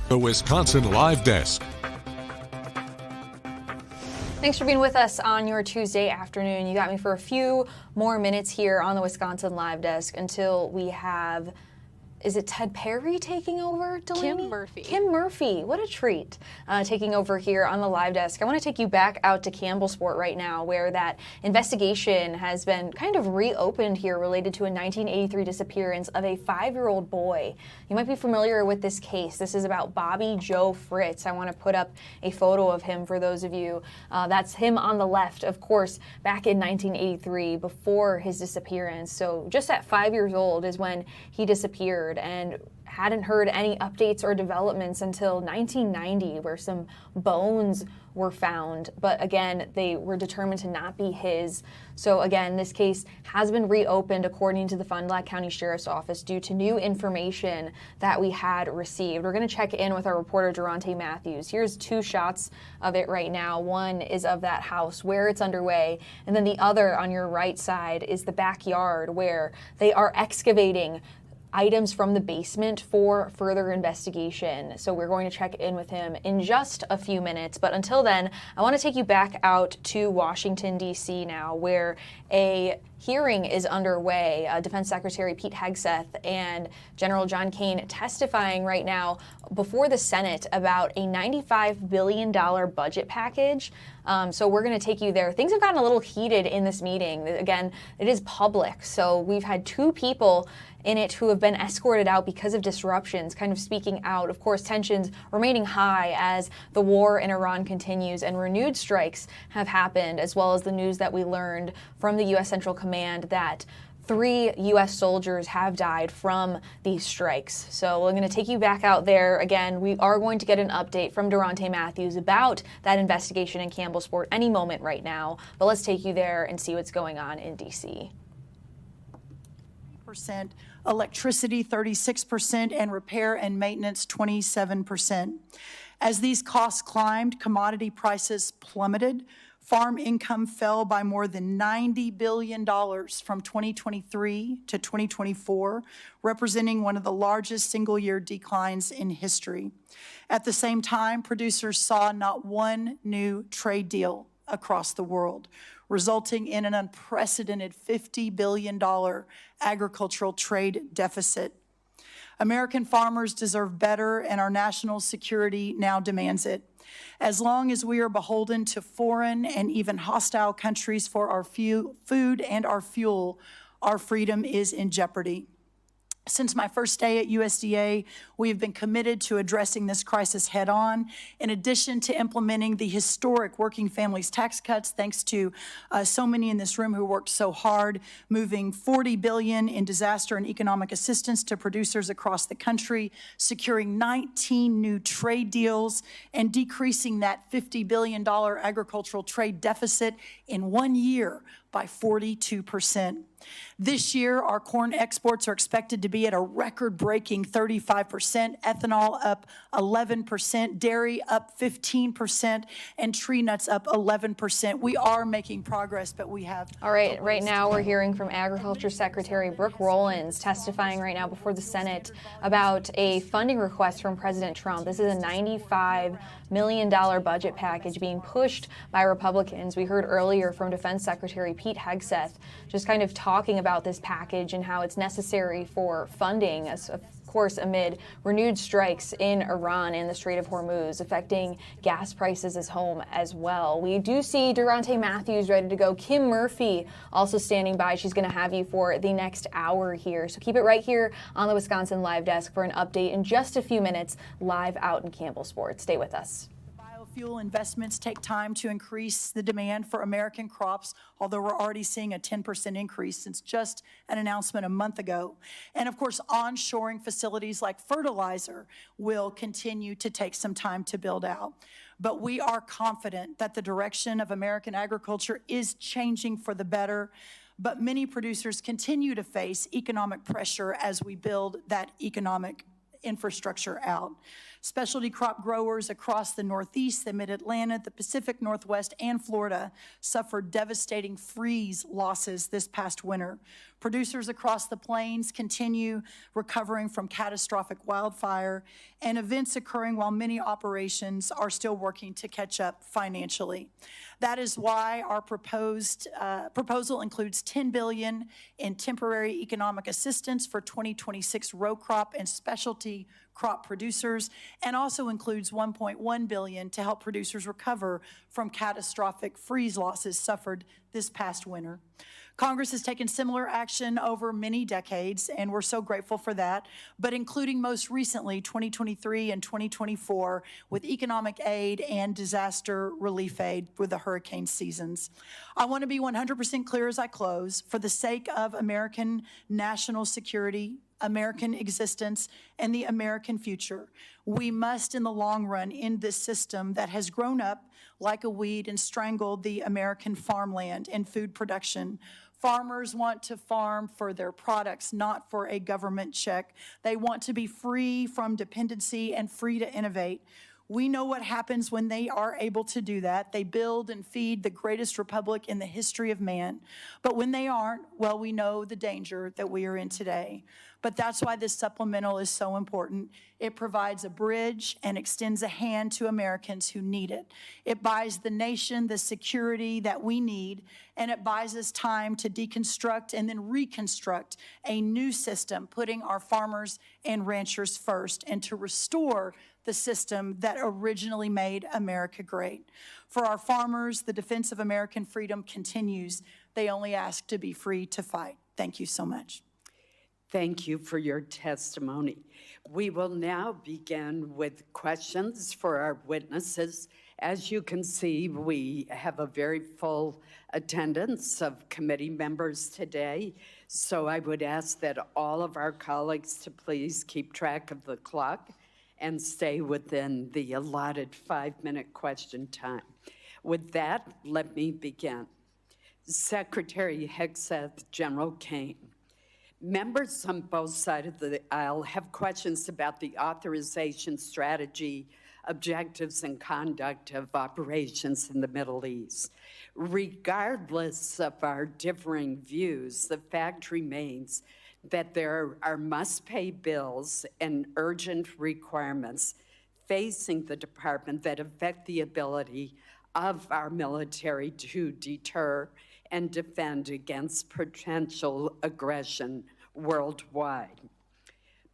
The Wisconsin Live Desk. Thanks for being with us on your Tuesday afternoon. You got me for a few more minutes here on the Wisconsin Live Desk until we have, is it Ted Perry taking over, Delaney? Kim Murphy. Kim Murphy, what a treat, taking over here on the Live Desk. I want to take you back out to Campbellsport right now, where that investigation has been kind of reopened here related to a 1983 disappearance of a 5-year-old boy. You might be familiar with this case. This is about Bobby Joe Fritz. I want to put up a photo of him for those of you. That's him on the left, of course, back in 1983, before his disappearance. So just at 5 years old is when he disappeared. disappeared and hadn't heard any updates or developments until 1990, where some bones were found, but again, they were determined to not be his. So again, this case has been reopened according to the Fond du Lac County Sheriff's Office due to new information that we had received. We're going to check in with our reporter Durante Matthews. Here's two shots of it right now. One is of that house where it's underway, and then the other on your right side is the backyard where they are excavating items from the basement for further investigation. So we're going to check in with him in just a few minutes. But until then, I want to take you back out to Washington, D.C. now, where a hearing is underway. Defense Secretary Pete Hegseth and General John Kane testifying right now before the Senate about a $95 billion budget package. So we're going to take you there. Things have gotten a little heated in this meeting. Again, it is public. So we've had two people in it who have been escorted out because of disruptions, kind of speaking out. Of course, tensions remaining high as the war in Iran continues and renewed strikes have happened, as well as the news that we learned from the U.S. Central Command that 3 U.S. soldiers have died from these strikes. So we're going to take you back out there. Again, we are going to get an update from Durante Matthews about that investigation in Campbellsport any moment right now. But let's take you there and see what's going on in D.C. Electricity 36%, and repair and maintenance 27%. As these costs climbed, commodity prices plummeted. Farm income fell by more than $90 billion from 2023 to 2024, representing one of the largest single-year declines in history. At the same time, producers saw not one new trade deal across the world, resulting in an unprecedented $50 billion agricultural trade deficit. American farmers deserve better, and our national security now demands it. As long as we are beholden to foreign and even hostile countries for our food and our fuel, our freedom is in jeopardy. Since my first day at USDA, we have been committed to addressing this crisis head on. In addition to implementing the historic working families tax cuts, thanks to so many in this room who worked so hard, moving $40 billion in disaster and economic assistance to producers across the country, securing 19 new trade deals, and decreasing that $50 billion agricultural trade deficit in 1 year by 42%. This year, our corn exports are expected to be at a record-breaking 35%, ethanol up 11%, dairy up 15%, and tree nuts up 11%. We are making progress, but we have... All right, right now we're hearing from Agriculture Secretary Brooke Rollins testifying right now before the Senate about a funding request from President Trump. This is a $95 million budget package being pushed by Republicans. We heard earlier from Defense Secretary Pete Hegseth just kind of talking about this package and how it's necessary for funding, as of course amid renewed strikes in Iran and the Strait of Hormuz, affecting gas prices as home as well. We do see Durante Matthews ready to go. Kim Murphy also standing by. She's going to have you for the next hour here. So keep it right here on the Wisconsin Live Desk for an update in just a few minutes live out in Campbellsport. Stay with us. Fuel investments take time to increase the demand for American crops, although we're already seeing a 10% increase since just an announcement a month ago. And of course, onshoring facilities like fertilizer will continue to take some time to build out. But we are confident that the direction of American agriculture is changing for the better. But many producers continue to face economic pressure as we build that economic infrastructure out. Specialty crop growers across the Northeast, the Mid-Atlantic, the Pacific Northwest, and Florida suffered devastating freeze losses this past winter. Producers across the plains continue recovering from catastrophic wildfire and events occurring while many operations are still working to catch up financially. That is why our proposal includes $10 billion in temporary economic assistance for 2026 row crop and specialty crop producers, and also includes $1.1 billion to help producers recover from catastrophic freeze losses suffered this past winter. Congress has taken similar action over many decades, and we're so grateful for that, but including most recently 2023 and 2024 with economic aid and disaster relief aid with the hurricane seasons. I want to be 100% clear as I close. For the sake of American national security, American existence, and the American future. We must, in the long run, end this system that has grown up like a weed and strangled the American farmland and food production. Farmers want to farm for their products, not for a government check. They want to be free from dependency and free to innovate. We know what happens when they are able to do that. They build and feed the greatest republic in the history of man. But when they aren't, well, we know the danger that we are in today. But that's why this supplemental is so important. It provides a bridge and extends a hand to Americans who need it. It buys the nation the security that we need, and it buys us time to deconstruct and then reconstruct a new system, putting our farmers and ranchers first, and to restore the system that originally made America great. For our farmers, the defense of American freedom continues. They only ask to be free to fight. Thank you so much. Thank you for your testimony. We will now begin with questions for our witnesses. As you can see, we have a very full attendance of committee members today, so I would ask that all of our colleagues to please keep track of the clock and stay within the allotted 5-minute question time. With that, let me begin. Secretary Hegseth, General Kane. Members on both sides of the aisle have questions about the authorization strategy, objectives, and conduct of operations in the Middle East. Regardless of our differing views, the fact remains that there are must-pay bills and urgent requirements facing the department that affect the ability of our military to deter and defend against potential aggression worldwide.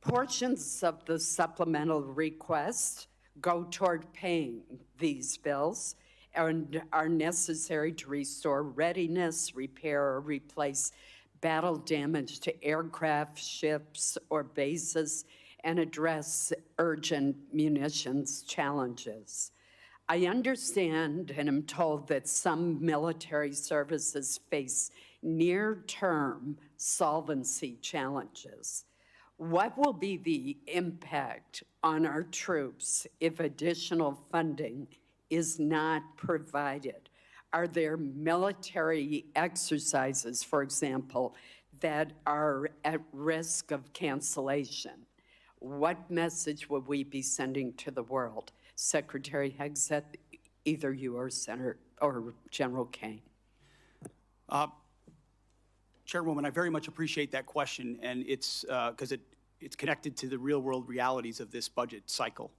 Portions of the supplemental request go toward paying these bills and are necessary to restore readiness, repair, or replace battle damage to aircraft, ships, or bases, and address urgent munitions challenges. I understand and am told that some military services face near-term solvency challenges. What will be the impact on our troops if additional funding is not provided? Are there military exercises, for example, that are at risk of cancellation? What message will we be sending to the world? Secretary Hegseth, either you or Senator or General Kane. Chairwoman, I very much appreciate that question, and it's because it's connected to the real-world realities of this budget cycle.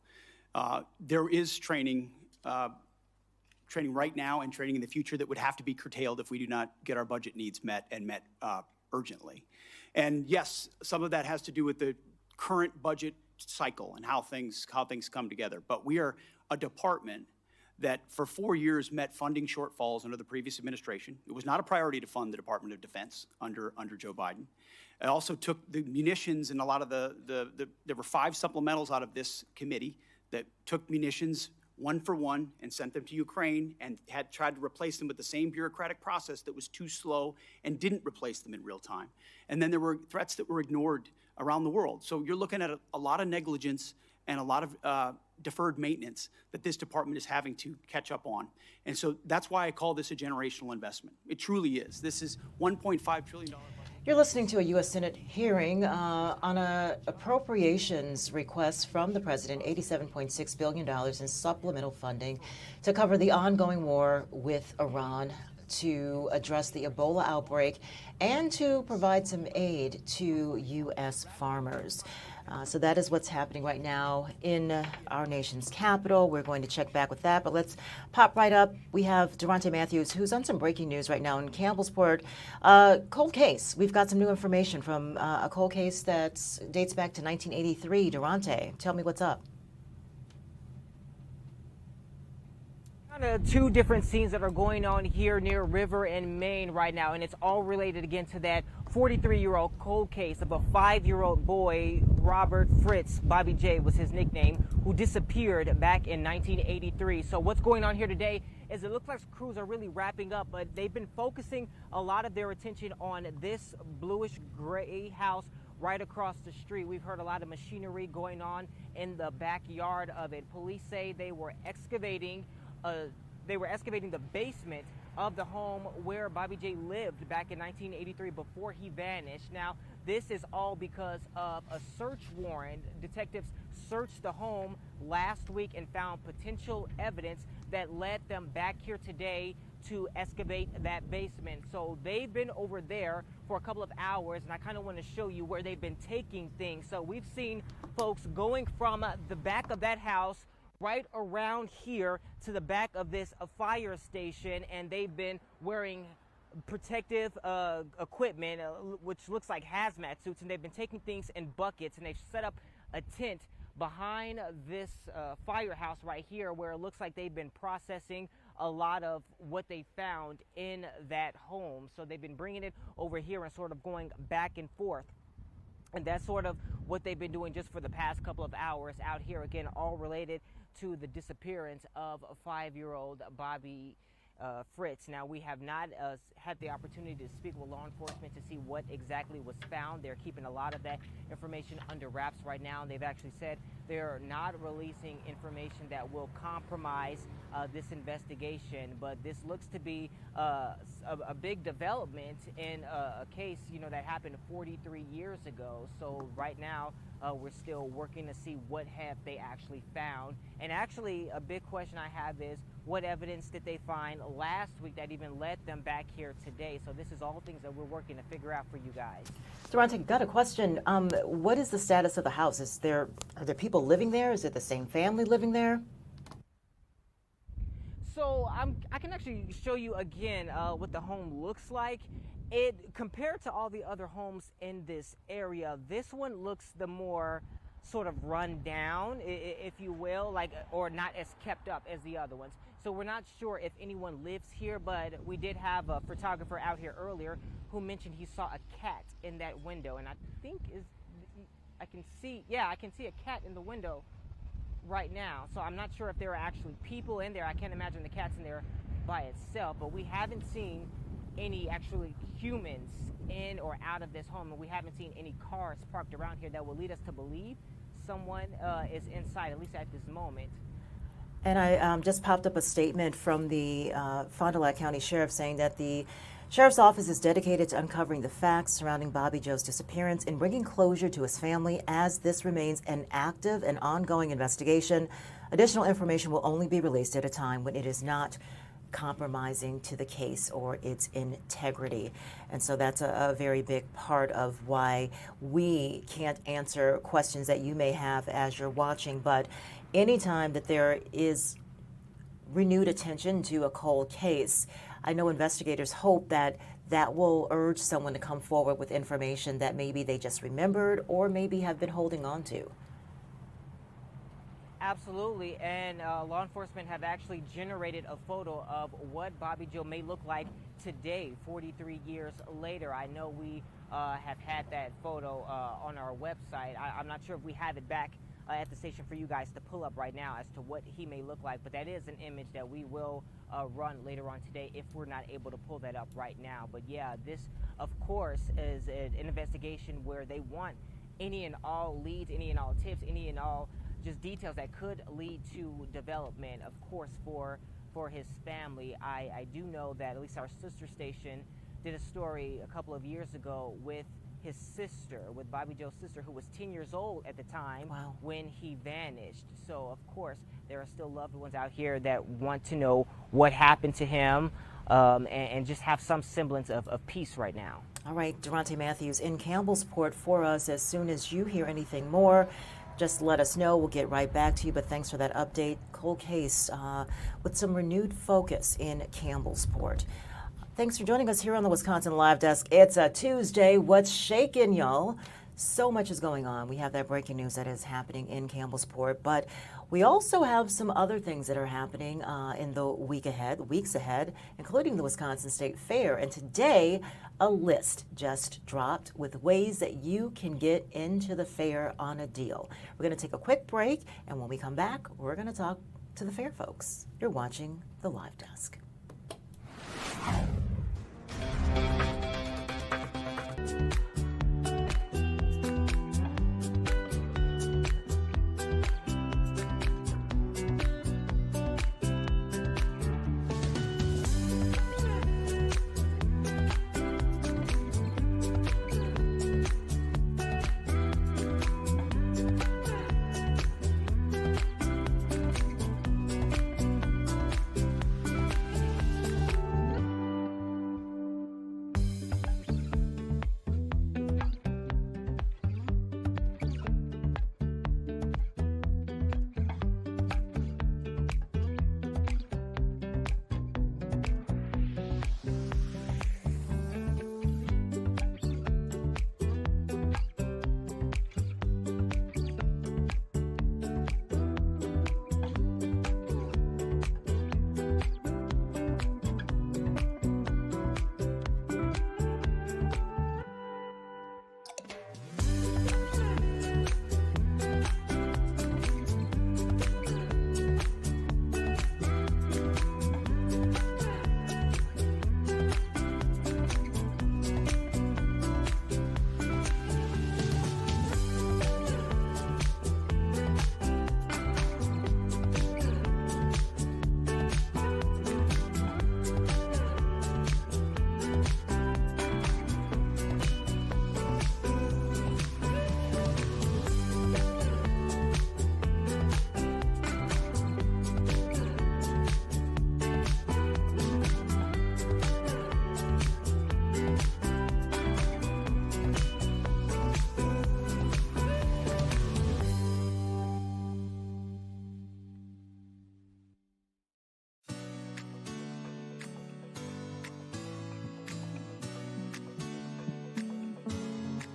There is training right now and training in the future that would have to be curtailed if we do not get our budget needs met and met urgently. And yes, some of that has to do with the current budget cycle and how things come together. But we are a department that for 4 years met funding shortfalls under the previous administration. It was not a priority to fund the Department of Defense under Joe Biden. It also took the munitions and a lot of there were 5 supplementals out of this committee that took munitions one for one and sent them to Ukraine and had tried to replace them with the same bureaucratic process that was too slow and didn't replace them in real time. And then there were threats that were ignored around the world. So you're looking at a lot of negligence and a lot of deferred maintenance that this department is having to catch up on. And so that's why I call this a generational investment. It truly is. This is $1.5 trillion. You're listening to a U.S. Senate hearing on an appropriations request from the president, $87.6 billion in supplemental funding to cover the ongoing war with Iran, to address the Ebola outbreak, and to provide some aid to U.S. farmers. So that is what's happening right now in our nation's capital. We're going to check back with that, but let's pop right up. We have Durante Matthews, who's on some breaking news right now in Campbellsport. Cold case. We've got some new information from a cold case that dates back to 1983. Durante, tell me what's up. Two different scenes that are going on here near River in Maine right now, and it's all related again to that 43-year-old cold case of a 5-year-old boy, Robert Fritz, Bobby J was his nickname, who disappeared back in 1983. So what's going on here today is it looks like crews are really wrapping up, but they've been focusing a lot of their attention on this bluish gray house right across the street. We've heard a lot of machinery going on in the backyard of it. Police say they were excavating the basement of the home where Bobby J lived back in 1983 before he vanished. Now, this is all because of a search warrant. Detectives searched the home last week and found potential evidence that led them back here today to excavate that basement. So they've been over there for a couple of hours, and I kind of want to show you where they've been taking things. So we've seen folks going from the back of that house right around here to the back of this fire station, and they've been wearing protective equipment, which looks like hazmat suits, and they've been taking things in buckets, and they've set up a tent behind this firehouse right here, where it looks like they've been processing a lot of what they found in that home. So they've been bringing it over here and sort of going back and forth. And that's sort of what they've been doing just for the past couple of hours out here. Again, all related to the disappearance of a 5-year-old Bobby Fritz. Now, we have not had the opportunity to speak with law enforcement to see what exactly was found. They're keeping a lot of that information under wraps right now, and they've actually said they're not releasing information that will compromise this investigation. But this looks to be a big development in a case, that happened 43 years ago. So right now, we're still working to see what have they actually found. And actually, a big question I have is, what evidence did they find last week that even led them back here today? So this is all things that we're working to figure out for you guys. Durante, got a question. What is the status of the house? Are there people living there? Is it the same family living there? So I can actually show you again what the home looks like. Compared to all the other homes in this area, this one looks the more sort of run down, if you will, or not as kept up as the other ones. So we're not sure if anyone lives here, but we did have a photographer out here earlier who mentioned he saw a cat in that window, and I think I can see a cat in the window right now. So I'm not sure if there are actually people in there. I can't imagine the cat's in there by itself, but we haven't seen any actually humans in or out of this home, and we haven't seen any cars parked around here that will lead us to believe someone is inside, at least at this moment. And I just popped up a statement from the Fond du Lac County Sheriff saying that the Sheriff's Office is dedicated to uncovering the facts surrounding Bobby Joe's disappearance and bringing closure to his family as this remains an active and ongoing investigation. Additional information will only be released at a time when it is not compromising to the case or its integrity. And so that's a very big part of why we can't answer questions that you may have as you're watching. But anytime that there is renewed attention to a cold case, I know investigators hope that that will urge someone to come forward with information that maybe they just remembered or maybe have been holding on to. Absolutely, and law enforcement have actually generated a photo of what Bobby Joe may look like today, 43 years later. I know we have had that photo on our website. I'm not sure if we have it back at the station for you guys to pull up right now as to what he may look like, but that is an image that we will run later on today if we're not able to pull that up right now. But yeah, this of course is an investigation where they want any and all leads, any and all tips, any and all just details that could lead to development, of course, for his family. I do know that at least our sister station did a story a couple of years ago with his sister, with Bobby Joe's sister, who was 10 years old at the time when he vanished. So, of course, there are still loved ones out here that want to know what happened to him and just have some semblance of peace right now. All right, Durante Matthews in Campbellsport for us. As soon as you hear anything more, just let us know. We'll get right back to you, but thanks for that update. Cold case with some renewed focus in Campbellsport. Thanks for joining us here on the Wisconsin Live Desk. It's a Tuesday. What's shaking, y'all? So much is going on. We have that breaking news that is happening in Campbellsport, but we also have some other things that are happening in the weeks ahead, including the Wisconsin State Fair. And today, a list just dropped with ways that you can get into the fair on a deal. We're going to take a quick break, and when we come back, we're going to talk to the fair folks. You're watching the Live Desk.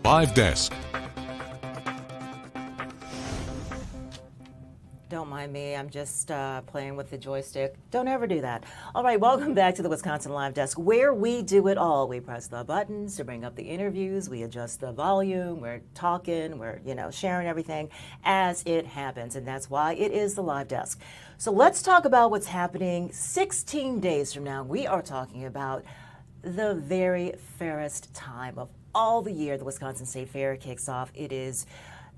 Live Desk. Don't mind me, I'm just playing with the joystick. Don't ever do that. All right, welcome back to the Wisconsin Live Desk, where we do it all. We press the buttons to bring up the interviews, we adjust the volume, we're talking, we're sharing everything as it happens, and that's why it is the Live Desk. So let's talk about what's happening 16 days from now. We are talking about the very fairest time of all the year. The Wisconsin State Fair kicks off. It is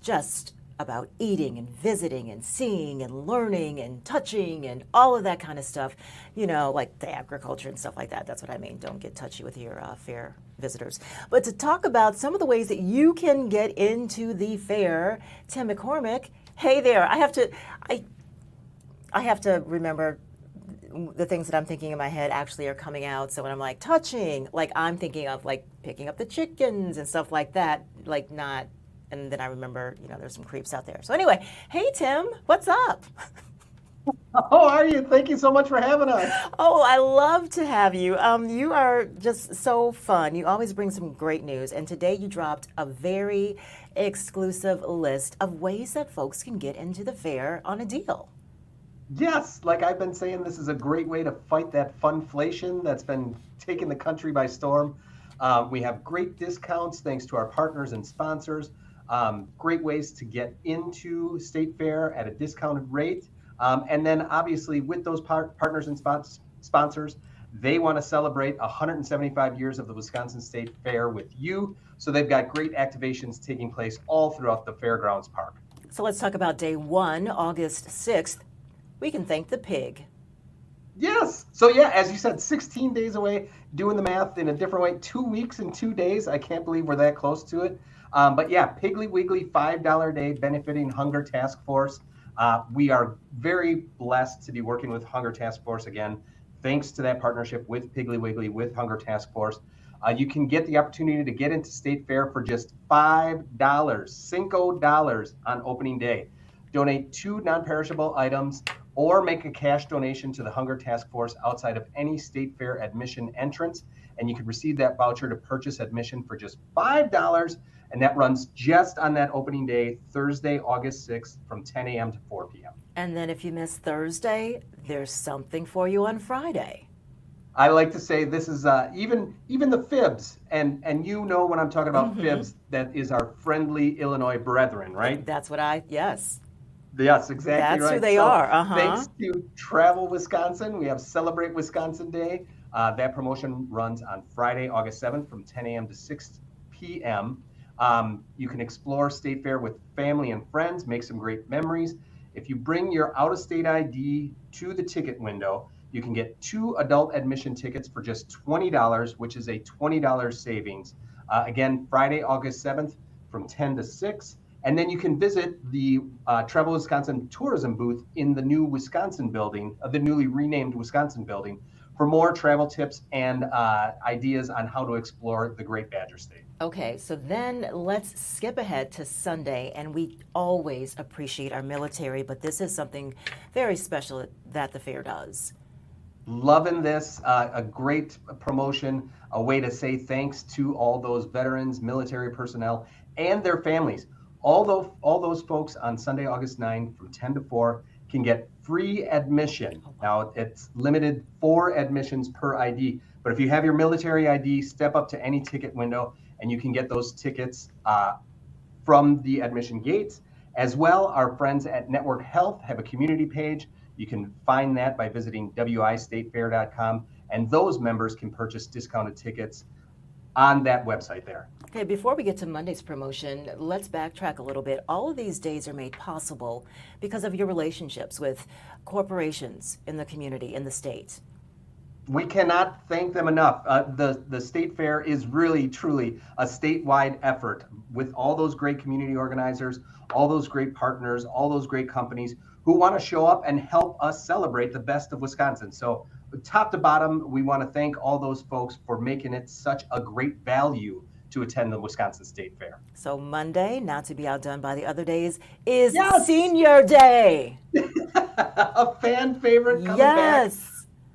just about eating and visiting and seeing and learning and touching and all of that kind of stuff, like the agriculture and stuff like that. That's what I mean. Don't get touchy with your fair visitors. But to talk about some of the ways that you can get into the fair, Tim McCormick, hey there. I have to remember the things that I'm thinking in my head actually are coming out. So when I'm like touching, like I'm thinking of like picking up the chickens and stuff like that, like not. And then I remember, there's some creeps out there. So anyway, hey, Tim, what's up? How are you? Thank you so much for having us. Oh, I love to have you. You are just so fun. You always bring some great news. And today you dropped a very exclusive list of ways that folks can get into the fair on a deal. Yes, like I've been saying, this is a great way to fight that funflation that's been taking the country by storm. We have great discounts thanks to our partners and sponsors. Great ways to get into State Fair at a discounted rate. And then obviously with those partners and sponsors, they want to celebrate 175 years of the Wisconsin State Fair with you. So they've got great activations taking place all throughout the Fairgrounds Park. So let's talk about day one, August 6th. We can thank the pig. Yes. So yeah, as you said, 16 days away, doing the math in a different way, 2 weeks and 2 days. I can't believe we're that close to it. But yeah, Piggly Wiggly, $5 a day, benefiting Hunger Task Force. We are very blessed to be working with Hunger Task Force again, thanks to that partnership with Piggly Wiggly, with Hunger Task Force. You can get the opportunity to get into State Fair for just $5, $5 on opening day. Donate 2 non-perishable items or make a cash donation to the Hunger Task Force outside of any State Fair admission entrance, and you can receive that voucher to purchase admission for just $5, and that runs just on that opening day, Thursday, August 6th, from 10 a.m. to 4 p.m. And then if you miss Thursday, there's something for you on Friday. I like to say this is even the fibs, and when I'm talking about fibs, that is our friendly Illinois brethren, right? That's what yes. Yes, exactly right. That's who they are. Thanks to Travel Wisconsin, we have Celebrate Wisconsin Day. That promotion runs on Friday, August 7th from 10 a.m. to 6 p.m. You can explore State Fair with family and friends, make some great memories. If you bring your out-of-state ID to the ticket window, you can get 2 adult admission tickets for just $20, which is a $20 savings. Again, Friday, August 7th from 10 to 6. And then you can visit the Travel Wisconsin tourism booth in the new Wisconsin building, the newly renamed Wisconsin building, for more travel tips and ideas on how to explore the Great Badger State. Okay, so then let's skip ahead to Sunday, and we always appreciate our military, but this is something very special that the fair does. Loving this, a great promotion, a way to say thanks to all those veterans, military personnel, and their families. All those folks on Sunday, August 9, from 10 to 4, can get free admission. Now, it's limited 4 admissions per ID, but if you have your military ID, step up to any ticket window, and you can get those tickets from the admission gates. As well, our friends at Network Health have a community page. You can find that by visiting wistatefair.com, and those members can purchase discounted tickets on that website there. Okay, before we get to Monday's promotion, let's backtrack a little bit. All of these days are made possible because of your relationships with corporations in the community, in the state. We cannot thank them enough. The State Fair is really, truly a statewide effort with all those great community organizers, all those great partners, all those great companies who want to show up and help us celebrate the best of Wisconsin. So top to bottom, we want to thank all those folks for making it such a great value to attend the Wisconsin State Fair. So Monday, not to be outdone by the other days, is Senior Day. A fan favorite coming back.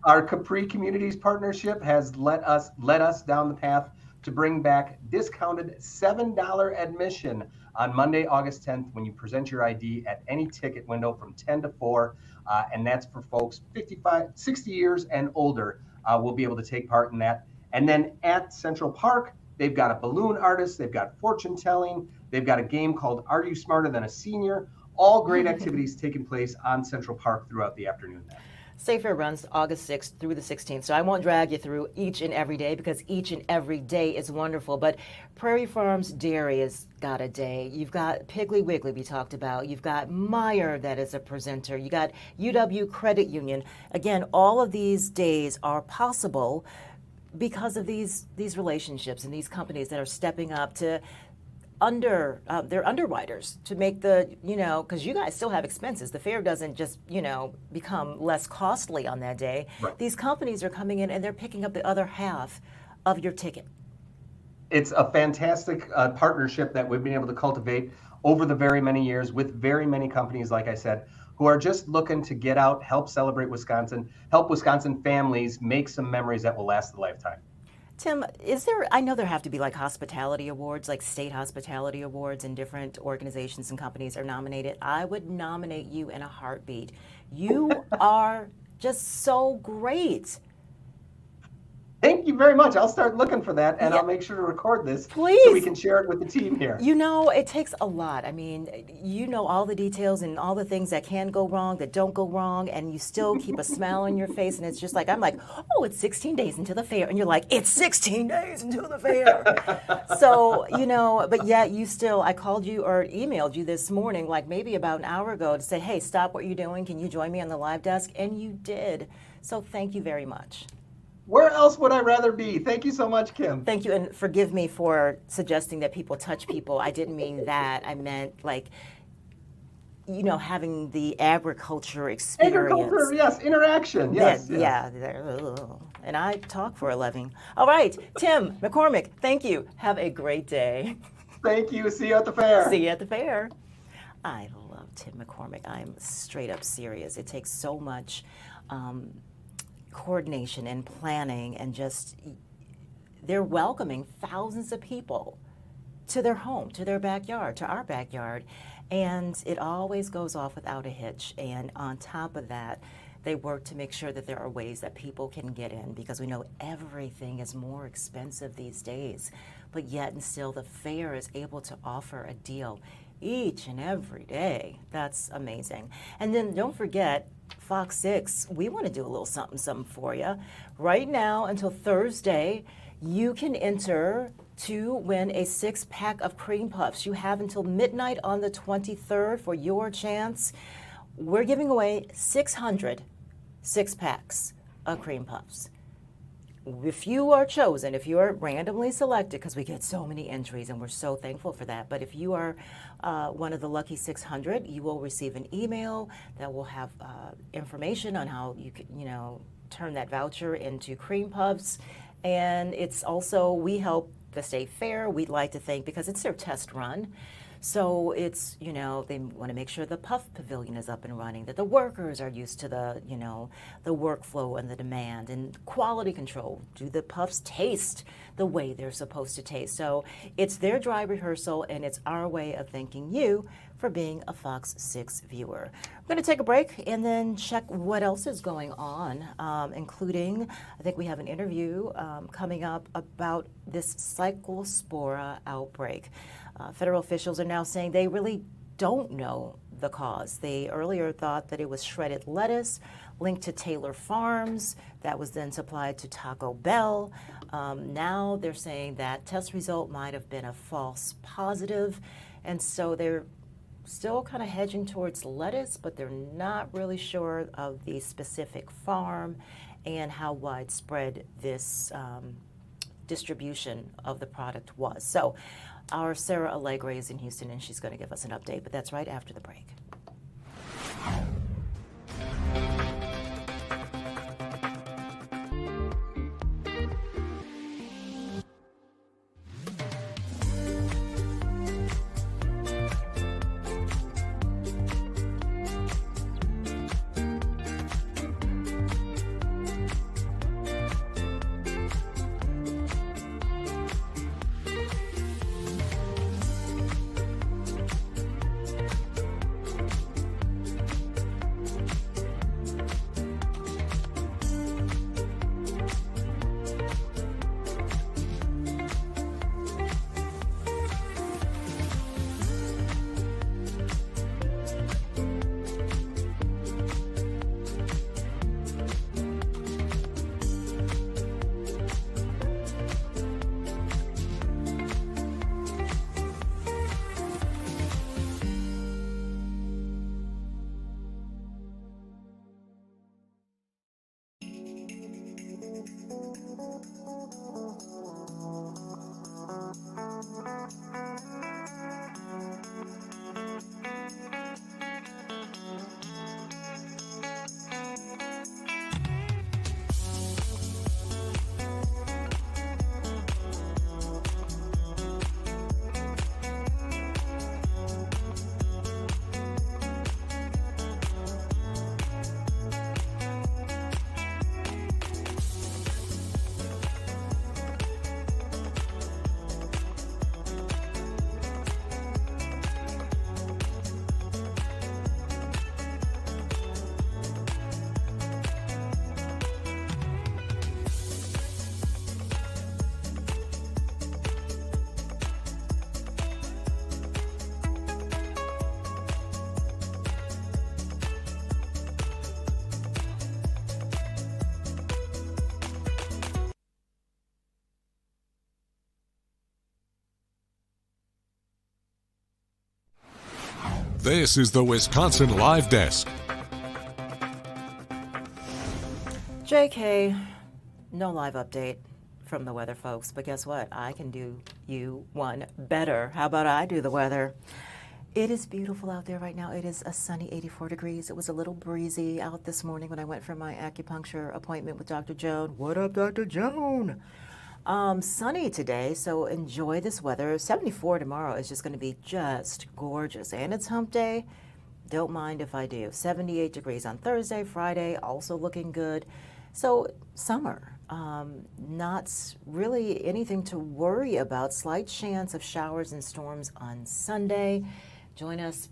Our Capri Communities partnership has led us down the path to bring back discounted $7 admission on Monday, August 10th, when you present your ID at any ticket window from 10 to 4. And that's for folks 60 years and older will be able to take part in that. And then at Central Park, they've got a balloon artist, they've got fortune telling, they've got a game called Are You Smarter Than a Senior? All great activities taking place on Central Park throughout the afternoon. State Fair runs August 6th through the 16th, so I won't drag you through each and every day because each and every day is wonderful. But Prairie Farms Dairy has got a day. You've got Piggly Wiggly we talked about. You've got Meyer that is a presenter. You got UW Credit Union. Again, all of these days are possible because of these relationships and these companies that are stepping up to they're underwriters to make the, because you guys still have expenses. The fair doesn't just, become less costly on that day. Right. These companies are coming in and they're picking up the other half of your ticket. It's a fantastic partnership that we've been able to cultivate over the very many years with very many companies, like I said, who are just looking to get out, help celebrate Wisconsin, help Wisconsin families make some memories that will last a lifetime. Tim, I know there have to be like hospitality awards, like state hospitality awards, and different organizations and companies are nominated. I would nominate you in a heartbeat. You are just so great. Thank you very much. I'll start looking for that, and I'll make sure to record this Please. So we can share it with the team here. It takes a lot. I mean, all the details and all the things that can go wrong, that don't go wrong, and you still keep a smile on your face, and it's just like, I'm like, oh, it's 16 days until the fair, and you're like, it's 16 days until the fair. So, but yet I called you or emailed you this morning, like maybe about an hour ago, to say, hey, stop what you're doing. Can you join me on the live desk? And you did. So thank you very much. Where else would I rather be? Thank you so much, Kim. Thank you, and forgive me for suggesting that people touch people. I didn't mean that. I meant having the agriculture experience. Agriculture, yes, interaction, yes. Yeah. And I talk for a living. All right, Tim McCormick, thank you. Have a great day. Thank you. See you at the fair. See you at the fair. I love Tim McCormick. I'm straight up serious. It takes so much coordination and planning, and just they're welcoming thousands of people to their home, to their backyard, to our backyard, and it always goes off without a hitch. And on top of that, they work to make sure that there are ways that people can get in, because we know everything is more expensive these days, but yet and still the fair is able to offer a deal each and every day. That's amazing. And then don't forget, Fox 6, we want to do a little something for you. Right now until Thursday, you can enter to win a 6-pack of cream puffs. You have until midnight on the 23rd for your chance. We're giving away 600 6-packs of cream puffs. If you are chosen, if you are randomly selected, because we get so many entries and we're so thankful for that, but if you are one of the lucky 600, you will receive an email that will have information on how you can, turn that voucher into cream puffs. And it's also, we help the state fair, we'd like to think, because it's their test run. So it's, they want to make sure the puff pavilion is up and running, that the workers are used to the, the workflow and the demand and quality control. Do the puffs taste the way they're supposed to taste? So it's their dry rehearsal, and it's our way of thanking you for being a Fox 6 viewer. We're going to take a break and then check what else is going on, including, I think we have an interview coming up about this Cyclospora outbreak. Federal officials are now saying they really don't know the cause. They earlier thought that it was shredded lettuce linked to Taylor Farms that was then supplied to Taco Bell. Now they're saying that test result might have been a false positive, and so they're still kind of hedging towards lettuce, but they're not really sure of the specific farm and how widespread this distribution of the product was. So our Sarah Allegre is in Houston, and she's going to give us an update, but that's right after the break. This is the Wisconsin Live Desk. JK, no live update from the weather folks, but guess what? I can do you one better. How about I do the weather? It is beautiful out there right now. It is a sunny 84 degrees. It was a little breezy out this morning when I went for my acupuncture appointment with Dr. Joan. What up, Dr. Joan? Sunny today, so enjoy this weather. 74 tomorrow is just going to be just gorgeous. And it's hump day. Don't mind if I do. 78 degrees on Thursday, Friday, also looking good. So summer, not really anything to worry about. Slight chance of showers and storms on Sunday. Join us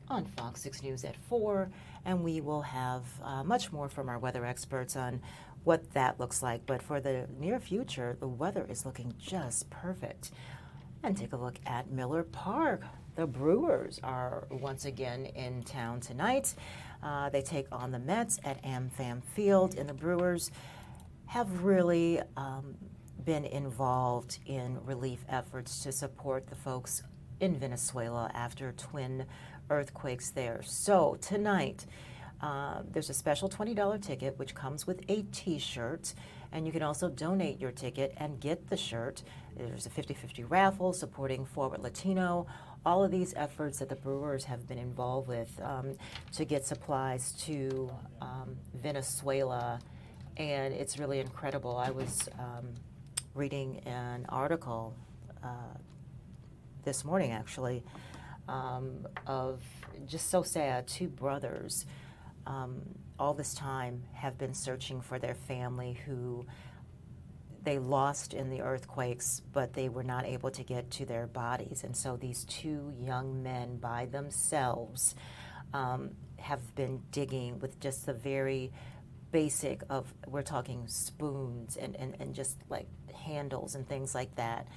on FOX6 News at 4, and we will have much more from our weather experts on what that looks like. But for the near future, the weather is looking just perfect. And take a look at Miller Park. The Brewers are once again in town tonight. They take on the Mets at AmFam Field, and the Brewers have really been involved in relief efforts to support the folks in Venezuela after twin earthquakes there. So tonight, there's a special $20 ticket which comes with a t-shirt, and you can also donate your ticket and get the shirt. There's a 50-50 raffle supporting Forward Latino. All of these efforts that the Brewers have been involved with to get supplies to Venezuela, and it's really incredible. I was reading an article this morning, actually, of just so sad, two brothers all this time have been searching for their family who they lost in the earthquakes, but they were not able to get to their bodies. And so these two young men by themselves have been digging with just the very basic of, we're talking spoons and just like handles and things like that,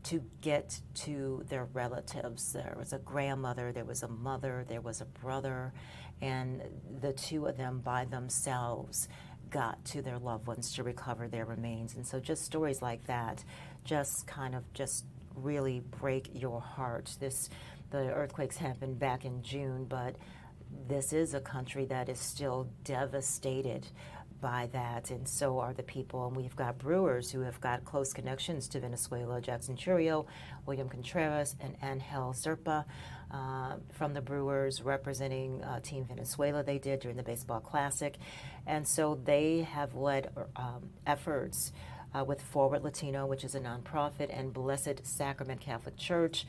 to get to their relatives. There was a grandmother, there was a mother, there was a brother, and the two of them by themselves got to their loved ones to recover their remains. And so just stories like that just kind of just really break your heart. The earthquakes happened back in June, but this is a country that is still devastated by that, and so are the people. And we've got Brewers who have got close connections to Venezuela. Jackson Churio, William Contreras, and Angel Zerpa from the Brewers representing Team Venezuela they did during the Baseball Classic. And so they have led efforts with Forward Latino, which is a nonprofit, and Blessed Sacrament Catholic Church.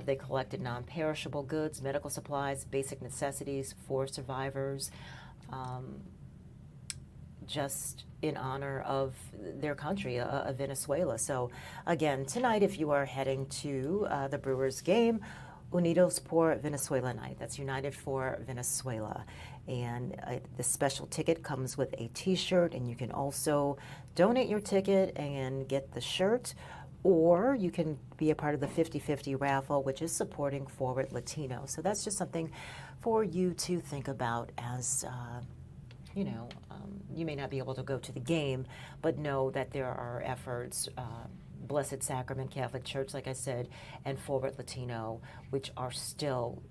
They collected non-perishable goods, medical supplies, basic necessities for survivors, just in honor of their country, Venezuela. So again, tonight, if you are heading to the Brewers game, Unidos por Venezuela night. That's United for Venezuela. And the special ticket comes with a t-shirt, and you can also donate your ticket and get the shirt, or you can be a part of the 50-50 raffle, which is supporting Forward Latino. So that's just something for you to think about as, you may not be able to go to the game, but know that there are efforts, Blessed Sacrament Catholic Church, like I said, and Forward Latino, which are still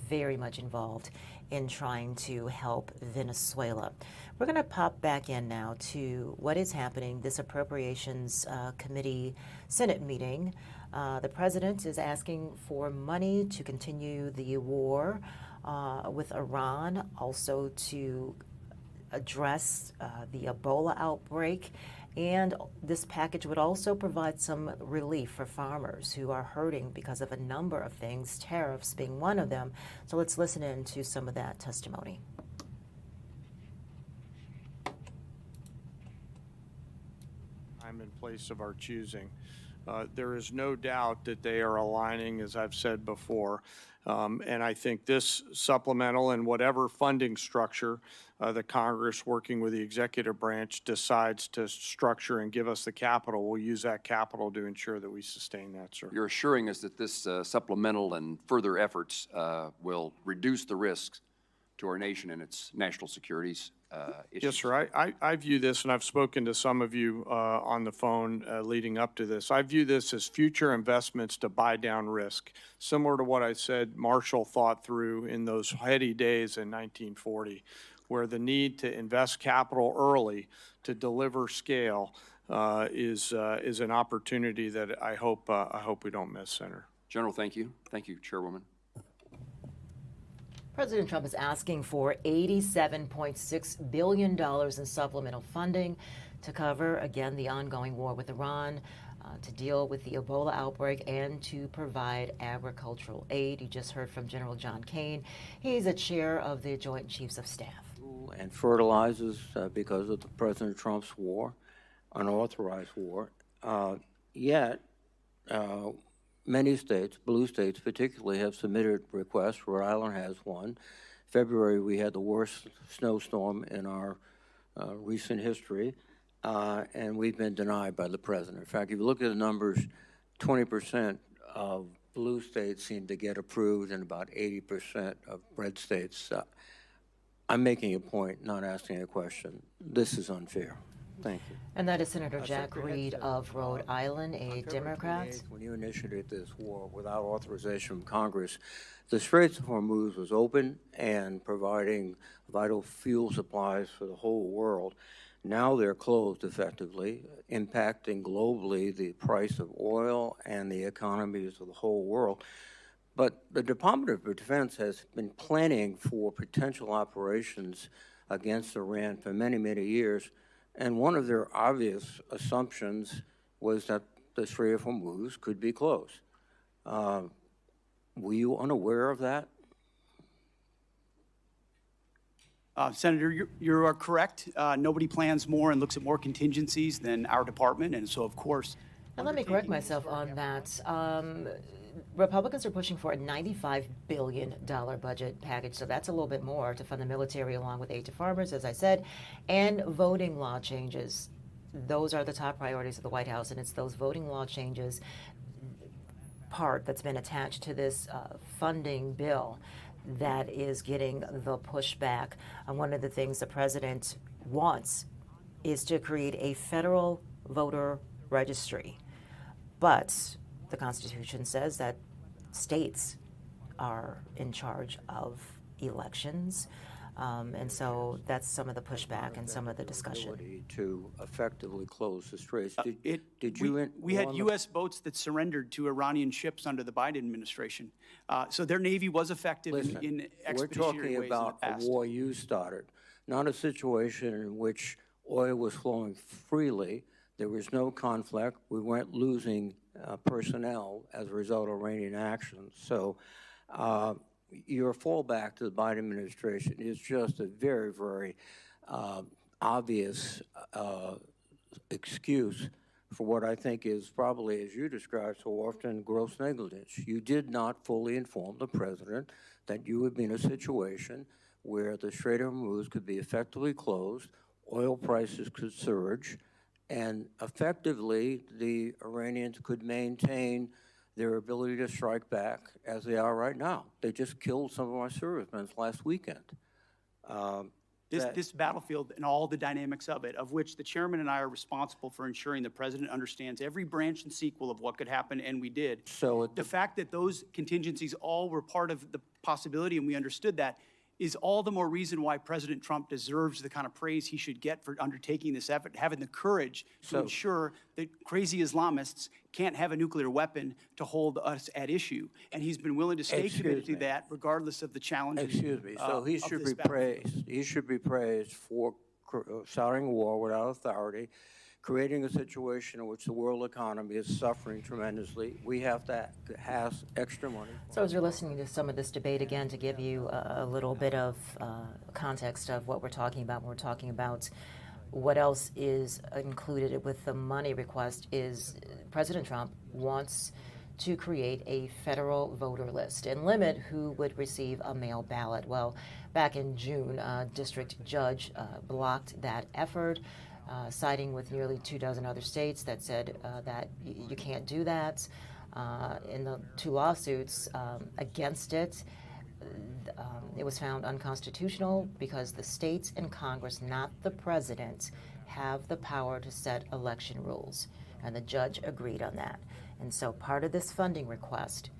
very much involved in trying to help Venezuela. We're going to pop back in now to what is happening, this Appropriations Committee Senate meeting. The president is asking for money to continue the war with Iran, also to address the Ebola outbreak. And this package would also provide some relief for farmers who are hurting because of a number of things, tariffs being one of them. So let's listen in to some of that testimony. Time and place of our choosing. There is no doubt that they are aligning, as I've said before. And I think this supplemental and whatever funding structure the Congress, working with the executive branch, decides to structure and give us the capital, we'll use that capital to ensure that we sustain that, sir. You're assuring us that this supplemental and further efforts will reduce the risks to our nation and its national securities issues. Yes, sir. I view this, and I've spoken to some of you on the phone leading up to this. I view this as future investments to buy down risk, similar to what I said Marshall thought through in those heady days in 1940, where the need to invest capital early to deliver scale is an opportunity that I hope we don't miss, Senator. General, thank you. Thank you, Chairwoman. President Trump is asking for $87.6 billion in supplemental funding to cover, again, the ongoing war with Iran, to deal with the Ebola outbreak, and to provide agricultural aid. You just heard from General John Kane. He's a chair of the Joint Chiefs of Staff. And fertilizers because of the President Trump's war, unauthorized war. Yet, many states, blue states particularly, have submitted requests. Rhode Island has one. February, we had the worst snowstorm in our recent history, and we've been denied by the president. In fact, if you look at the numbers, 20% of blue states seem to get approved, and about 80% of red states. I'm making a point, not asking a question. This is unfair. Thank you. And that is Senator Jack Reed of Rhode Island, a Democrat. When you initiated this war without authorization from Congress, the Straits of Hormuz was open and providing vital fuel supplies for the whole world. Now they're closed effectively, impacting globally the price of oil and the economies of the whole world. But the Department of Defense has been planning for potential operations against Iran for many, many years. And one of their obvious assumptions was that the Strait of Hormuz could be closed. Were you unaware of that? Senator, you are correct. Nobody plans more and looks at more contingencies than our department, and so, of course. And let me correct myself on that. Republicans are pushing for a $95 billion budget package, so that's a little bit more to fund the military along with aid to farmers, as I said, and voting law changes. Those are the top priorities of the White House, and it's those voting law changes part that's been attached to this funding bill that is getting the pushback. And one of the things the president wants is to create a federal voter registry. But the Constitution says that states are in charge of elections. And so that's some of the pushback and some of the discussion. To effectively close the straits. We had U.S. boats that surrendered to Iranian ships under the Biden administration. So their Navy was effective in expeditionary ways in the past. We're talking about a war you started, not a situation in which oil was flowing freely. There was no conflict. We weren't losing personnel as a result of Iranian actions. So your fallback to the Biden administration is just a very, very obvious excuse for what I think is probably, as you described so often, gross negligence. You did not fully inform the president that you would be in a situation where the Strait of Hormuz could be effectively closed, oil prices could surge, and effectively the Iranians could maintain their ability to strike back as they are right now. They just killed some of our servicemen last weekend. This battlefield and all the dynamics of it, of which the chairman and I are responsible for ensuring the president understands every branch and sequel of what could happen, and we did. So the fact that those contingencies all were part of the possibility, and we understood that, is all the more reason why President Trump deserves the kind of praise he should get for undertaking this effort, having the courage to ensure that crazy Islamists can't have a nuclear weapon to hold us at issue. And he's been willing to stay committed to that regardless of the challenges. Excuse me. So he should be praised. He should be praised for starting a war without authority, creating a situation in which the world economy is suffering tremendously. We have to have extra money. So as you're listening to some of this debate again, to give you a little bit of context of what we're talking about, when we're talking about what else is included with the money request, is President Trump wants to create a federal voter list and limit who would receive a mail ballot. Well, back in June, a district judge blocked that effort, siding with nearly 24 other states that said that you can't do that. In the two lawsuits against it, It was found unconstitutional because the states and Congress, not the president, have the power to set election rules. And the judge agreed on that. And so part of this funding request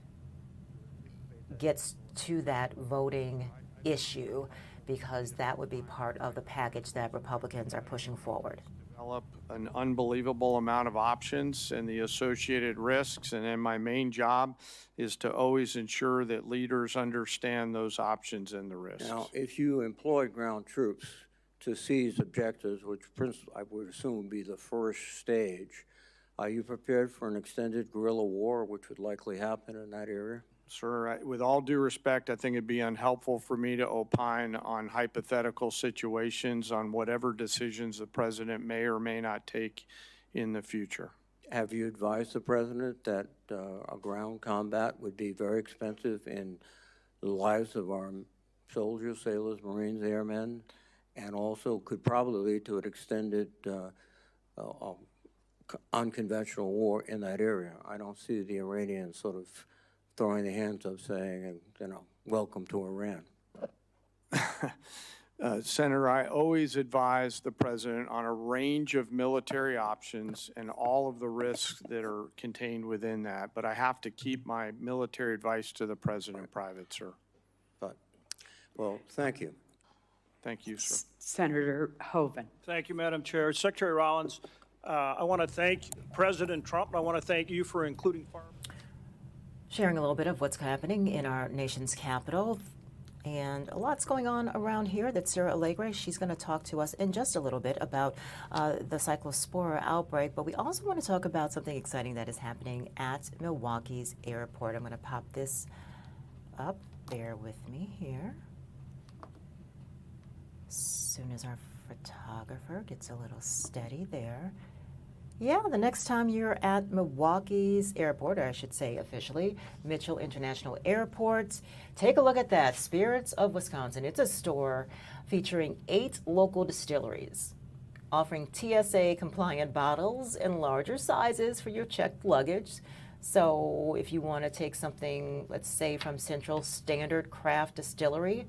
gets to that voting issue because that would be part of the package that Republicans are pushing forward. Develop an unbelievable amount of options and the associated risks, and then my main job is to always ensure that leaders understand those options and the risks. Now, if you employed ground troops to seize objectives, which I would assume would be the first stage, are you prepared for an extended guerrilla war, which would likely happen in that area? Sir, with all due respect, I think it'd be unhelpful for me to opine on hypothetical situations on whatever decisions the president may or may not take in the future. Have you advised the president that a ground combat would be very expensive in the lives of our soldiers, sailors, Marines, airmen, and also could probably lead to an extended unconventional war in that area? I don't see the Iranians sort of throwing their hands up saying, welcome to Iran. Senator, I always advise the president on a range of military options and all of the risks that are contained within that, but I have to keep my military advice to the president private, sir. Well, thank you. Thank you, sir. Senator Hoeven. Thank you, Madam Chair. Secretary Rollins, I want to thank President Trump, and I want to thank you for including farmers. Sharing a little bit of what's happening in our nation's capital. And a lot's going on around here. That's Sarah Allegre. She's going to talk to us in just a little bit about the Cyclospora outbreak. But we also want to talk about something exciting that is happening at Milwaukee's airport. I'm going to pop this up. Bear with me here. As soon as our photographer gets a little steady there. Yeah, the next time you're at Milwaukee's airport, or I should say officially, Mitchell International Airport, take a look at that, Spirits of Wisconsin. It's a store featuring 8 local distilleries, offering TSA-compliant bottles in larger sizes for your checked luggage. So if you want to take something, let's say, from Central Standard Craft Distillery,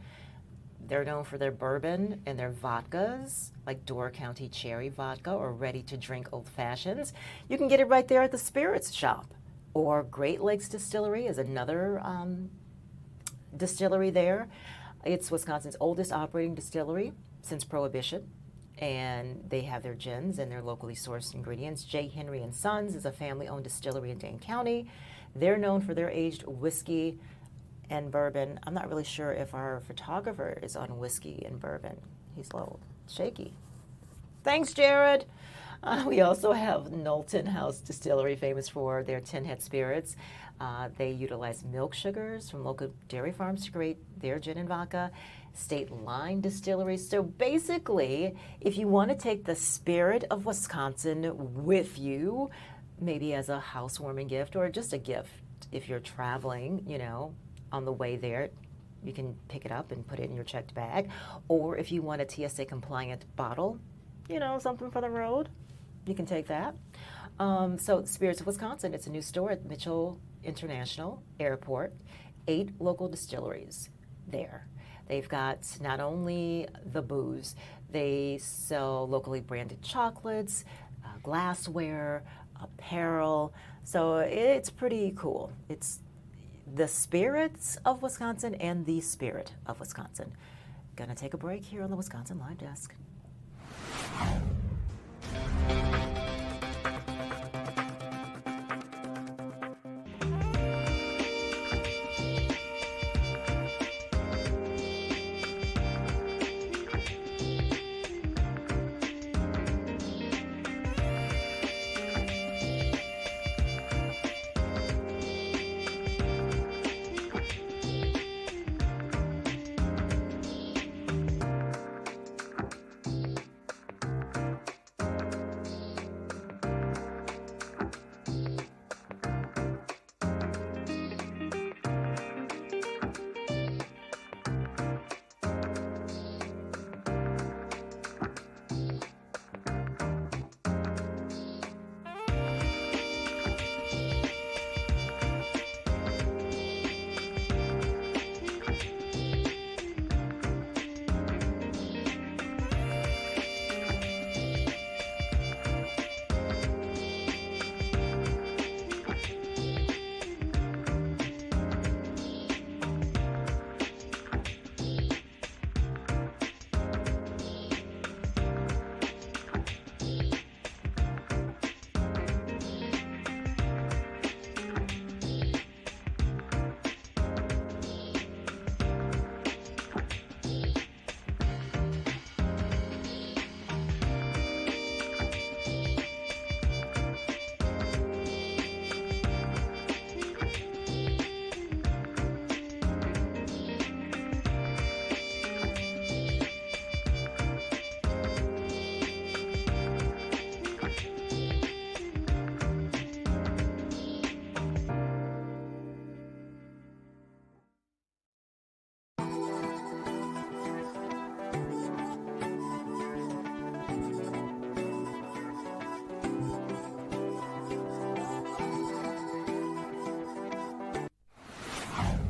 they're known for their bourbon and their vodkas, like Door County Cherry Vodka or ready-to-drink Old Fashions. You can get it right there at the Spirits shop. Or Great Lakes Distillery is another distillery there. It's Wisconsin's oldest operating distillery since Prohibition. And they have their gins and their locally sourced ingredients. J. Henry & Sons is a family-owned distillery in Dane County. They're known for their aged whiskey and bourbon. I'm not really sure if our photographer is on whiskey and bourbon. He's a little shaky. Thanks, Jared. We also have Knowlton House Distillery, famous for their Tin Head spirits. They utilize milk sugars from local dairy farms to create their gin and vodka. State Line Distillery. So basically, if you want to take the spirit of Wisconsin with you, maybe as a housewarming gift or just a gift if you're traveling, on the way there, you can pick it up and put it in your checked bag. Or if you want a TSA compliant bottle, something for the road, you can take that. So Spirits of Wisconsin, it's a new store at Mitchell International Airport. 8 local distilleries there. They've got not only the booze, they sell locally branded chocolates, glassware, apparel. So it's pretty cool. It's the Spirits of Wisconsin and the Spirit of Wisconsin. Gonna take a break here on the Wisconsin Live Desk.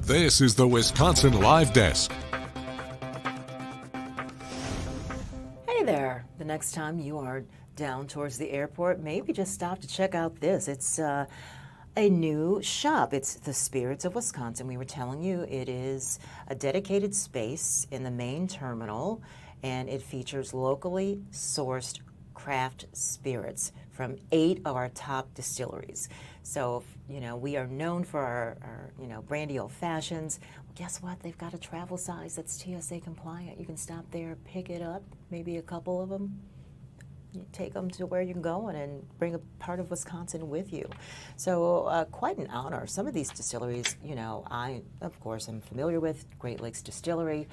This is the Wisconsin Live Desk. Hey there. The next time you are down towards the airport, maybe just stop to check out this. It's a new shop. It's the Spirits of Wisconsin. We were telling you it is a dedicated space in the main terminal, and it features locally sourced craft spirits from 8 of our top distilleries. So, you know, we are known for our brandy old fashions. Well, guess what? They've got a travel size that's TSA compliant. You can stop there, pick it up, maybe a couple of them. You take them to where you're going and bring a part of Wisconsin with you. So quite an honor. Some of these distilleries, you know, I, of course, am familiar with, Great Lakes Distillery,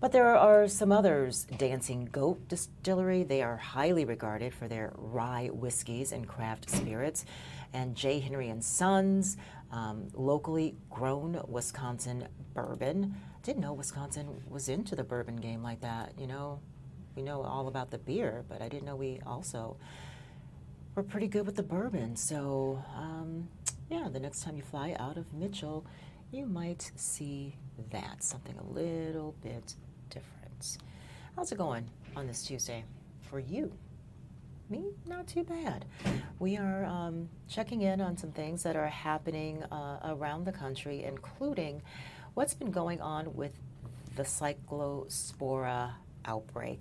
but there are some others. Dancing Goat Distillery, they are highly regarded for their rye whiskeys and craft spirits. And J. Henry & Sons, locally grown Wisconsin bourbon. Didn't know Wisconsin was into the bourbon game like that, you know. We know all about the beer, but I didn't know we also were pretty good with the bourbon. So, yeah, the next time you fly out of Mitchell, you might see that, something a little bit different. How's it going on this Tuesday for you? Me, not too bad. We are checking in on some things that are happening around the country, including what's been going on with the Cyclosporiasis outbreak.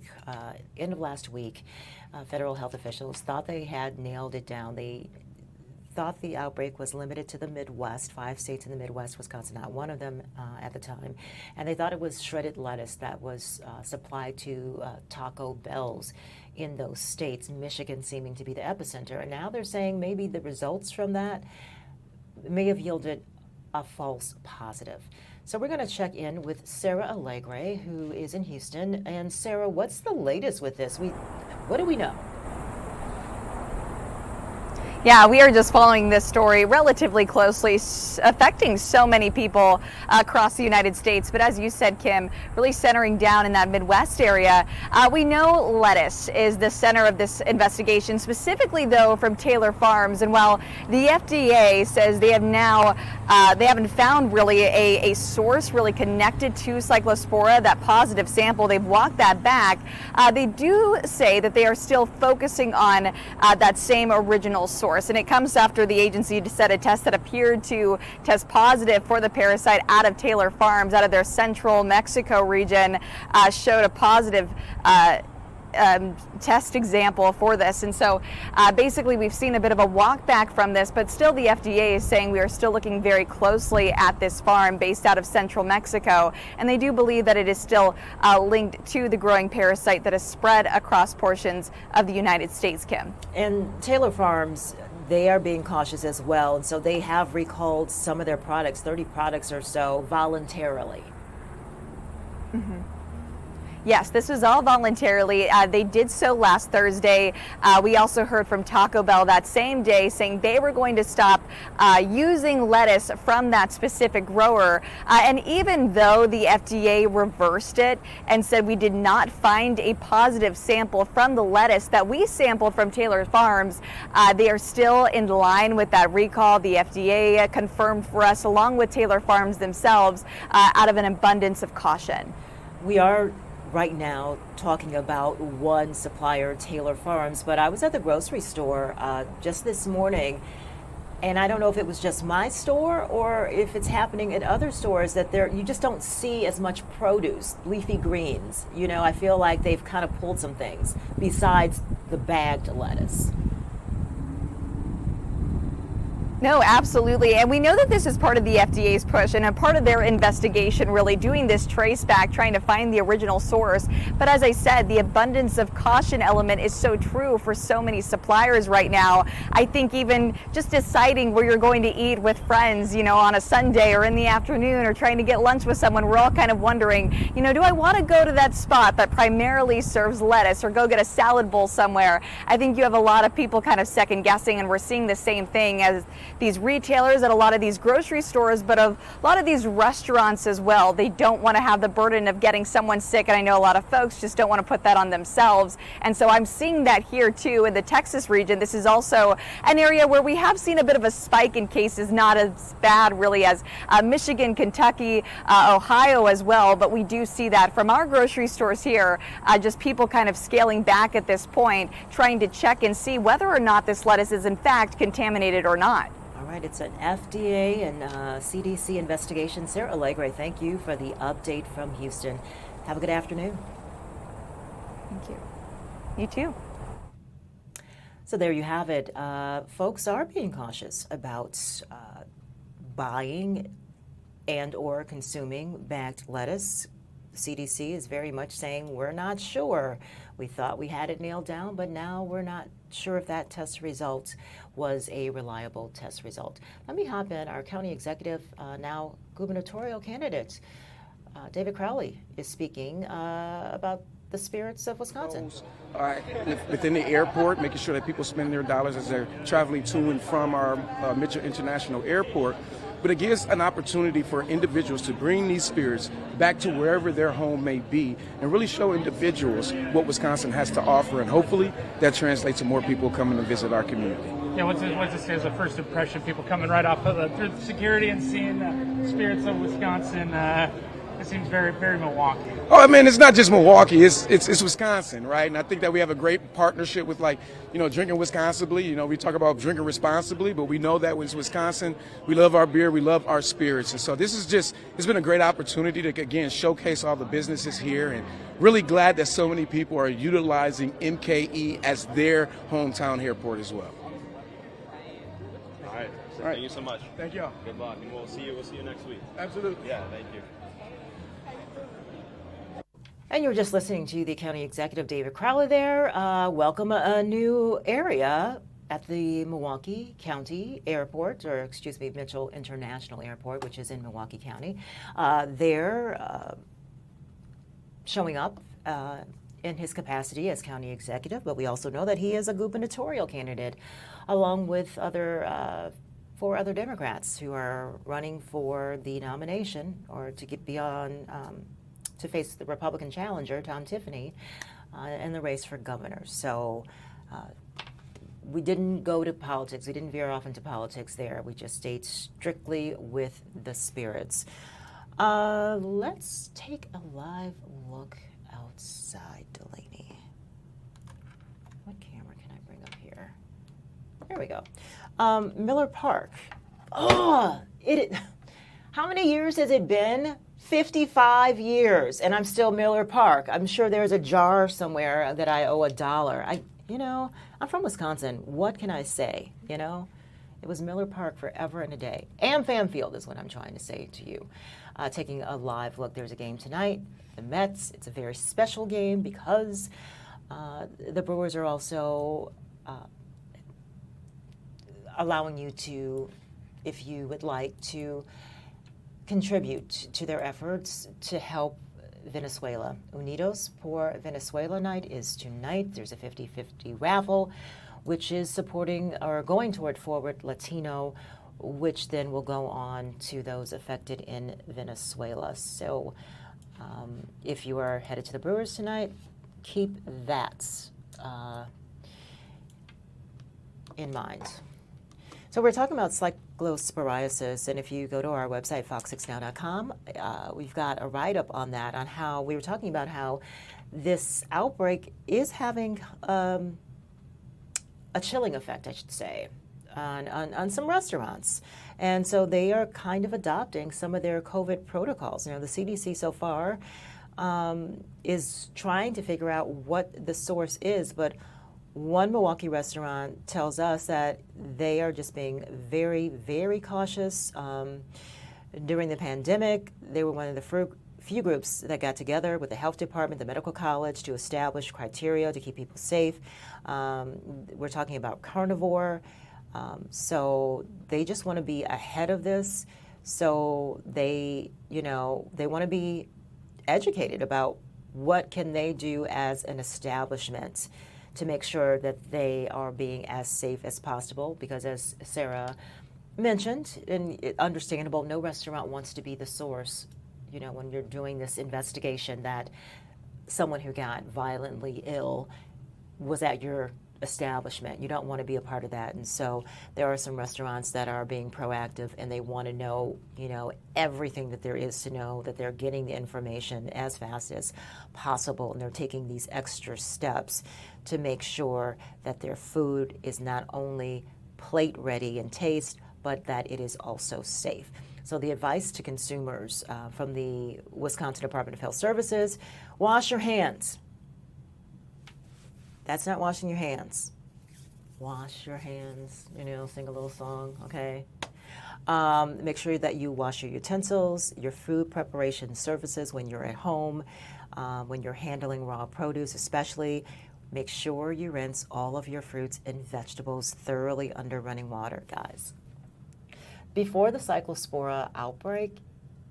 End of last week, federal health officials thought they had nailed it down. They thought the outbreak was limited to the Midwest, 5 states in the Midwest, Wisconsin not one of them at the time. And they thought it was shredded lettuce that was supplied to Taco Bells in those states, Michigan seeming to be the epicenter. And now they're saying maybe the results from that may have yielded a false positive. So we're going to check in with Sarah Allegre, who is in Houston. And Sarah, what's the latest with this? What do we know? Yeah, we are just following this story relatively closely, affecting so many people across the United States. But as you said, Kim, really centering down in that Midwest area. We know lettuce is the center of this investigation, specifically, though, from Taylor Farms. And while the FDA says they have now, they haven't found really a source really connected to Cyclospora, that positive sample, they've walked that back. They do say that they are still focusing on that same original source. And it comes after the agency said a test that appeared to test positive for the parasite out of Taylor Farms, out of their central Mexico region, showed a positive test example for this. And so basically we've seen a bit of a walk back from this, but still the FDA is saying we are still looking very closely at this farm based out of central Mexico. And they do believe that it is still linked to the growing parasite that is spread across portions of the United States, Kim. And Taylor Farms, they are being cautious as well. And so they have recalled some of their products, 30 products or so, voluntarily. Mm-hmm. Yes, this was all voluntarily. They did so last Thursday. We also heard from Taco Bell that same day saying they were going to stop using lettuce from that specific grower. And even though the FDA reversed it and said we did not find a positive sample from the lettuce that we sampled from Taylor Farms, they are still in line with that recall. The FDA confirmed for us, along with Taylor Farms themselves, out of an abundance of caution. We are right now talking about one supplier, Taylor Farms, but I was at the grocery store just this morning, and I don't know if it was just my store or if it's happening at other stores that you just don't see as much produce, leafy greens. You know, I feel like they've kind of pulled some things besides the bagged lettuce. No, absolutely. And we know that this is part of the FDA's push and a part of their investigation, really doing this trace back, trying to find the original source. But as I said, the abundance of caution element is so true for so many suppliers right now. I think even just deciding where you're going to eat with friends, you know, on a Sunday or in the afternoon, or trying to get lunch with someone, we're all kind of wondering, you know, do I want to go to that spot that primarily serves lettuce or go get a salad bowl somewhere? I think you have a lot of people kind of second guessing, and we're seeing the same thing as these retailers, at a lot of these grocery stores, but of a lot of these restaurants as well. They don't want to have the burden of getting someone sick, and I know a lot of folks just don't want to put that on themselves. And so I'm seeing that here too in the Texas region. This is also an area where we have seen a bit of a spike in cases, not as bad really as Michigan, Kentucky, Ohio as well, but we do see that from our grocery stores here, just people kind of scaling back at this point, trying to check and see whether or not this lettuce is in fact contaminated or not. All right, it's an FDA and CDC investigation. Sarah Allegre, thank you for the update from Houston. Have a good afternoon. Thank you. You too. So there you have it. Folks are being cautious about buying and or consuming bagged lettuce. The CDC is very much saying we're not sure. We thought we had it nailed down, but now we're not sure if that test result was a reliable test result. Let me hop in. Our county executive, now gubernatorial candidate, David Crowley, is speaking about the spirits of Wisconsin. Within the airport, making sure that people spend their dollars as they're traveling to and from our Mitchell International Airport. But it gives an opportunity for individuals to bring these spirits back to wherever their home may be and really show individuals what Wisconsin has to offer. And hopefully that translates to more people coming to visit our community. Yeah, what's it say as a first impression? People coming right off of through the security and seeing the spirits of Wisconsin. It seems very, very Milwaukee. Oh, I mean, it's not just Milwaukee. It's Wisconsin, right? And I think that we have a great partnership with, drinking responsibly. We talk about drinking responsibly, but we know that with Wisconsin, we love our beer, we love our spirits. And so it's been a great opportunity to, again, showcase all the businesses here, and really glad that so many people are utilizing MKE as their hometown airport as well. All right. Thank you so much. Thank you. Good luck, and we'll see you next week. Absolutely. Yeah, thank you. And you were just listening to the county executive, David Crowley there. Welcome a new area at the Milwaukee County Airport, Mitchell International Airport, which is in Milwaukee County. They're showing up in his capacity as county executive, but we also know that he is a gubernatorial candidate, along with four other Democrats who are running for the nomination or to be on to face the Republican challenger, Tom Tiffany, in the race for governor. So we didn't go to politics. We didn't veer off into politics there. We just stayed strictly with the spirits. Let's take a live look outside, Delaney. What camera can I bring up here? There we go. Miller Park. How many years has it been? 55 years, and I'm still Miller Park. I'm sure there's a jar somewhere that I owe $1. I'm from Wisconsin. What can I say? It was Miller Park forever and a day. AmFam Field is what I'm trying to say to you. Taking a live look. There's a game tonight. The Mets. It's a very special game because the Brewers are also allowing you to, if you would like to, contribute to their efforts to help Venezuela. Unidos por Venezuela night is tonight. There's a 50-50 raffle, which is supporting or going toward Forward Latino, which then will go on to those affected in Venezuela. So if you are headed to the Brewers tonight, keep that in mind. So we're talking about Cyclosporiasis, and if you go to our website, fox6now.com, we've got a write-up on that, on how we were talking about how this outbreak is having a chilling effect, I should say, on some restaurants. And so they are kind of adopting some of their COVID protocols. The CDC so far is trying to figure out what the source is, but one Milwaukee restaurant tells us that they are just being very, very cautious. During the pandemic, they were one of the few groups that got together with the health department, the medical college, to establish criteria to keep people safe. We're talking about carnivore. So they just want to be ahead of this. So they want to be educated about what can they do as an establishment to make sure that they are being as safe as possible, because as Sarah mentioned, and understandable, no restaurant wants to be the source, when you're doing this investigation that someone who got violently ill was at your establishment. You don't want to be a part of that. And so there are some restaurants that are being proactive, and they want to know, everything that there is to know, that they're getting the information as fast as possible, and they're taking these extra steps to make sure that their food is not only plate ready and taste, but that it is also safe. So the advice to consumers from the Wisconsin Department of Health Services: wash your hands. That's not washing your hands. Wash your hands, sing a little song, okay? Make sure that you wash your utensils, your food preparation surfaces when you're at home, when you're handling raw produce especially. Make sure you rinse all of your fruits and vegetables thoroughly under running water, guys. Before the Cyclospora outbreak,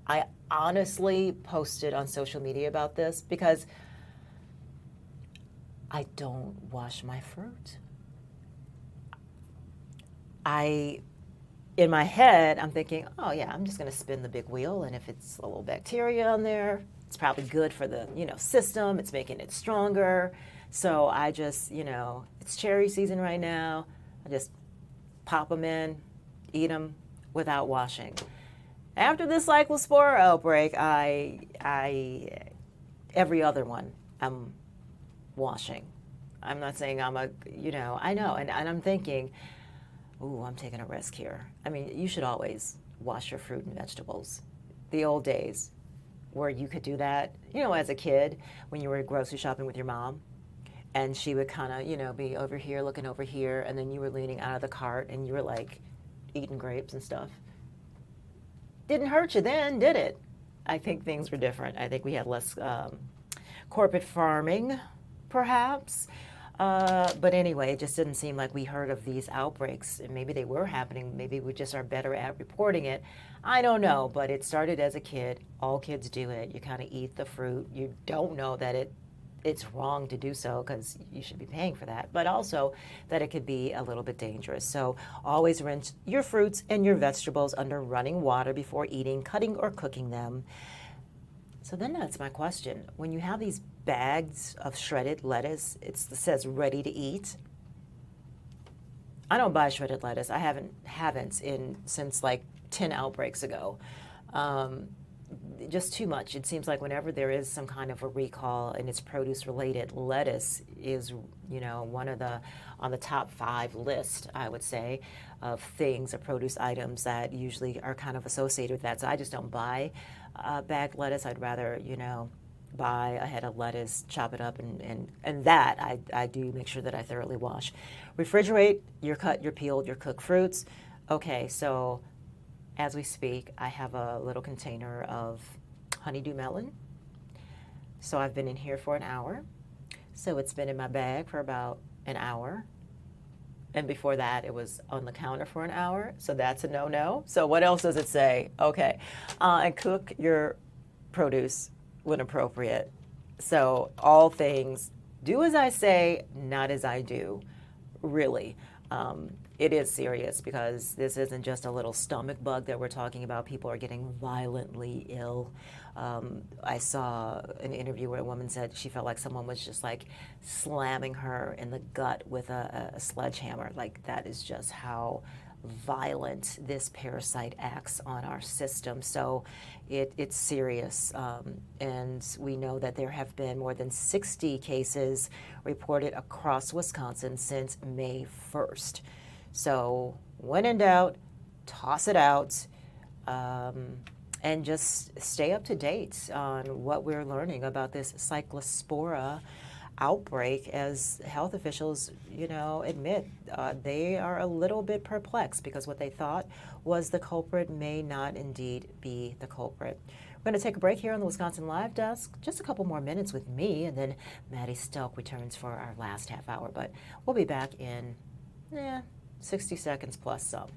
I honestly posted on social media about this because I don't wash my fruit. In my head, I'm thinking, oh yeah, I'm just gonna spin the big wheel, and if it's a little bacteria on there, it's probably good for the, system, it's making it stronger. So I just, it's cherry season right now, I just pop them in, eat them without washing. After this Cyclospora outbreak, every other one I'm washing. I'm not saying I'm I know, and I'm thinking, ooh, I'm taking a risk here. I mean, you should always wash your fruit and vegetables. The old days where you could do that, as a kid, when you were grocery shopping with your mom, and she would kind of, be over here, looking over here, and then you were leaning out of the cart, and you were like eating grapes and stuff. Didn't hurt you then, did it? I think things were different. I think we had less corporate farming, perhaps. But anyway, it just didn't seem like we heard of these outbreaks. And maybe they were happening. Maybe we just are better at reporting it. I don't know, but it started as a kid. All kids do it. You kind of eat the fruit. You don't know that it's wrong to do so because you should be paying for that, but also that it could be a little bit dangerous. So always rinse your fruits and your vegetables under running water before eating, cutting, or cooking them. So then that's my question. When you have these bags of shredded lettuce, it says ready to eat. I don't buy shredded lettuce. I haven't since like 10 outbreaks ago. Just too much. It seems like whenever there is some kind of a recall and it's produce related, lettuce is, one of on the top 5 list, I would say, of things or produce items that usually are kind of associated with that. So I just don't buy bagged lettuce. I'd rather, buy a head of lettuce, chop it up, and that I do make sure that I thoroughly wash. Refrigerate your cut, your peeled, your cooked fruits. Okay, so as we speak, I have a little container of honeydew melon. So I've been in here for an hour. So it's been in my bag for about an hour. And before that, it was on the counter for an hour. So that's a no-no. So what else does it say? Okay. And cook your produce when appropriate. So all things, do as I say, not as I do, really. It is serious because this isn't just a little stomach bug that we're talking about. People are getting violently ill. I saw an interview where a woman said she felt like someone was just like slamming her in the gut with a sledgehammer. Like that is just how violent this parasite acts on our system. So it's serious. And we know that there have been more than 60 cases reported across Wisconsin since May 1st. So when in doubt, toss it out, and just stay up to date on what we're learning about this Cyclospora outbreak, as health officials, admit they are a little bit perplexed because what they thought was the culprit may not indeed be the culprit. We're going to take a break here on the Wisconsin Live Desk, just a couple more minutes with me, and then Maddie Stelk returns for our last half hour, but we'll be back in 60 seconds plus some.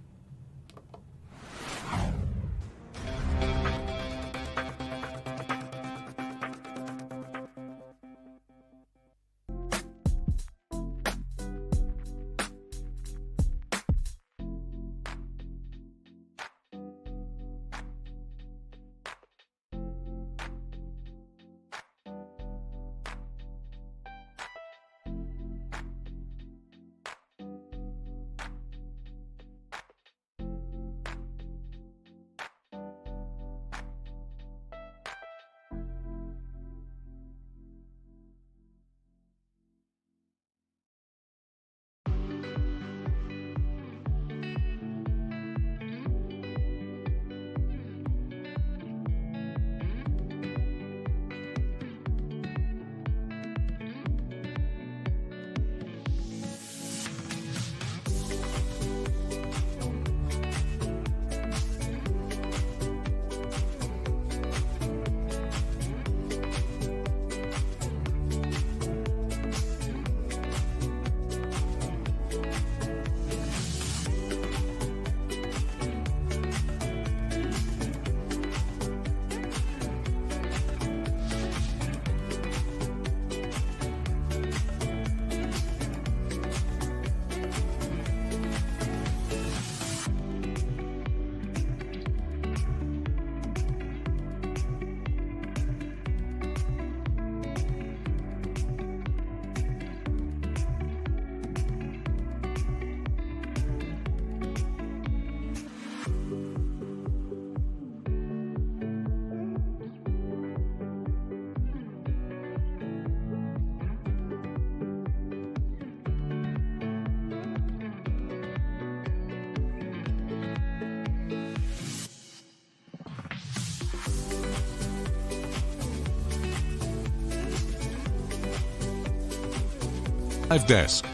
Live Desk.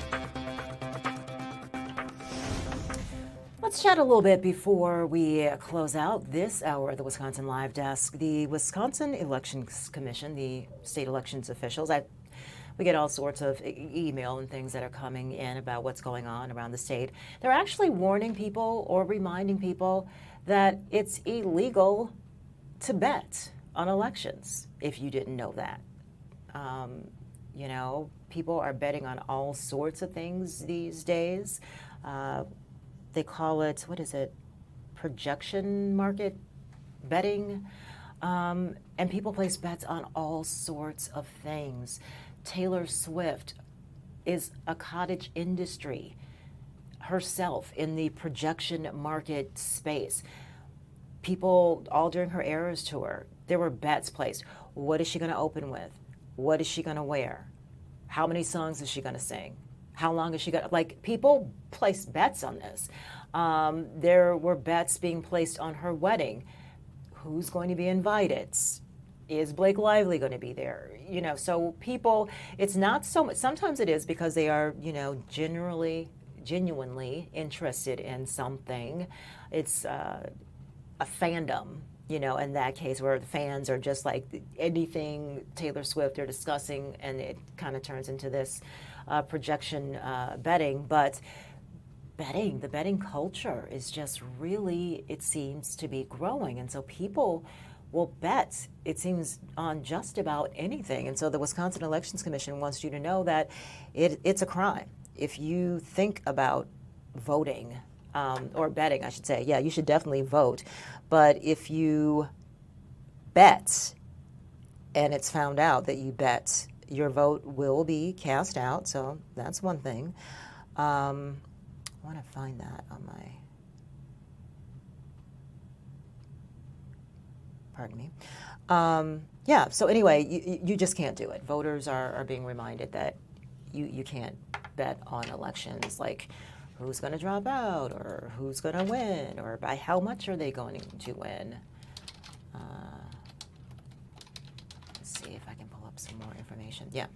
Let's chat a little bit before we close out this hour of the Wisconsin Live Desk. The Wisconsin Elections Commission, the state elections officials, we get all sorts of email and things that are coming in about what's going on around the state. They're actually warning people or reminding people that it's illegal to bet on elections, if you didn't know that. You know, people are betting on all sorts of things these days. They call it, what is it, projection market betting? And people place bets on all sorts of things. Taylor Swift is a cottage industry herself in the projection market space. People, all during her Eras tour, there were bets placed. What is she going to open with? What is she going to wear? How many songs is she going to sing? How long is she going to, like, people place bets on this. There were bets being placed on her wedding. Who's going to be invited? Is Blake Lively going to be there? You know, so people, it's not so much, sometimes it is because they are, you know, genuinely interested in something. It's a fandom, you know, in that case where the fans are just like anything Taylor Swift they're discussing, and it kind of turns into this projection betting. But the betting culture is just really, it seems to be growing. And so people will bet, it seems, on just about anything. And so the Wisconsin Elections Commission wants you to know that it's a crime. If you think about voting, or betting, I should say, yeah, you should definitely vote. But if you bet and it's found out that you bet, your vote will be cast out. So that's one thing. I want to find that on my, pardon me. Yeah, so anyway, you just can't do it. Voters are being reminded that you can't bet on elections, like who's going to drop out or who's going to win or by how much are they going to win. Let's see if I can pull up some more information. Yeah,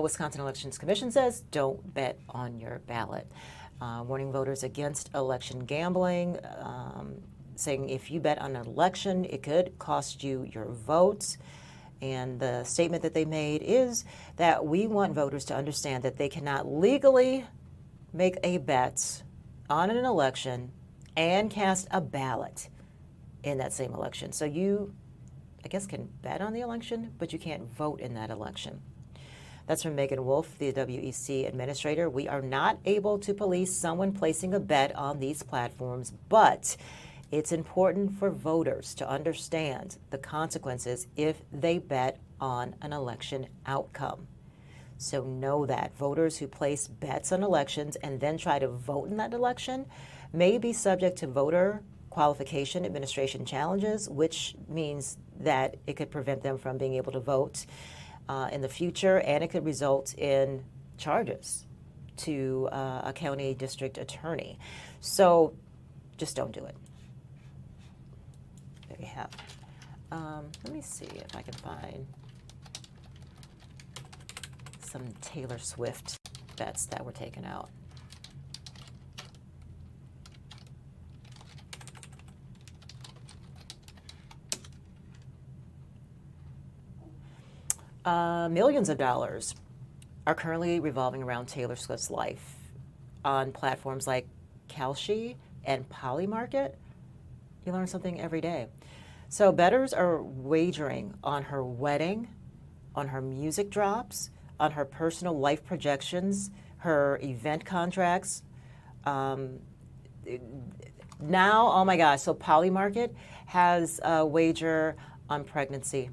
Wisconsin Elections Commission says don't bet on your ballot. Warning voters against election gambling, saying if you bet on an election, it could cost you your vote. And the statement that they made is that we want voters to understand that they cannot legally make a bet on an election and cast a ballot in that same election. So you, I guess, can bet on the election, but you can't vote in that election. That's from Megan Wolf, the WEC administrator. We are not able to police someone placing a bet on these platforms, but it's important for voters to understand the consequences if they bet on an election outcome. So know that voters who place bets on elections and then try to vote in that election may be subject to voter qualification administration challenges, which means that it could prevent them from being able to vote in the future, and it could result in charges to a county district attorney. So just don't do it. There you have it. Let me see if I can find some Taylor Swift bets that were taken out. Millions of dollars are currently revolving around Taylor Swift's life on platforms like Kalshi and Polymarket. You learn something every day. So bettors are wagering on her wedding, on her music drops, on her personal life projections, her event contracts. Now, oh my gosh, so Polymarket has a wager on pregnancy.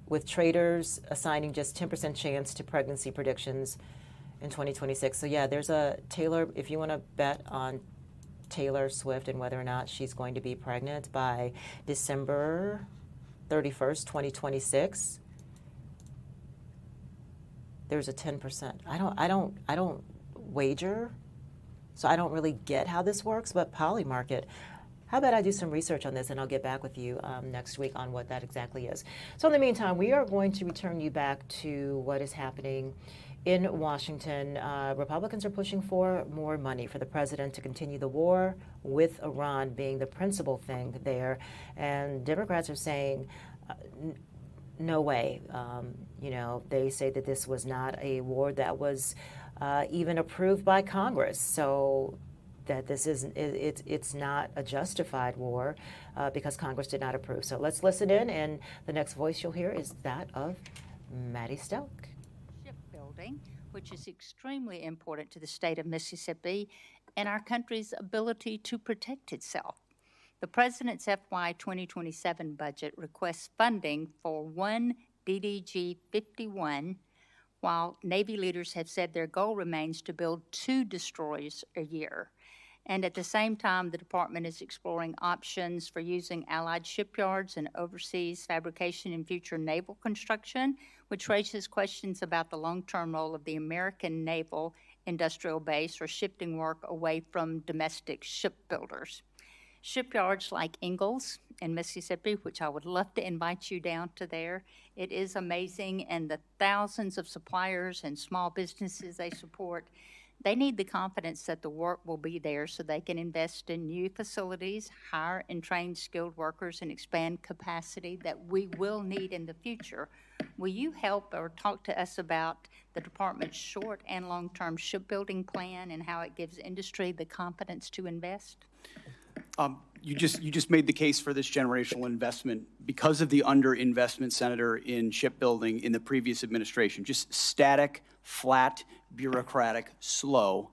With traders assigning just 10% chance to pregnancy predictions in 2026. So yeah, there's a Taylor, if you want to bet on Taylor Swift and whether or not she's going to be pregnant by December 31st, 2026, there's a 10%. I don't wager, so I don't really get how this works, but Polymarket how about I do some research on this and I'll get back with you next week on what that exactly is. So in the meantime, we are going to return you back to what is happening in Washington. Republicans are pushing for more money for the president to continue the war with Iran being the principal thing there. And Democrats are saying, no way. You know, they say that this was not a war that was even approved by Congress. So that this isn't, it's not a justified war because Congress did not approve. So let's listen in, and the next voice you'll hear is that of Maddie Stelk. Shipbuilding, which is extremely important to the state of Mississippi and our country's ability to protect itself. The President's FY 2027 budget requests funding for one DDG 51, while Navy leaders have said their goal remains to build 2 destroyers a year. And at the same time, the department is exploring options for using allied shipyards and overseas fabrication in future naval construction, which raises questions about the long-term role of the American naval industrial base or shifting work away from domestic shipbuilders. Shipyards like Ingalls in Mississippi, which I would love to invite you down to there. It is amazing, and the thousands of suppliers and small businesses they support, they need the confidence that the work will be there so they can invest in new facilities, hire and train skilled workers, and expand capacity that we will need in the future. Will you help or talk to us about the department's short and long-term shipbuilding plan and how it gives industry the confidence to invest? You just made the case for this generational investment because of the underinvestment, Senator, in shipbuilding in the previous administration. Just static, flat, bureaucratic, slow.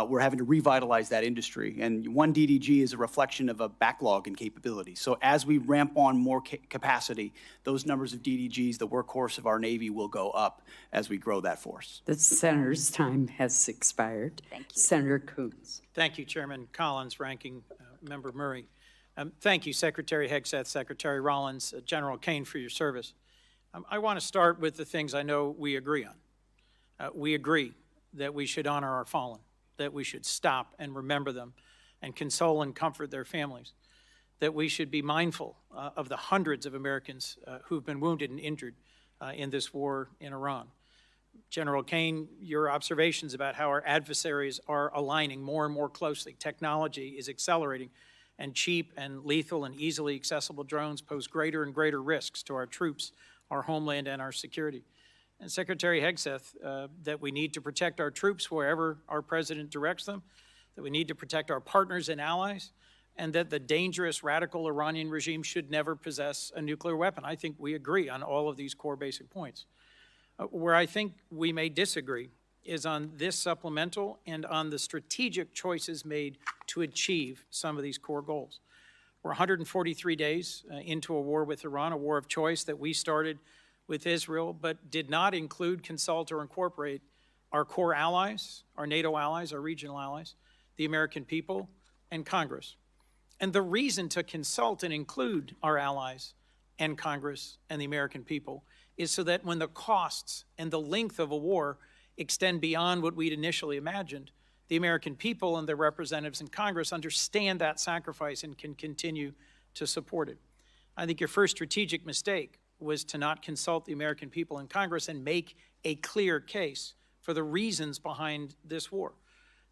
We're having to revitalize that industry. And one DDG is a reflection of a backlog in capability. So as we ramp on more capacity, those numbers of DDGs, the workhorse of our Navy, will go up as we grow that force. The senator's time has expired. Thank you. Senator Coons. Thank you, Chairman Collins, Ranking Member Murray. Thank you, Secretary Hegseth, Secretary Rollins, General Kane, for your service. I want to start with the things I know we agree on. We agree that we should honor our fallen, that we should stop and remember them and console and comfort their families, that we should be mindful of the hundreds of Americans who've been wounded and injured in this war in Iran. General Kane, your observations about how our adversaries are aligning more and more closely. Technology is accelerating, and cheap and lethal and easily accessible drones pose greater and greater risks to our troops, our homeland, and our security. And Secretary Hegseth, that we need to protect our troops wherever our president directs them, that we need to protect our partners and allies, and that the dangerous radical Iranian regime should never possess a nuclear weapon. I think we agree on all of these core basic points. Where I think we may disagree is on this supplemental and on the strategic choices made to achieve some of these core goals. We're 143 days into a war with Iran, a war of choice that we started with Israel, but did not include, consult, or incorporate our core allies, our NATO allies, our regional allies, the American people, and Congress. And the reason to consult and include our allies and Congress and the American people is so that when the costs and the length of a war extend beyond what we'd initially imagined, the American people and their representatives in Congress understand that sacrifice and can continue to support it. I think your first strategic mistake was to not consult the American people in Congress and make a clear case for the reasons behind this war.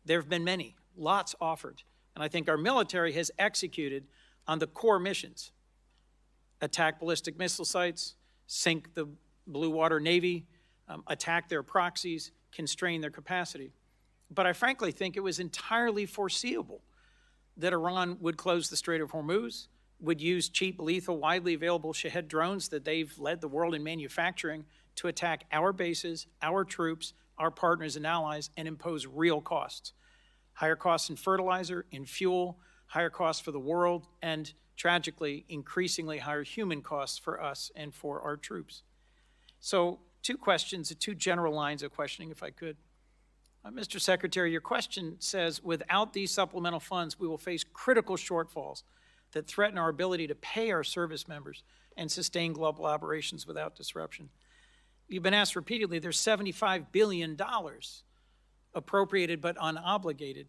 There have been many, lots offered, and I think our military has executed on the core missions: attack ballistic missile sites, sink the Blue Water Navy, attack their proxies, constrain their capacity. But I frankly think it was entirely foreseeable that Iran would close the Strait of Hormuz, would use cheap, lethal, widely available Shahed drones that they've led the world in manufacturing to attack our bases, our troops, our partners and allies, and impose real costs. Higher costs in fertilizer, in fuel, higher costs for the world, and tragically, increasingly higher human costs for us and for our troops. So, two questions, two general lines of questioning, if I could. Mr. Secretary, your question says, without these supplemental funds, we will face critical shortfalls that threaten our ability to pay our service members and sustain global operations without disruption. You've been asked repeatedly, there's $75 billion appropriated but unobligated.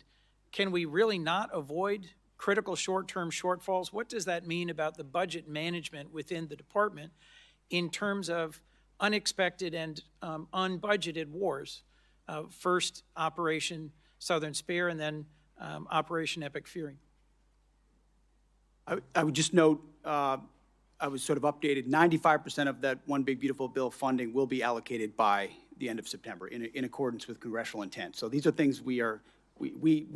Can we really not avoid critical short-term shortfalls. What does that mean about the budget management within the department in terms of unexpected and unbudgeted wars? First, Operation Southern Spear, and then Operation Epic Fury. I would just note, I was sort of updated, 95% of that One Big Beautiful Bill funding will be allocated by the end of September in accordance with congressional intent. So these are things we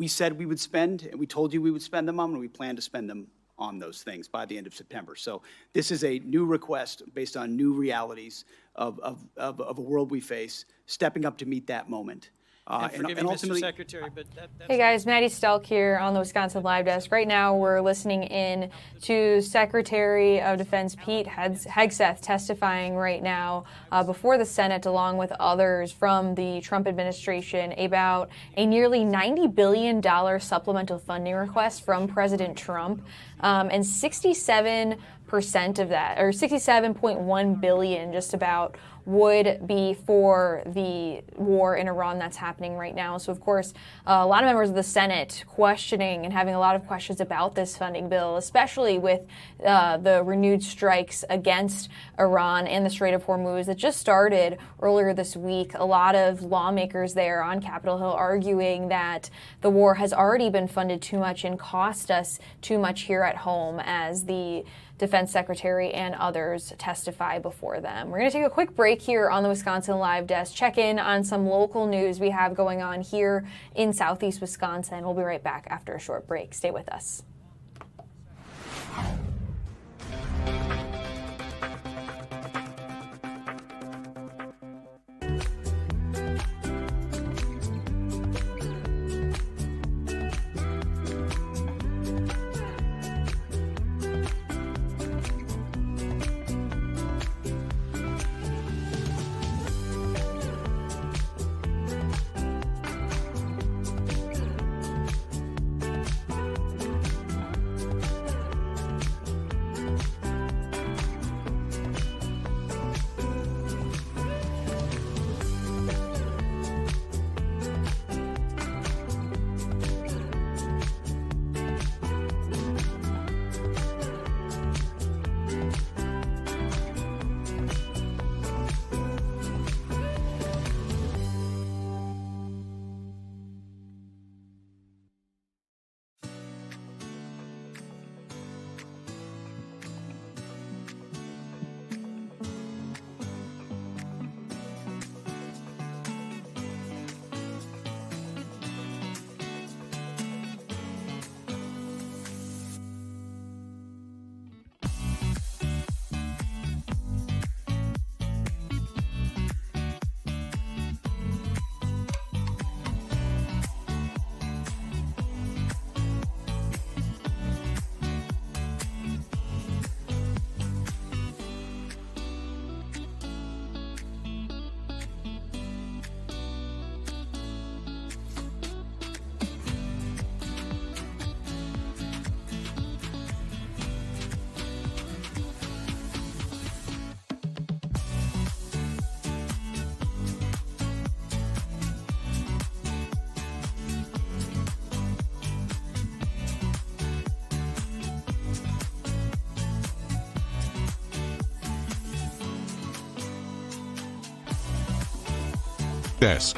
said we would spend, and we told you we would spend them on, and we plan to spend them on those things by the end of September. So this is a new request based on new realities of a world we face, stepping up to meet that moment. And forgive me, Mr. Secretary, but that's... Hey guys, Maddie Stelk here on the Wisconsin Live Desk. Right now we're listening in to Secretary of Defense Pete Hegseth testifying right now before the Senate, along with others from the Trump administration, about a nearly $90 billion supplemental funding request from President Trump, and 67% of that, or 67.1 billion just about, would be for the war in Iran that's happening right now. So, of course, a lot of members of the Senate questioning and having a lot of questions about this funding bill, especially with the renewed strikes against Iran and the Strait of Hormuz that just started earlier this week. A lot of lawmakers there on Capitol Hill arguing that the war has already been funded too much and cost us too much here at home, as the Defense Secretary and others testify before them. We're going to take a quick break here on the Wisconsin Live Desk, check in on some local news we have going on here in Southeast Wisconsin. We'll be right back after a short break. Stay with us. Desk.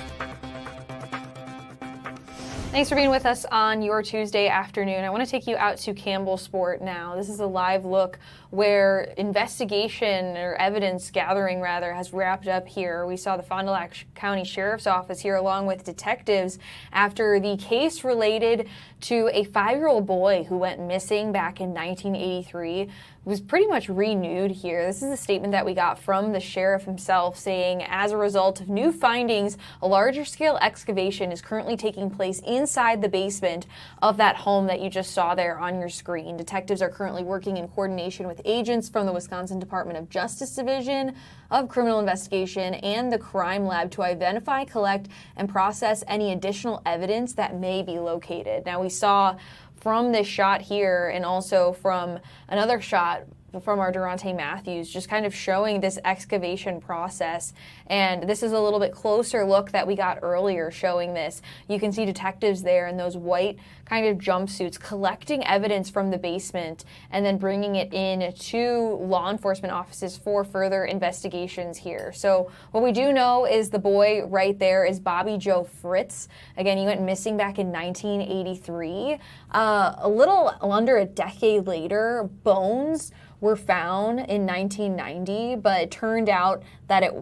Thanks for being with us on your Tuesday afternoon. I want to take you out to Campbellsport now. This is a live look where investigation, or evidence gathering rather, has wrapped up here. We saw the Fond du Lac County Sheriff's Office here along with detectives after the case related to a 5-year-old boy who went missing back in 1983 was pretty much renewed here. This is a statement that we got from the sheriff himself saying, as a result of new findings, a larger scale excavation is currently taking place inside the basement of that home that you just saw there on your screen. Detectives are currently working in coordination with agents from the Wisconsin Department of Justice Division of Criminal Investigation and the Crime Lab to identify, collect, and process any additional evidence that may be located. Now, we saw from this shot here and also from another shot from our Durante Matthews, just kind of showing this excavation process. And this is a little bit closer look that we got earlier showing this. You can see detectives there in those white kind of jumpsuits collecting evidence from the basement and then bringing it in to law enforcement offices for further investigations here. So what we do know is the boy right there is Bobby Joe Fritz. Again, he went missing back in 1983. A little under a decade later, bones were found in 1990, but it turned out that it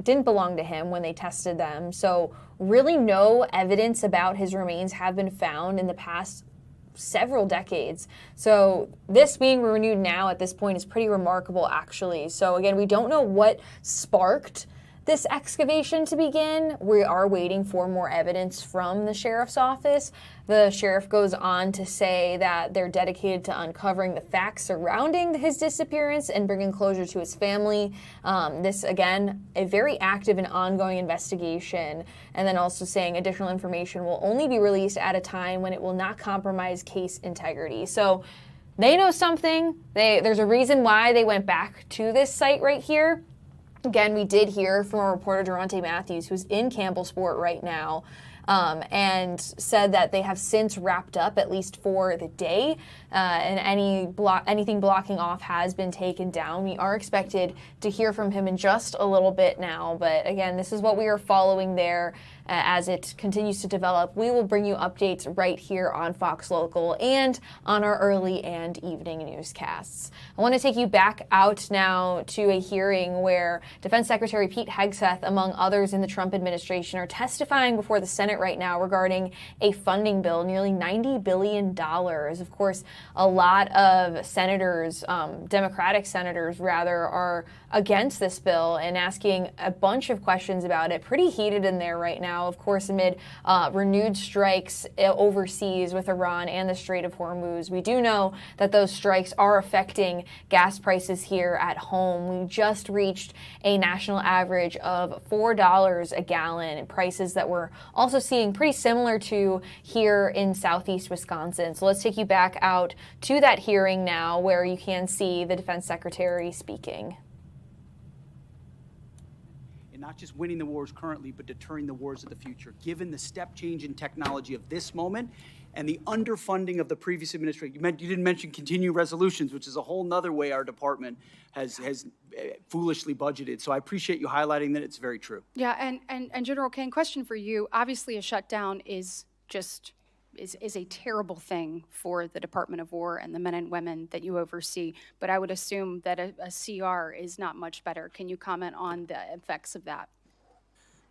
didn't belong to him when they tested them. So really no evidence about his remains have been found in the past several decades. So this being renewed now at this point is pretty remarkable, actually. So again, we don't know what sparked this excavation to begin. We are waiting for more evidence from the sheriff's office. The sheriff goes on to say that they're dedicated to uncovering the facts surrounding his disappearance and bringing closure to his family. This, again, a very active and ongoing investigation. And then also saying additional information will only be released at a time when it will not compromise case integrity. So they know something. There's a reason why they went back to this site right here. Again, we did hear from our reporter Durante Matthews, who's in Campbellsport right now, and said that they have since wrapped up, at least for the day, and anything blocking off has been taken down. We are expected to hear from him in just a little bit now, but again, this is what we are following there as it continues to develop. We will bring you updates right here on Fox Local and on our early and evening newscasts. I want to take you back out now to a hearing where Defense Secretary Pete Hegseth, among others in the Trump administration, are testifying before the Senate right now regarding a funding bill, nearly $90 billion. Of course, a lot of senators, Democratic senators rather, are against this bill and asking a bunch of questions about it. Pretty heated in there right now, of course, amid renewed strikes overseas with Iran and the Strait of Hormuz. We do know that those strikes are affecting gas prices here at home. We just reached a national average of $4 a gallon, prices that we're also seeing pretty similar to here in southeast Wisconsin. So let's take you back out to that hearing now where you can see the Defense Secretary speaking. And not just winning the wars currently, but deterring the wars of the future. Given the step change in technology of this moment and the underfunding of the previous administration, you didn't mention continuing resolutions, which is a whole nother way our department has foolishly budgeted. So I appreciate you highlighting that. It's very true. Yeah, and General Kane, question for you. Obviously, a shutdown is a terrible thing for the Department of War and the men and women that you oversee, but I would assume that a CR is not much better. Can you comment on the effects of that?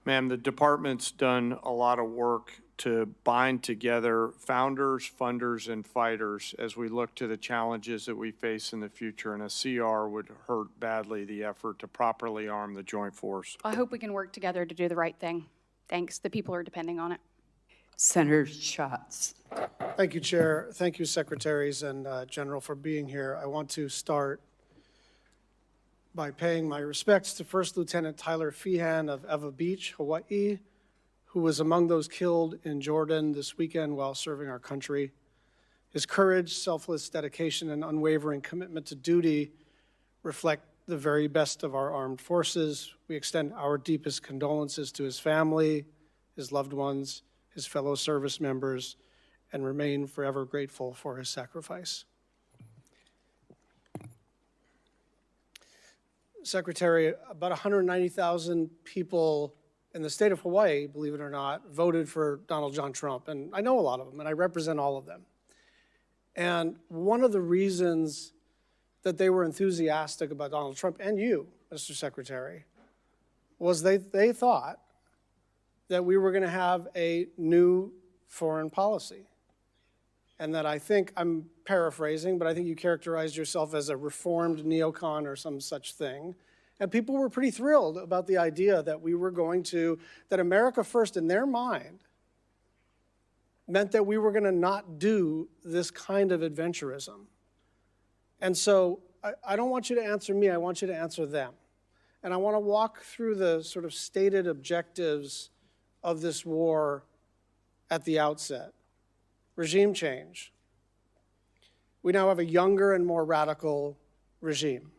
Ma'am, the department's done a lot of work to bind together founders, funders, and fighters as we look to the challenges that we face in the future, and a CR would hurt badly the effort to properly arm the joint force. I hope we can work together to do the right thing. Thanks. The people are depending on it. Senator Schatz. Thank you, Chair. Thank you, Secretaries and General, for being here. I want to start by paying my respects to First Lieutenant Tyler Feehan of Eva Beach, Hawaii, who was among those killed in Jordan this weekend while serving our country. His courage, selfless dedication, and unwavering commitment to duty reflect the very best of our armed forces. We extend our deepest condolences to his family, his loved ones, his fellow service members, and remain forever grateful for his sacrifice. Secretary, about 190,000 people in the state of Hawaii, believe it or not, voted for Donald John Trump. And I know a lot of them, and I represent all of them. And one of the reasons that they were enthusiastic about Donald Trump, and you, Mr. Secretary, was they thought that we were going to have a new foreign policy. And that I think, I'm paraphrasing, but I think you characterized yourself as a reformed neocon or some such thing. And people were pretty thrilled about the idea that we were going to, that America First in their mind meant that we were going to not do this kind of adventurism. And so I don't want you to answer me, I want you to answer them. And I want to walk through the sort of stated objectives of this war at the outset. Regime change. We now have a younger and more radical regime,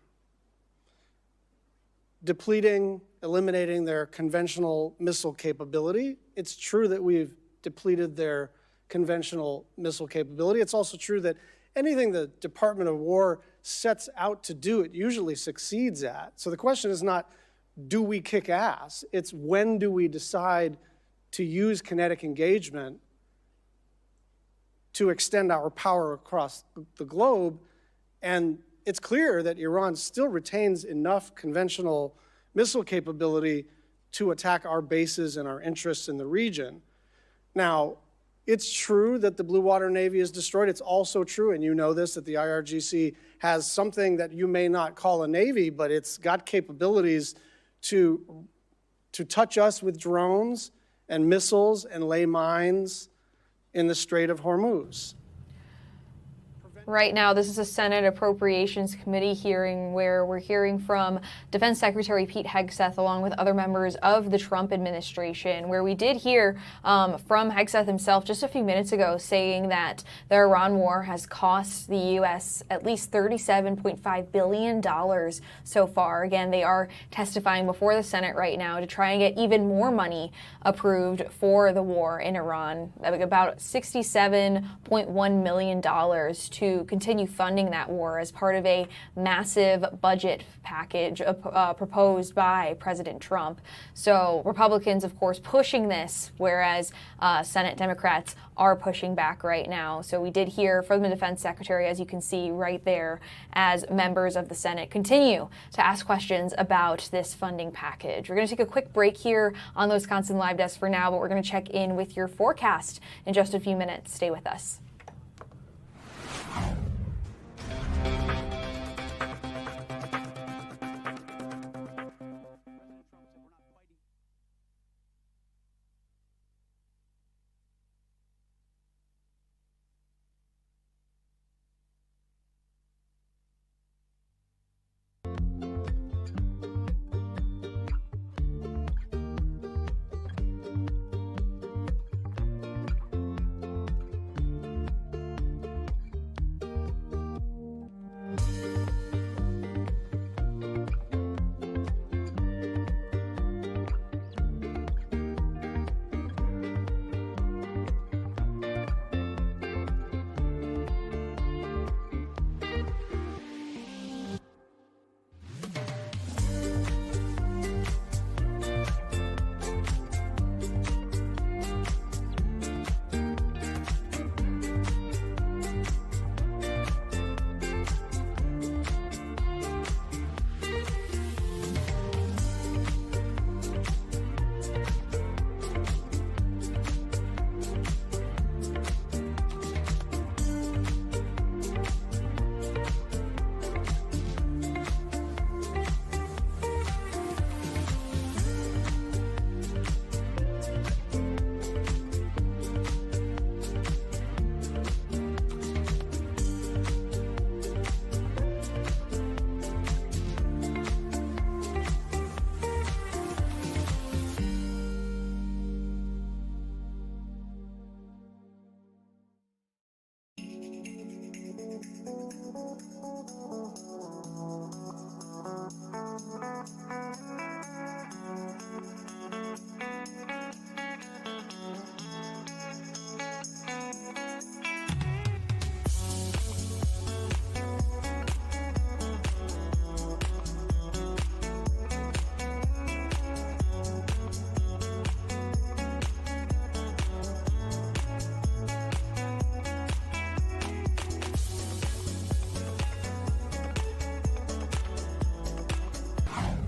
depleting, eliminating their conventional missile capability. It's true that we've depleted their conventional missile capability. It's also true that anything the Department of War sets out to do, it usually succeeds at. So the question is not, do we kick ass? It's when do we decide to use kinetic engagement to extend our power across the globe. And it's clear that Iran still retains enough conventional missile capability to attack our bases and our interests in the region. Now, it's true that the Blue Water Navy is destroyed. It's also true, and you know this, that the IRGC has something that you may not call a navy, but it's got capabilities to touch us with drones and missiles and lay mines in the Strait of Hormuz. Right now, this is a Senate Appropriations Committee hearing where we're hearing from Defense Secretary Pete Hegseth along with other members of the Trump administration, where we did hear from Hegseth himself just a few minutes ago saying that the Iran war has cost the U.S. at least $37.5 billion so far. Again, they are testifying before the Senate right now to try and get even more money approved for the war in Iran, about $67.1 million to continue funding that war as part of a massive budget package proposed by President Trump. So Republicans, of course, pushing this, whereas Senate Democrats are pushing back right now. So we did hear from the Defense Secretary, as you can see right there, as members of the Senate continue to ask questions about this funding package. We're going to take a quick break here on the Wisconsin Live Desk for now, but we're going to check in with your forecast in just a few minutes. Stay with us.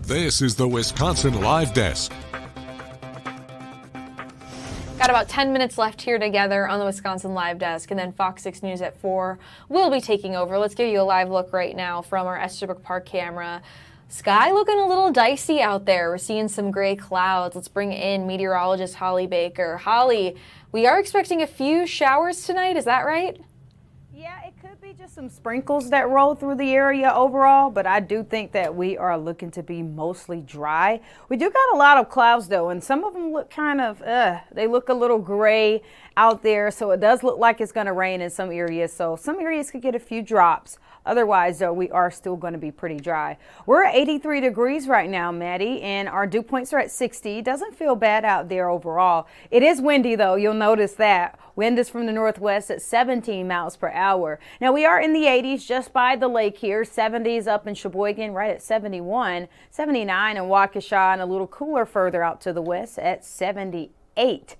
This is the Wisconsin Live Desk. Got about 10 minutes left here together on the Wisconsin Live Desk, and then Fox 6 News at 4 will be taking over. Let's give you a live look right now from our Estabrook Park camera. Sky looking a little dicey out there. We're seeing some gray clouds. Let's bring in meteorologist Holly Baker. Holly, we are expecting a few showers tonight, is that right? Yeah, it could be just some sprinkles that roll through the area overall, but I do think that we are looking to be mostly dry. We do got a lot of clouds though, and some of them look kind of, they look a little gray out there, so it does look like it's going to rain in some areas. So some areas could get a few drops. Otherwise, though, we are still going to be pretty dry. We're at 83 degrees right now, Maddie, and our dew points are at 60. Doesn't feel bad out there overall. It is windy, though. You'll notice that. Wind is from the northwest at 17 miles per hour. Now, we are in the 80s just by the lake here. 70s up in Sheboygan, right at 71. 79 in Waukesha, and a little cooler further out to the west at 78.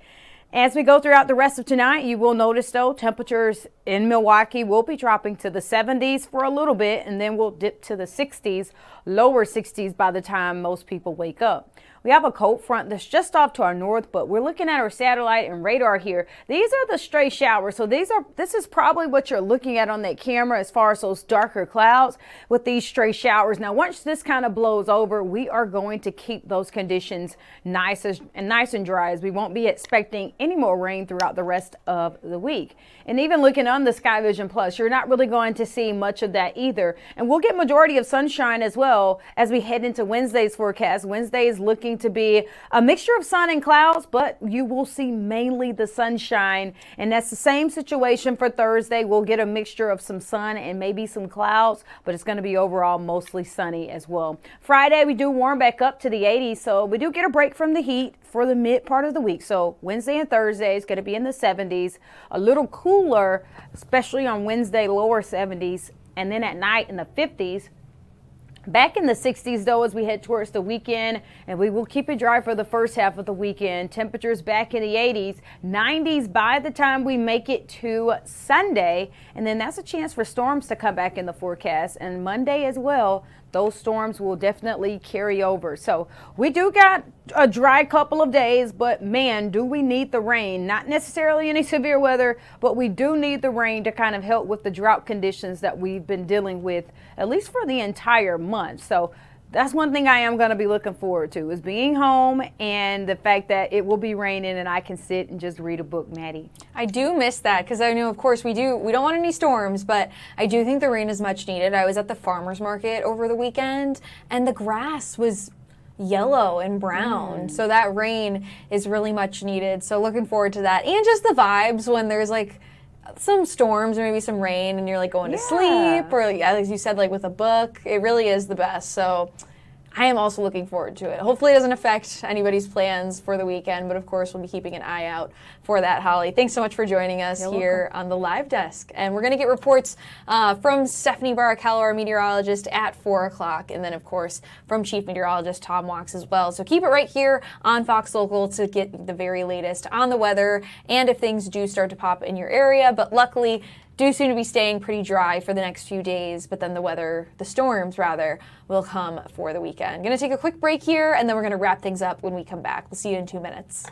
As we go throughout the rest of tonight, you will notice, though, temperatures in Milwaukee will be dropping to the 70s for a little bit, and then we'll dip to the 60s, lower 60s by the time most people wake up. We have a cold front that's just off to our north, but we're looking at our satellite and radar here. These are the stray showers. So this is probably what you're looking at on that camera as far as those darker clouds with these stray showers. Now, once this kind of blows over, we are going to keep those conditions nice and dry, as we won't be expecting any more rain throughout the rest of the week. And even looking on the Sky Vision Plus, you're not really going to see much of that either. And we'll get majority of sunshine as well as we head into Wednesday's forecast. Wednesday is looking to be a mixture of sun and clouds, but you will see mainly the sunshine. And that's the same situation for Thursday. We'll get a mixture of some sun and maybe some clouds, but it's going to be overall mostly sunny as well. Friday, we do warm back up to the 80s, so we do get a break from the heat for the mid part of the week. So Wednesday and Thursday is going to be in the 70s, a little cooler, especially on Wednesday, lower 70s, and then at night in the 50s. Back in the 60s, though, as we head towards the weekend, and we will keep it dry for the first half of the weekend. Temperatures back in the 80s, 90s by the time we make it to Sunday, and then that's a chance for storms to come back in the forecast. And Monday as well, those storms will definitely carry over. So we do got a dry couple of days, but man, do we need the rain. Not necessarily any severe weather, but we do need the rain to kind of help with the drought conditions that we've been dealing with, at least for the entire month. So that's one thing I am going to be looking forward to, is being home and the fact that it will be raining and I can sit and just read a book, Maddie. I do miss that, because I know, of course, we don't want any storms, but I do think the rain is much needed. I was at the farmer's market over the weekend, and the grass was yellow and brown. So that rain is really much needed. So looking forward to that. And just the vibes when there's like some storms or maybe some rain and you're like going to sleep, or as you said, like with a book. It really is the best. So I am also looking forward to it. Hopefully it doesn't affect anybody's plans for the weekend, but of course we'll be keeping an eye out for that, Holly. Thanks so much for joining us here on the live desk. And we're going to get reports from Stephanie Barrichello, our meteorologist, at 4 o'clock. And then, of course, from Chief Meteorologist Tom Wachs as well. So keep it right here on Fox Local to get the very latest on the weather and if things do start to pop in your area. But luckily, do seem to be staying pretty dry for the next few days, but then the storms rather, will come for the weekend. Going to take a quick break here, and then we're going to wrap things up when we come back. We'll see you in 2 minutes.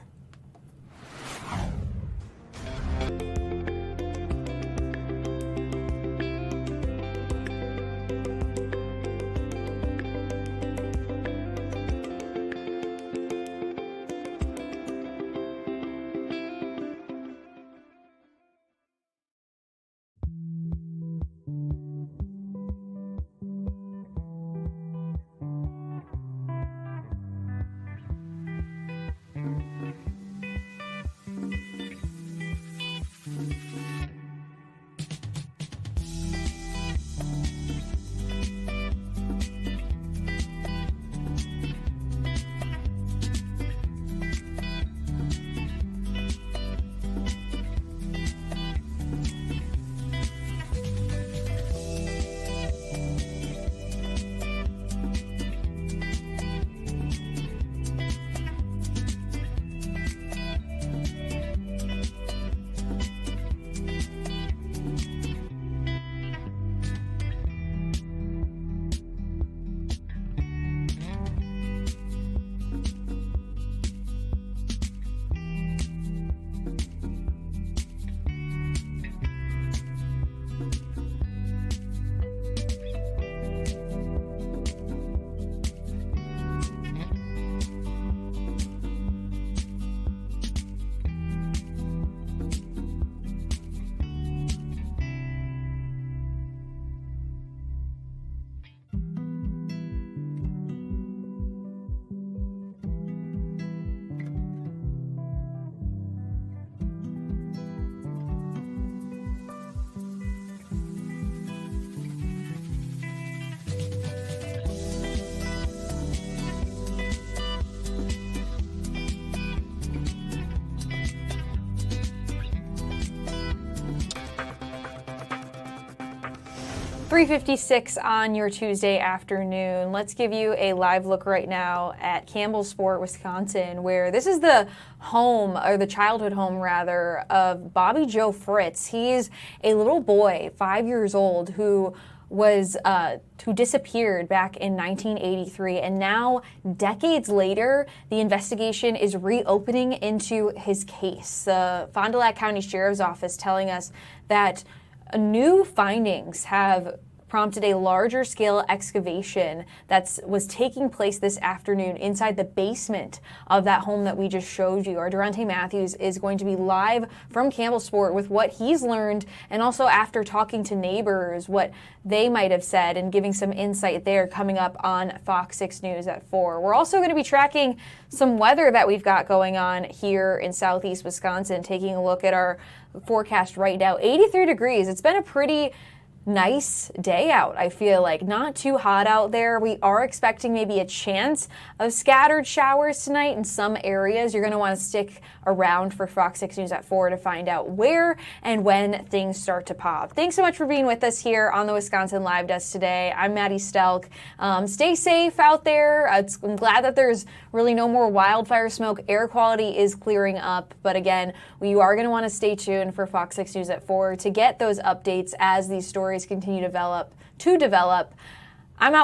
3:56 on your Tuesday afternoon. Let's give you a live look right now at Campbellsport, Wisconsin, where this is the home, or the childhood home rather, of Bobby Joe Fritz. He's a little boy, 5 years old, who disappeared back in 1983, and now, decades later, the investigation is reopening into his case. The Fond du Lac County Sheriff's Office telling us that new findings have prompted a larger scale excavation that was taking place this afternoon inside the basement of that home that we just showed you. Our Durante Matthews is going to be live from Campbellsport with what he's learned, and also after talking to neighbors, what they might have said, and giving some insight there, coming up on Fox 6 News at 4. We're also going to be tracking some weather that we've got going on here in southeast Wisconsin, taking a look at our forecast right now. 83 degrees. It's been a pretty nice day out, I feel like. Not too hot out there. We are expecting maybe a chance of scattered showers tonight in some areas. You're going to want to stick around for Fox 6 News at 4 to find out where and when things start to pop. Thanks so much for being with us here on the Wisconsin Live Desk today. I'm Maddie Stelk. Stay safe out there. I'm glad that there's really no more wildfire smoke. Air quality is clearing up. But again, you are going to want to stay tuned for Fox 6 News at 4 to get those updates as these stories continue to develop. I'm out.